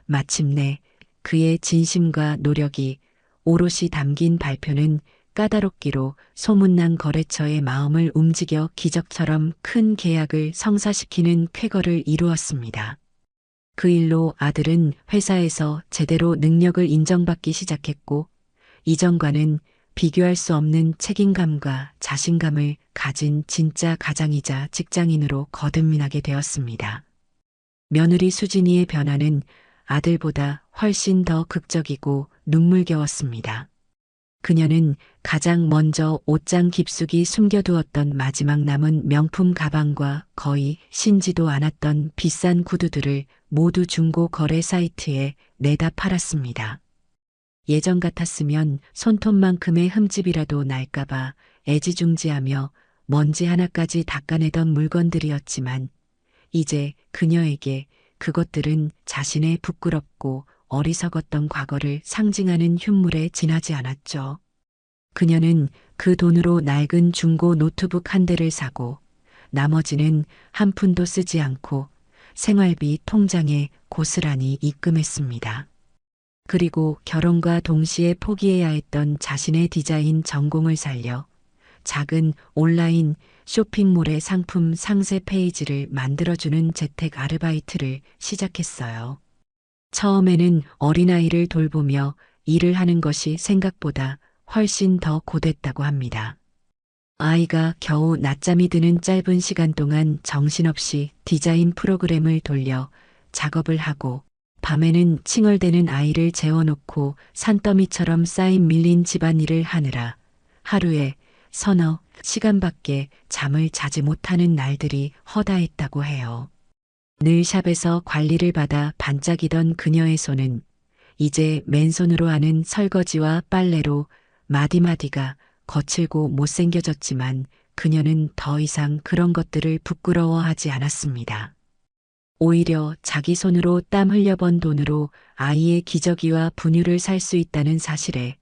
마침내 그의 진심과 노력이 오롯이 담긴 발표는 까다롭기로 소문난 거래처의 마음을 움직여 기적처럼 큰 계약을 성사시키는 쾌거를 이루었습니다. 그 일로 아들은 회사에서 제대로 능력을 인정받기 시작했고 이전과는 비교할 수 없는 책임감과 자신감을 가진 진짜 가장이자 직장인으로 거듭나게 되었습니다. 며느리 수진이의 변화는 아들보다 훨씬 더 극적이고 눈물겨웠습니다. 그녀는 가장 먼저 옷장 깊숙이 숨겨두었던 마지막 남은 명품 가방과 거의 신지도 않았던 비싼 구두들을 모두 중고 거래 사이트에 내다 팔았습니다. 예전 같았으면 손톱만큼의 흠집이라도 날까봐 애지중지하며 먼지 하나까지 닦아내던 물건들이었지만 이제 그녀에게 그것들은 자신의 부끄럽고 어리석었던 과거를 상징하는 흉물에 지나지 않았죠. 그녀는 그 돈으로 낡은 중고 노트북 한 대를 사고 나머지는 한 푼도 쓰지 않고 생활비 통장에 고스란히 입금했습니다. 그리고 결혼과 동시에 포기해야 했던 자신의 디자인 전공을 살려 작은 온라인 쇼핑몰의 상품 상세 페이지를 만들어주는 재택 아르바이트를 시작했어요. 처음에는 어린아이를 돌보며 일을 하는 것이 생각보다 훨씬 더 고됐다고 합니다. 아이가 겨우 낮잠이 드는 짧은 시간 동안 정신없이 디자인 프로그램을 돌려 작업을 하고 밤에는 칭얼대는 아이를 재워놓고 산더미처럼 쌓인 밀린 집안일을 하느라 하루에 서너 시간밖에 잠을 자지 못하는 날들이 허다했다고 해요. 늘 샵에서 관리를 받아 반짝이던 그녀의 손은 이제 맨손으로 하는 설거지와 빨래로 마디마디가 거칠고 못생겨졌지만 그녀는 더 이상 그런 것들을 부끄러워하지 않았습니다. 오히려 자기 손으로 땀 흘려번 돈으로 아이의 기저귀와 분유를 살 수 있다는 사실에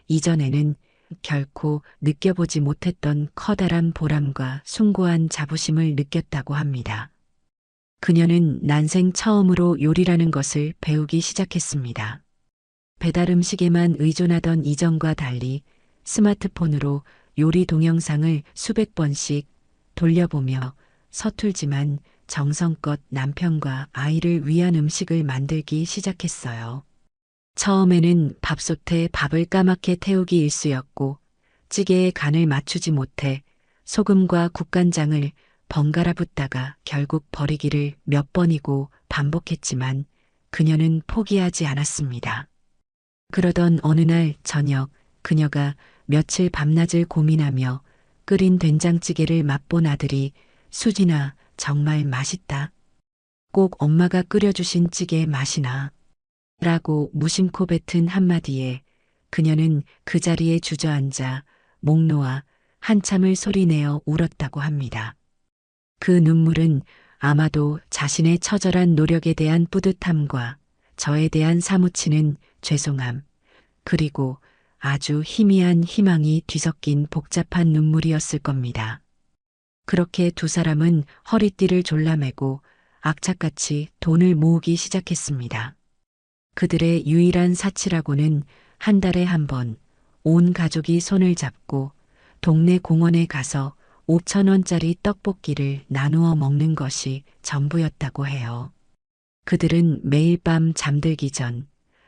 이전에는 결코 느껴보지 못했던 커다란 보람과 숭고한 자부심을 느꼈다고 합니다. 그녀는 난생 처음으로 요리라는 것을 배우기 시작했습니다. 배달 음식에만 의존하던 이전과 달리 스마트폰으로 요리 동영상을 수백 번씩 돌려보며 서툴지만 정성껏 남편과 아이를 위한 음식을 만들기 시작했어요. 처음에는 밥솥에 밥을 까맣게 태우기 일쑤였고 찌개의 간을 맞추지 못해 소금과 국간장을 번갈아 붓다가 결국 버리기를 몇 번이고 반복했지만 그녀는 포기하지 않았습니다. 그러던 어느 날 저녁 그녀가 며칠 밤낮을 고민하며 끓인 된장찌개를 맛본 아들이 수진아 정말 맛있다. 꼭 엄마가 끓여주신 찌개 맛이 나. 라고 무심코 뱉은 한마디에 그녀는 그 자리에 주저앉아 목 놓아 한참을 소리내어 울었다고 합니다. 그 눈물은 아마도 자신의 처절한 노력에 대한 뿌듯함과 저에 대한 사무치는 죄송함, 그리고 아주 희미한 희망이 뒤섞인 복잡한 눈물이었을 겁니다. 그렇게 두 사람은 허리띠를 졸라매고 악착같이 돈을 모으기 시작했습니다. 그들의 유일한 사치라고는 한 달에 한 번 온 가족이 손을 잡고 동네 공원에 가서 5,000원짜리 떡볶이를 나누어 먹는 것이 전부였다고 해요. 그들은 매일 밤 잠들기 전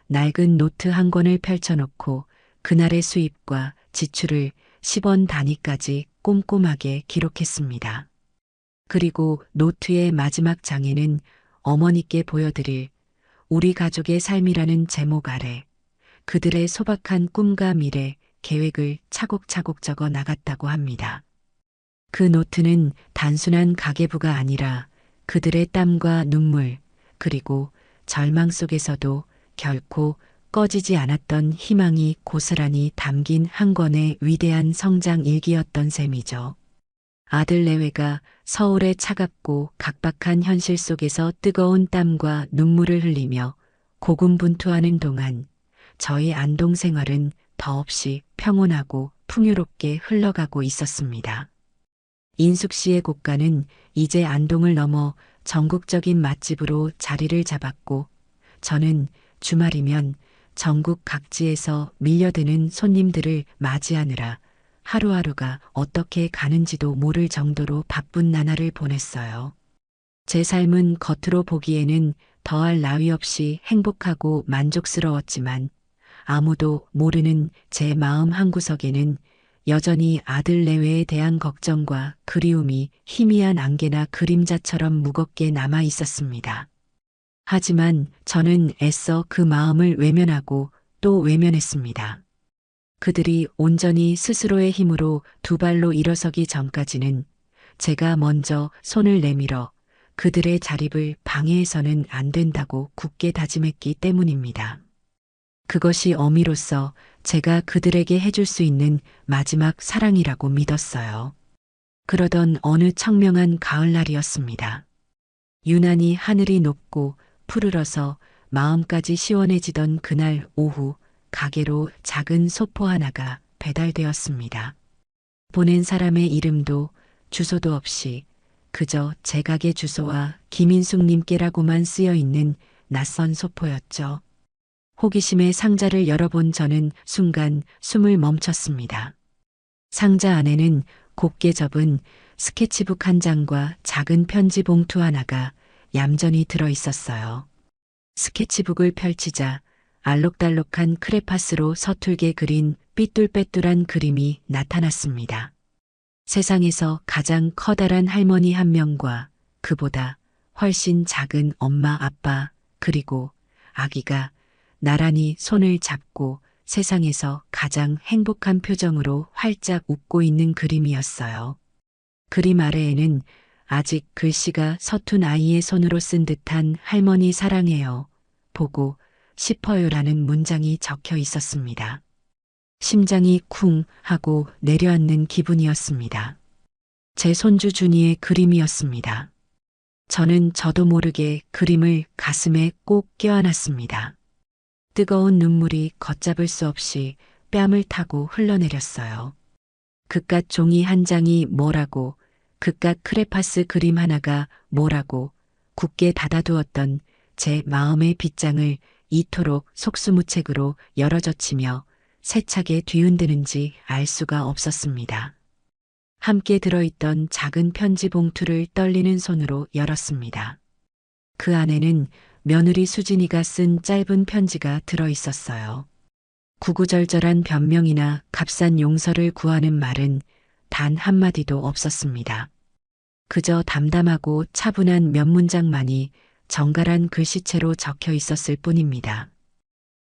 낡은 노트 한 권을 펼쳐놓고 그날의 수입과 지출을 10원 단위까지 꼼꼼하게 기록했습니다. 그리고 노트의 마지막 장에는 어머니께 보여드릴 우리 가족의 삶이라는 제목 아래 그들의 소박한 꿈과 미래, 계획을 차곡차곡 적어 나갔다고 합니다. 그 노트는 단순한 가계부가 아니라 그들의 땀과 눈물, 그리고 절망 속에서도 결코 꺼지지 않았던 희망이 고스란히 담긴 한 권의 위대한 성장 일기였던 셈이죠. 아들 내외가 서울의 차갑고 각박한 현실 속에서 뜨거운 땀과 눈물을 흘리며 고군분투하는 동안 저희 안동 생활은 더없이 평온하고 풍요롭게 흘러가고 있었습니다. 인숙 씨의 고가는 이제 안동을 넘어 전국적인 맛집으로 자리를 잡았고 저는 주말이면 전국 각지에서 밀려드는 손님들을 맞이하느라 하루하루가 어떻게 가는지도 모를 정도로 바쁜 나날을 보냈어요. 제 삶은 겉으로 보기에는 더할 나위 없이 행복하고 만족스러웠지만 아무도 모르는 제 마음 한구석에는 여전히 아들 내외에 대한 걱정과 그리움이 희미한 안개나 그림자처럼 무겁게 남아 있었습니다. 하지만 저는 애써 그 마음을 외면하고 또 외면했습니다. 그들이 온전히 스스로의 힘으로 두 발로 일어서기 전까지는 제가 먼저 손을 내밀어 그들의 자립을 방해해서는 안 된다고 굳게 다짐했기 때문입니다. 그것이 어미로서 제가 그들에게 해줄 수 있는 마지막 사랑이라고 믿었어요. 그러던 어느 청명한 가을날이었습니다. 유난히 하늘이 높고 푸르러서 마음까지 시원해지던 그날 오후 가게로 작은 소포 하나가 배달되었습니다. 보낸 사람의 이름도 주소도 없이 그저 제 가게 주소와 김인숙님께라고만 쓰여 있는 낯선 소포였죠. 호기심에 상자를 열어본 저는 순간 숨을 멈췄습니다. 상자 안에는 곱게 접은 스케치북 한 장과 작은 편지 봉투 하나가 얌전히 들어 있었어요. 스케치북을 펼치자 알록달록한 크레파스로 서툴게 그린 삐뚤빼뚤한 그림이 나타났습니다. 세상에서 가장 커다란 할머니 한 명과 그보다 훨씬 작은 엄마 아빠 그리고 아기가 나란히 손을 잡고 세상에서 가장 행복한 표정으로 활짝 웃고 있는 그림이었어요. 그림 아래에는 아직 글씨가 서툰 아이의 손으로 쓴 듯한 할머니 사랑해요. 보고 싶어요라는 문장이 적혀 있었습니다. 심장이 쿵 하고 내려앉는 기분이었습니다. 제 손주 준이의 그림이었습니다. 저는 저도 모르게 그림을 가슴에 꼭 껴안았습니다. 뜨거운 눈물이 걷잡을 수 없이 뺨을 타고 흘러내렸어요. 그깟 종이 한 장이 뭐라고, 그깟 크레파스 그림 하나가 뭐라고 굳게 닫아두었던 제 마음의 빗장을 이토록 속수무책으로 열어젖히며 세차게 뒤흔드는지 알 수가 없었습니다. 함께 들어있던 작은 편지 봉투를 떨리는 손으로 열었습니다. 그 안에는 며느리 수진이가 쓴 짧은 편지가 들어있었어요. 구구절절한 변명이나 값싼 용서를 구하는 말은 단 한마디도 없었습니다. 그저 담담하고 차분한 몇 문장만이 정갈한 글씨체로 적혀 있었을 뿐입니다.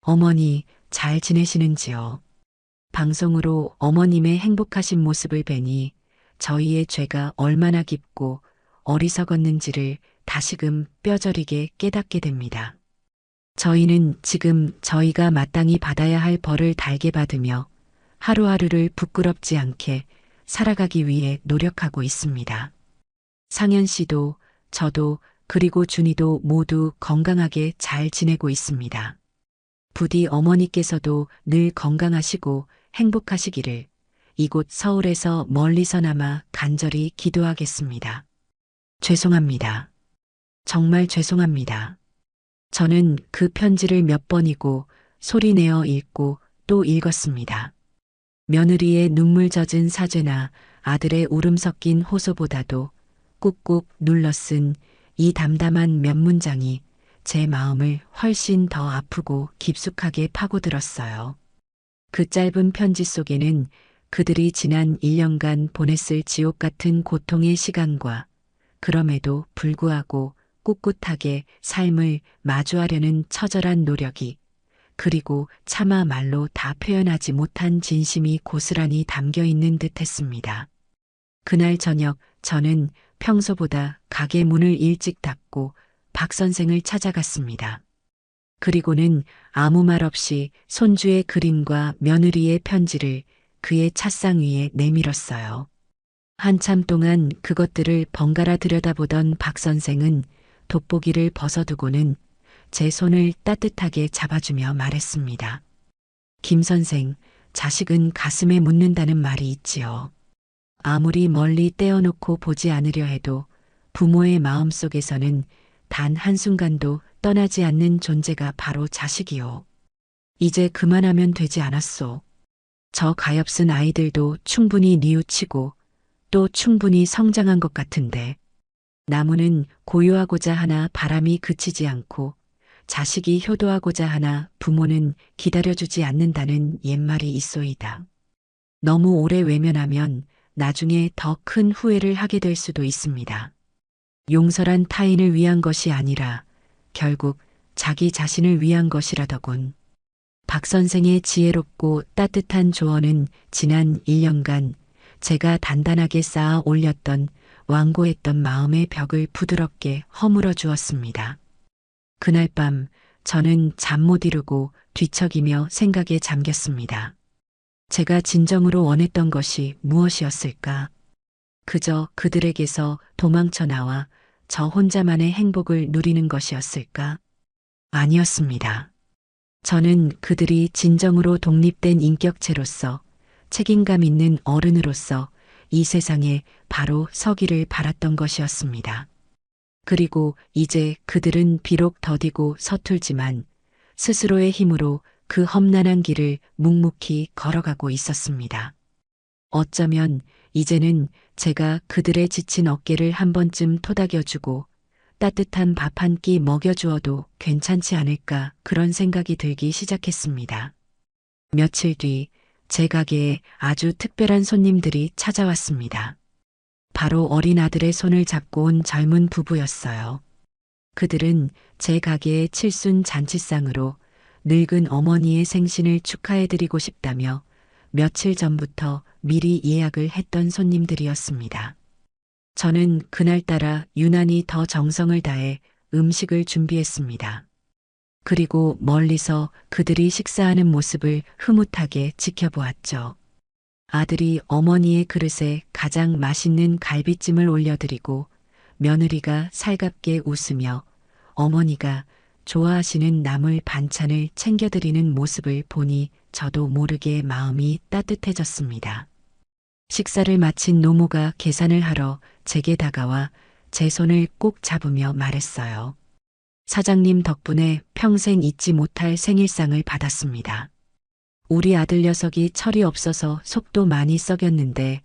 어머니, 잘 지내시는지요? 방송으로 어머님의 행복하신 모습을 뵈니 저희의 죄가 얼마나 깊고 어리석었는지를 다시금 뼈저리게 깨닫게 됩니다. 저희는 지금 저희가 마땅히 받아야 할 벌을 달게 받으며 하루하루를 부끄럽지 않게 살아가기 위해 노력하고 있습니다. 상현 씨도 저도 그리고 준이도 모두 건강하게 잘 지내고 있습니다. 부디 어머니께서도 늘 건강하시고 행복하시기를 이곳 서울에서 멀리서나마 간절히 기도하겠습니다. 죄송합니다. 정말 죄송합니다. 저는 그 편지를 몇 번이고 소리내어 읽고 또 읽었습니다. 며느리의 눈물 젖은 사죄나 아들의 울음 섞인 호소보다도 꾹꾹 눌러 쓴 이 담담한 몇 문장이 제 마음을 훨씬 더 아프고 깊숙하게 파고들었어요. 그 짧은 편지 속에는 그들이 지난 1년간 보냈을 지옥 같은 고통의 시간과 그럼에도 불구하고 꿋꿋하게 삶을 마주하려는 처절한 노력이 그리고 차마 말로 다 표현하지 못한 진심이 고스란히 담겨 있는 듯 했습니다. 그날 저녁 저는 평소보다 가게 문을 일찍 닫고 박 선생을 찾아갔습니다. 그리고는 아무 말 없이 손주의 그림과 며느리의 편지를 그의 찻상 위에 내밀었어요. 한참 동안 그것들을 번갈아 들여다보던 박 선생은 돋보기를 벗어두고는 제 손을 따뜻하게 잡아주며 말했습니다. 김 선생, 자식은 가슴에 묻는다는 말이 있지요. 아무리 멀리 떼어놓고 보지 않으려 해도 부모의 마음속에서는 단 한순간도 떠나지 않는 존재가 바로 자식이요. 이제 그만하면 되지 않았소. 저 가엾은 아이들도 충분히 뉘우치고 또 충분히 성장한 것 같은데 나무는 고요하고자 하나 바람이 그치지 않고 자식이 효도하고자 하나 부모는 기다려주지 않는다는 옛말이 있소이다. 너무 오래 외면하면 나중에 더 큰 후회를 하게 될 수도 있습니다. 용서란 타인을 위한 것이 아니라 결국 자기 자신을 위한 것이라더군. 박 선생의 지혜롭고 따뜻한 조언은 지난 1년간 제가 단단하게 쌓아 올렸던 완고했던 마음의 벽을 부드럽게 허물어 주었습니다. 그날 밤 저는 잠 못 이루고 뒤척이며 생각에 잠겼습니다. 제가 진정으로 원했던 것이 무엇이었을까? 그저 그들에게서 도망쳐 나와 저 혼자만의 행복을 누리는 것이었을까? 아니었습니다. 저는 그들이 진정으로 독립된 인격체로서 책임감 있는 어른으로서 이 세상에 바로 서기를 바랐던 것이었습니다. 그리고 이제 그들은 비록 더디고 서툴지만 스스로의 힘으로 그 험난한 길을 묵묵히 걸어가고 있었습니다. 어쩌면 이제는 제가 그들의 지친 어깨를 한 번쯤 토닥여주고 따뜻한 밥 한 끼 먹여주어도 괜찮지 않을까 그런 생각이 들기 시작했습니다. 며칠 뒤 제 가게에 아주 특별한 손님들이 찾아왔습니다. 바로 어린 아들의 손을 잡고 온 젊은 부부였어요. 그들은 제 가게의 칠순 잔치상으로 늙은 어머니의 생신을 축하해드리고 싶다며 며칠 전부터 미리 예약을 했던 손님들이었습니다. 저는 그날따라 유난히 더 정성을 다해 음식을 준비했습니다. 그리고 멀리서 그들이 식사하는 모습을 흐뭇하게 지켜보았죠. 아들이 어머니의 그릇에 가장 맛있는 갈비찜을 올려드리고 며느리가 살갑게 웃으며 어머니가 좋아하시는 나물 반찬을 챙겨드리는 모습을 보니 저도 모르게 마음이 따뜻해졌습니다. 식사를 마친 노모가 계산을 하러 제게 다가와 제 손을 꼭 잡으며 말했어요. 사장님 덕분에 평생 잊지 못할 생일상을 받았습니다. 우리 아들 녀석이 철이 없어서 속도 많이 썩였는데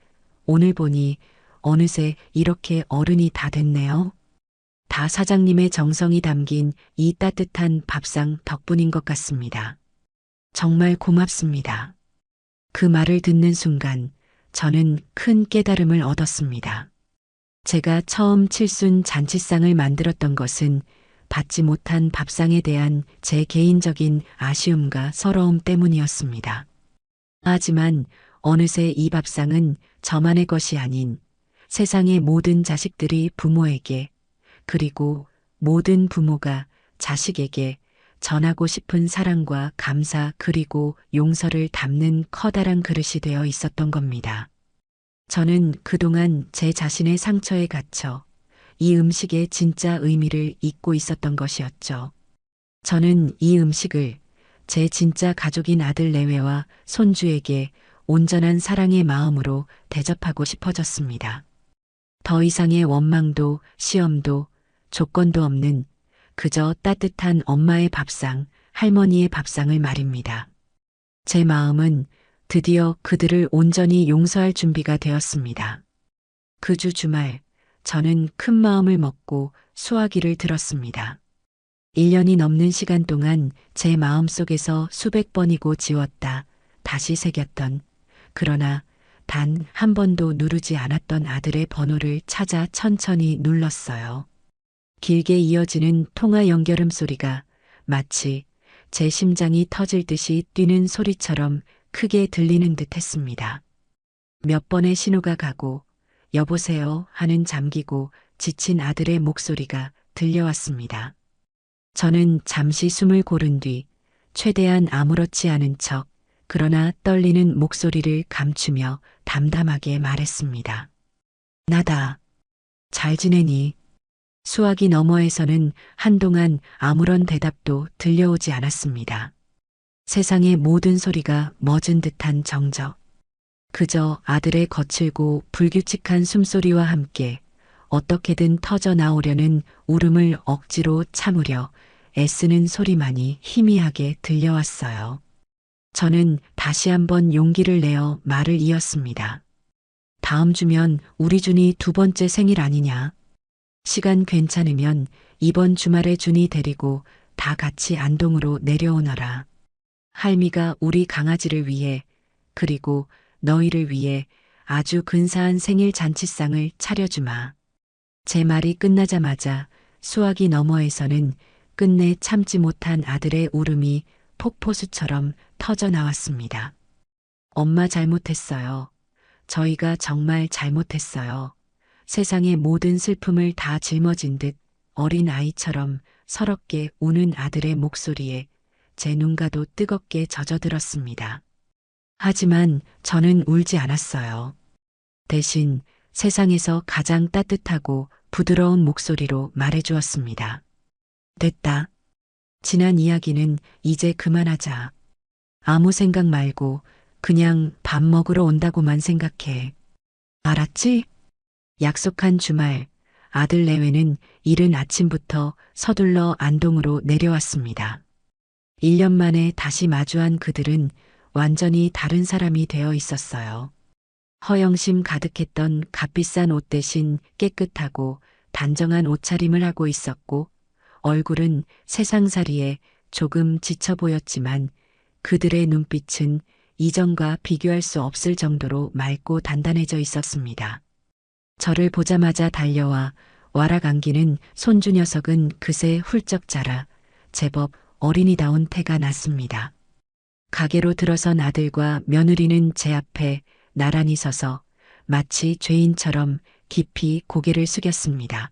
오늘 보니 어느새 이렇게 어른이 다 됐네요. 다 사장님의 정성이 담긴 이 따뜻한 밥상 덕분인 것 같습니다. 정말 고맙습니다. 그 말을 듣는 순간 저는 큰 깨달음을 얻었습니다. 제가 처음 칠순 잔치상을 만들었던 것은 받지 못한 밥상에 대한 제 개인적인 아쉬움과 서러움 때문이었습니다. 하지만 어느새 이 밥상은 저만의 것이 아닌 세상의 모든 자식들이 부모에게 그리고 모든 부모가 자식에게 전하고 싶은 사랑과 감사 그리고 용서를 담는 커다란 그릇이 되어 있었던 겁니다. 저는 그동안 제 자신의 상처에 갇혀 이 음식의 진짜 의미를 잊고 있었던 것이었죠. 저는 이 음식을 제 진짜 가족인 아들 내외와 손주에게 온전한 사랑의 마음으로 대접하고 싶어졌습니다. 더 이상의 원망도 시험도 조건도 없는 그저 따뜻한 엄마의 밥상, 할머니의 밥상을 말입니다. 제 마음은 드디어 그들을 온전히 용서할 준비가 되었습니다. 그 주 주말, 저는 큰 마음을 먹고 수화기를 들었습니다. 1년이 넘는 시간 동안 제 마음속에서 수백 번이고 지웠다, 다시 새겼던, 그러나 단 한 번도 누르지 않았던 아들의 번호를 찾아 천천히 눌렀어요. 길게 이어지는 통화 연결음 소리가 마치 제 심장이 터질 듯이 뛰는 소리처럼 크게 들리는 듯 했습니다. 몇 번의 신호가 가고 여보세요 하는 잠기고 지친 아들의 목소리가 들려왔습니다. 저는 잠시 숨을 고른 뒤 최대한 아무렇지 않은 척 그러나 떨리는 목소리를 감추며 담담하게 말했습니다. 나다. 잘 지내니? 수화기 너머에서는 한동안 아무런 대답도 들려오지 않았습니다. 세상의 모든 소리가 멎은 듯한 정적. 그저 아들의 거칠고 불규칙한 숨소리와 함께 어떻게든 터져 나오려는 울음을 억지로 참으려 애쓰는 소리만이 희미하게 들려왔어요. 저는 다시 한번 용기를 내어 말을 이었습니다. 다음 주면 우리 준이 두 번째 생일 아니냐? 시간 괜찮으면 이번 주말에 준이 데리고 다 같이 안동으로 내려오너라. 할미가 우리 강아지를 위해 그리고 너희를 위해 아주 근사한 생일 잔치상을 차려주마. 제 말이 끝나자마자 수화기 너머에서는 끝내 참지 못한 아들의 울음이 폭포수처럼 터져 나왔습니다. 엄마 잘못했어요. 저희가 정말 잘못했어요. 세상의 모든 슬픔을 다 짊어진 듯 어린 아이처럼 서럽게 우는 아들의 목소리에 제 눈가도 뜨겁게 젖어들었습니다. 하지만 저는 울지 않았어요. 대신 세상에서 가장 따뜻하고 부드러운 목소리로 말해주었습니다. 됐다. 지난 이야기는 이제 그만하자. 아무 생각 말고 그냥 밥 먹으러 온다고만 생각해. 알았지? 약속한 주말, 아들 내외는 이른 아침부터 서둘러 안동으로 내려왔습니다. 1년 만에 다시 마주한 그들은 완전히 다른 사람이 되어 있었어요. 허영심 가득했던 값비싼 옷 대신 깨끗하고 단정한 옷차림을 하고 있었고 얼굴은 세상살이에 조금 지쳐 보였지만 그들의 눈빛은 이전과 비교할 수 없을 정도로 맑고 단단해져 있었습니다. 저를 보자마자 달려와 와락 안기는 손주 녀석은 그새 훌쩍 자라 제법 어린이다운 태가 났습니다. 가게로 들어선 아들과 며느리는 제 앞에 나란히 서서 마치 죄인처럼 깊이 고개를 숙였습니다.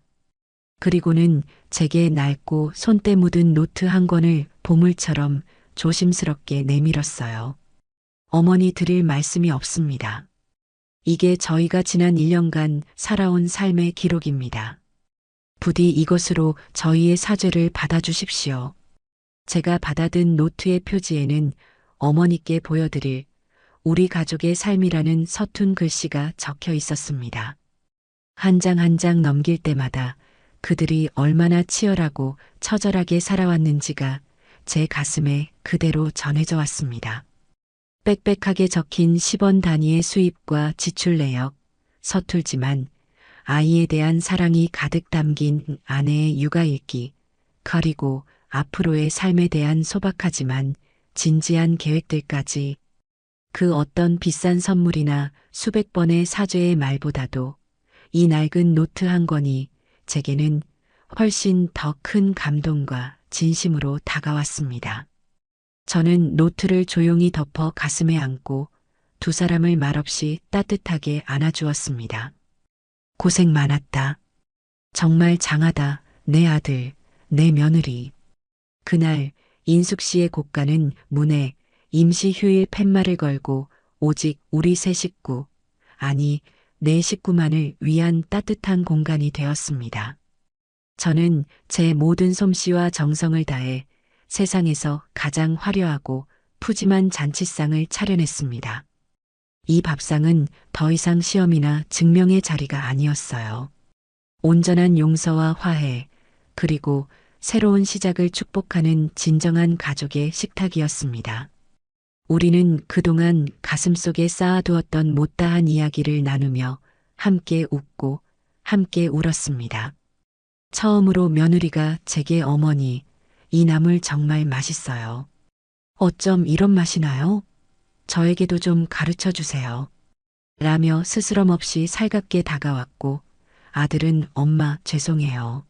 그리고는 제게 낡고 손때 묻은 노트 한 권을 보물처럼 조심스럽게 내밀었어요. 어머니 드릴 말씀이 없습니다. 이게 저희가 지난 1년간 살아온 삶의 기록입니다. 부디 이것으로 저희의 사죄를 받아주십시오. 제가 받아든 노트의 표지에는 어머니께 보여드릴 우리 가족의 삶이라는 서툰 글씨가 적혀 있었습니다. 한 장 한 장 넘길 때마다 그들이 얼마나 치열하고 처절하게 살아왔는지가 제 가슴에 그대로 전해져 왔습니다. 빽빽하게 적힌 10원 단위의 수입과 지출 내역, 서툴지만 아이에 대한 사랑이 가득 담긴 아내의 육아일기, 그리고 앞으로의 삶에 대한 소박하지만 진지한 계획들까지 그 어떤 비싼 선물이나 수백 번의 사죄의 말보다도 이 낡은 노트 한 권이 제게는 훨씬 더 큰 감동과 진심으로 다가왔습니다. 저는 노트를 조용히 덮어 가슴에 안고 두 사람을 말없이 따뜻하게 안아주었습니다. 고생 많았다. 정말 장하다, 내 아들, 내 며느리. 그날 인숙 씨의 고가는 문에 임시 휴일 팻말을 걸고 오직 우리 세 식구, 아니 네 식구만을 위한 따뜻한 공간이 되었습니다. 저는 제 모든 솜씨와 정성을 다해 세상에서 가장 화려하고 푸짐한 잔치상을 차려냈습니다. 이 밥상은 더 이상 시험이나 증명의 자리가 아니었어요. 온전한 용서와 화해, 그리고 새로운 시작을 축복하는 진정한 가족의 식탁이었습니다. 우리는 그동안 가슴속에 쌓아두었던 못다한 이야기를 나누며 함께 웃고 함께 울었습니다. 처음으로 며느리가 제게 어머니, 이 나물 정말 맛있어요. 어쩜 이런 맛이 나요? 저에게도 좀 가르쳐 주세요. 라며 스스럼 없이 살갑게 다가왔고 아들은 엄마 죄송해요.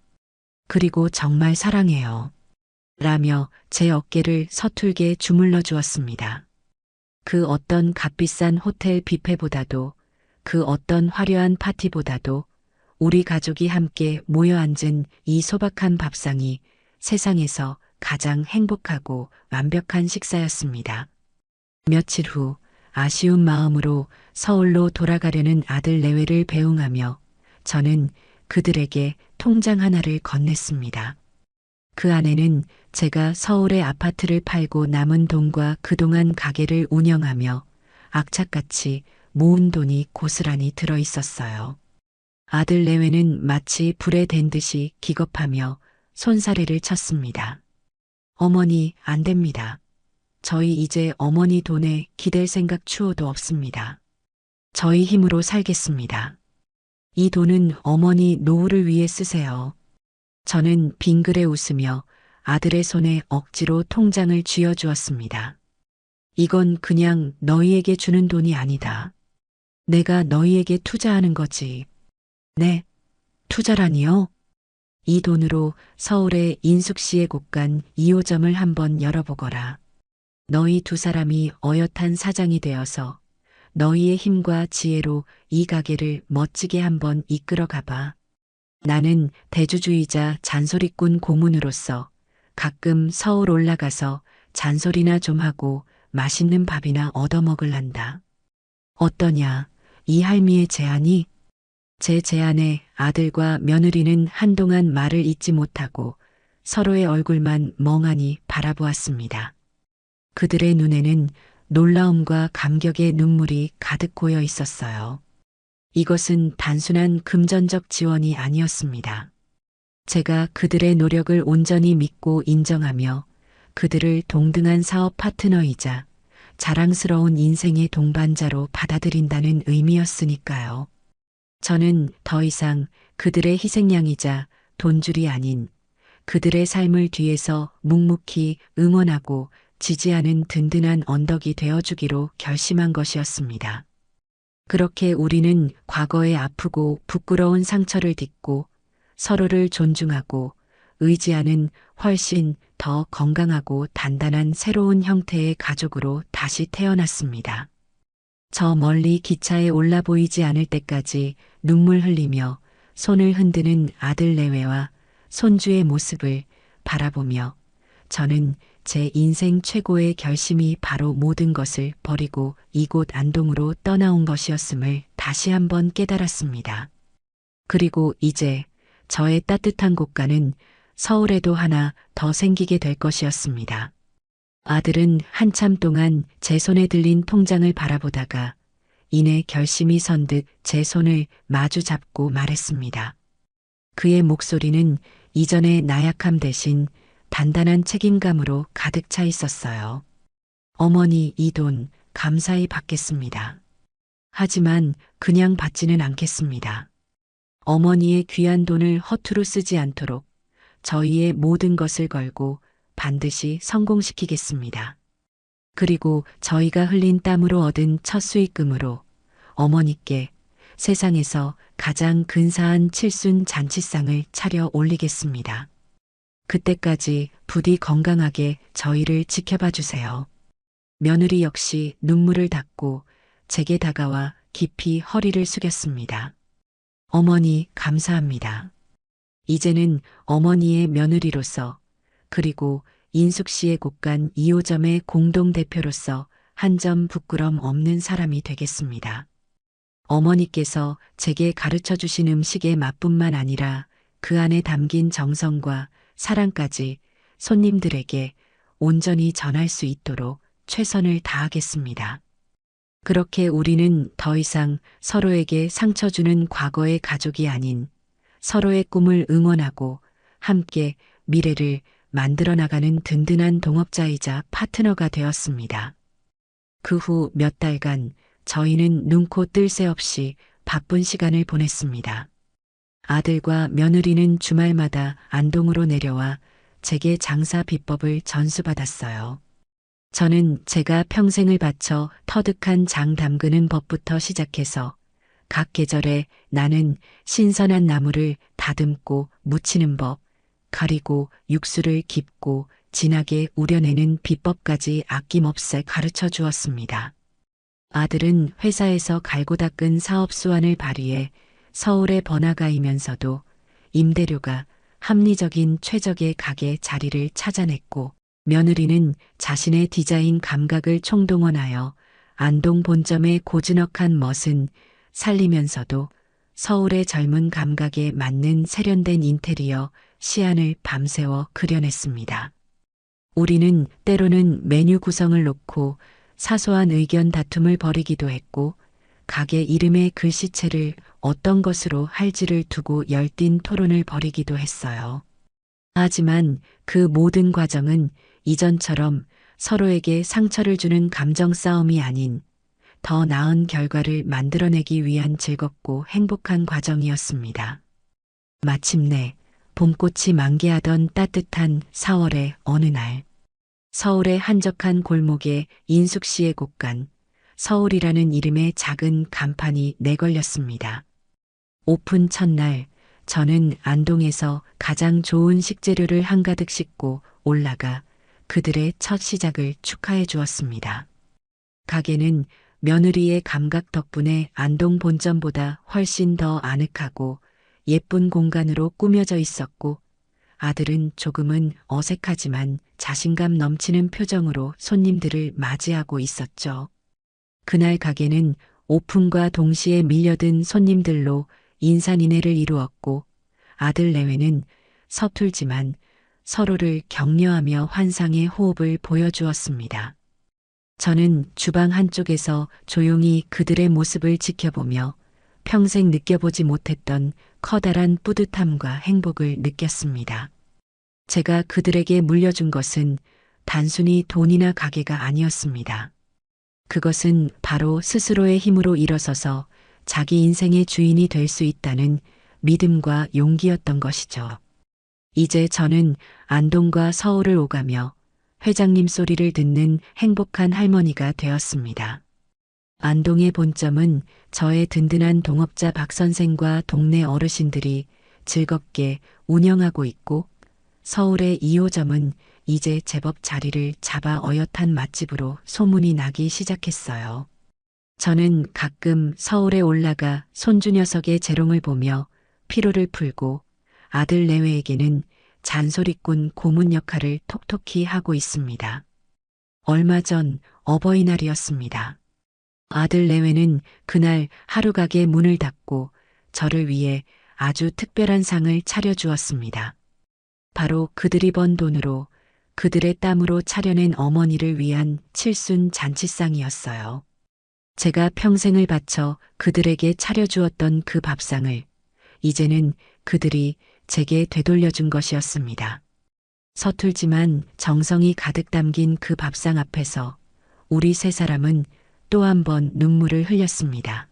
그리고 정말 사랑해요. 라며 제 어깨를 서툴게 주물러 주었습니다. 그 어떤 값비싼 호텔 뷔페보다도 그 어떤 화려한 파티보다도 우리 가족이 함께 모여 앉은 이 소박한 밥상이 세상에서 가장 행복하고 완벽한 식사였습니다. 며칠 후 아쉬운 마음으로 서울로 돌아가려는 아들 내외를 배웅하며 저는 그들에게 통장 하나를 건넸습니다. 그 안에는 제가 서울의 아파트를 팔고 남은 돈과 그동안 가게를 운영하며 악착같이 모은 돈이 고스란히 들어 있었어요. 아들 내외는 마치 불에 댄 듯이 기겁하며 손사래를 쳤습니다. 어머니, 안 됩니다. 저희 이제 어머니 돈에 기댈 생각 추호도 없습니다. 저희 힘으로 살겠습니다. 이 돈은 어머니 노후를 위해 쓰세요. 저는 빙그레 웃으며 아들의 손에 억지로 통장을 쥐어주었습니다. 이건 그냥 너희에게 주는 돈이 아니다. 내가 너희에게 투자하는 거지. 네, 투자라니요? 이 돈으로 서울의 인숙 씨의 곳간 2호점을 한번 열어보거라. 너희 두 사람이 어엿한 사장이 되어서 너희의 힘과 지혜로 이 가게를 멋지게 한번 이끌어 가봐. 나는 대주주이자 잔소리꾼 고문으로서 가끔 서울 올라가서 잔소리나 좀 하고 맛있는 밥이나 얻어먹을란다. 어떠냐, 이 할미의 제안이? 제 제안에 아들과 며느리는 한동안 말을 잇지 못하고 서로의 얼굴만 멍하니 바라보았습니다. 그들의 눈에는 놀라움과 감격의 눈물이 가득 고여 있었어요. 이것은 단순한 금전적 지원이 아니었습니다. 제가 그들의 노력을 온전히 믿고 인정하며 그들을 동등한 사업 파트너이자 자랑스러운 인생의 동반자로 받아들인다는 의미였으니까요. 저는 더 이상 그들의 희생양이자 돈줄이 아닌 그들의 삶을 뒤에서 묵묵히 응원하고 지지하는 든든한 언덕이 되어주기로 결심한 것이었습니다. 그렇게 우리는 과거의 아프고 부끄러운 상처를 딛고 서로를 존중하고 의지하는 훨씬 더 건강하고 단단한 새로운 형태의 가족으로 다시 태어났습니다. 저 멀리 기차에 올라 보이지 않을 때까지 눈물 흘리며 손을 흔드는 아들 내외와 손주의 모습을 바라보며 저는 제 인생 최고의 결심이 바로 모든 것을 버리고 이곳 안동으로 떠나온 것이었음을 다시 한번 깨달았습니다. 그리고 이제 저의 따뜻한 곳간은 서울에도 하나 더 생기게 될 것이었습니다. 아들은 한참 동안 제 손에 들린 통장을 바라보다가 이내 결심이 선 듯 제 손을 마주 잡고 말했습니다. 그의 목소리는 이전의 나약함 대신 단단한 책임감으로 가득 차 있었어요. 어머니, 이 돈 감사히 받겠습니다. 하지만 그냥 받지는 않겠습니다. 어머니의 귀한 돈을 허투루 쓰지 않도록 저희의 모든 것을 걸고 반드시 성공시키겠습니다. 그리고 저희가 흘린 땀으로 얻은 첫 수익금으로 어머니께 세상에서 가장 근사한 칠순 잔치상을 차려 올리겠습니다. 그때까지 부디 건강하게 저희를 지켜봐 주세요. 며느리 역시 눈물을 닦고 제게 다가와 깊이 허리를 숙였습니다. 어머니, 감사합니다. 이제는 어머니의 며느리로서 그리고 인숙 씨의 곳간 2호점의 공동대표로서 한 점 부끄럼 없는 사람이 되겠습니다. 어머니께서 제게 가르쳐 주신 음식의 맛뿐만 아니라 그 안에 담긴 정성과 사랑까지 손님들에게 온전히 전할 수 있도록 최선을 다하겠습니다. 그렇게 우리는 더 이상 서로에게 상처 주는 과거의 가족이 아닌 서로의 꿈을 응원하고 함께 미래를 만들어 나가는 든든한 동업자이자 파트너가 되었습니다. 그 후 몇 달간 저희는 눈코 뜰 새 없이 바쁜 시간을 보냈습니다. 아들과 며느리는 주말마다 안동으로 내려와 제게 장사 비법을 전수받았어요. 저는 제가 평생을 바쳐 터득한 장 담그는 법부터 시작해서 각 계절에 나는 신선한 나물을 다듬고 무치는 법, 가리고 육수를 깊고 진하게 우려내는 비법까지 아낌없이 가르쳐 주었습니다. 아들은 회사에서 갈고 닦은 사업 수완을 발휘해 서울에 번화가이면서도 임대료가 합리적인 최적의 가게 자리를 찾아냈고 며느리는 자신의 디자인 감각을 총동원하여 안동 본점의 고즈넉한 멋은 살리면서도 서울의 젊은 감각에 맞는 세련된 인테리어 시안을 밤새워 그려냈습니다. 우리는 때로는 메뉴 구성을 놓고 사소한 의견 다툼을 벌이기도 했고 가게 이름의 글씨체를 어떤 것으로 할지를 두고 열띤 토론을 벌이기도 했어요. 하지만 그 모든 과정은 이전처럼 서로에게 상처를 주는 감정 싸움이 아닌 더 나은 결과를 만들어내기 위한 즐겁고 행복한 과정이었습니다. 마침내 봄꽃이 만개하던 따뜻한 4월의 어느 날, 서울의 한적한 골목에 인숙 씨의 곳간, 서울이라는 이름의 작은 간판이 내걸렸습니다. 오픈 첫날, 저는 안동에서 가장 좋은 식재료를 한가득 싣고 올라가 그들의 첫 시작을 축하해 주었습니다. 가게는 며느리의 감각 덕분에 안동 본점보다 훨씬 더 아늑하고 예쁜 공간으로 꾸며져 있었고 아들은 조금은 어색하지만 자신감 넘치는 표정으로 손님들을 맞이하고 있었죠. 그날 가게는 오픈과 동시에 밀려든 손님들로 인산인해를 이루었고 아들 내외는 서툴지만 서로를 격려하며 환상의 호흡을 보여주었습니다. 저는 주방 한쪽에서 조용히 그들의 모습을 지켜보며 평생 느껴보지 못했던 커다란 뿌듯함과 행복을 느꼈습니다. 제가 그들에게 물려준 것은 단순히 돈이나 가게가 아니었습니다. 그것은 바로 스스로의 힘으로 일어서서 자기 인생의 주인이 될 수 있다는 믿음과 용기였던 것이죠. 이제 저는 안동과 서울을 오가며 회장님 소리를 듣는 행복한 할머니가 되었습니다. 안동의 본점은 저의 든든한 동업자 박 선생과 동네 어르신들이 즐겁게 운영하고 있고 서울의 2호점은 이제 제법 자리를 잡아 어엿한 맛집으로 소문이 나기 시작했어요. 저는 가끔 서울에 올라가 손주 녀석의 재롱을 보며 피로를 풀고 아들 내외에게는 잔소리꾼 고문 역할을 톡톡히 하고 있습니다. 얼마 전 어버이날이었습니다. 아들 내외는 그날 하루 가게 문을 닫고 저를 위해 아주 특별한 상을 차려주었습니다. 바로 그들이 번 돈으로 그들의 땀으로 차려낸 어머니를 위한 칠순 잔치상이었어요. 제가 평생을 바쳐 그들에게 차려주었던 그 밥상을 이제는 그들이 제게 되돌려준 것이었습니다. 서툴지만 정성이 가득 담긴 그 밥상 앞에서 우리 세 사람은 또 한 번 눈물을 흘렸습니다.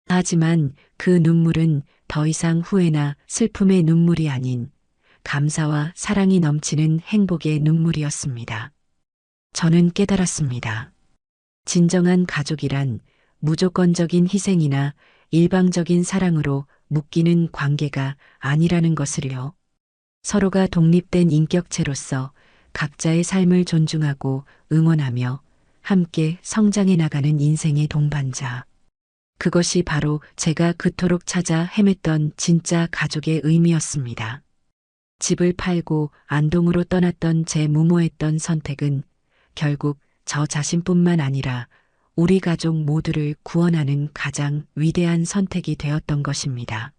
하지만 그 눈물은 더 이상 후회나 슬픔의 눈물이 아닌 감사와 사랑이 넘치는 행복의 눈물이었습니다. 저는 깨달았습니다. 진정한 가족이란 무조건적인 희생이나 일방적인 사랑으로 묶이는 관계가 아니라는 것을요. 서로가 독립된 인격체로서 각자의 삶을 존중하고 응원하며 함께 성장해 나가는 인생의 동반자. 그것이 바로 제가 그토록 찾아 헤맸던 진짜 가족의 의미였습니다. 집을 팔고 안동으로 떠났던 제 무모했던 선택은 결국 저 자신뿐만 아니라 우리 가족 모두를 구원하는 가장 위대한 선택이 되었던 것입니다.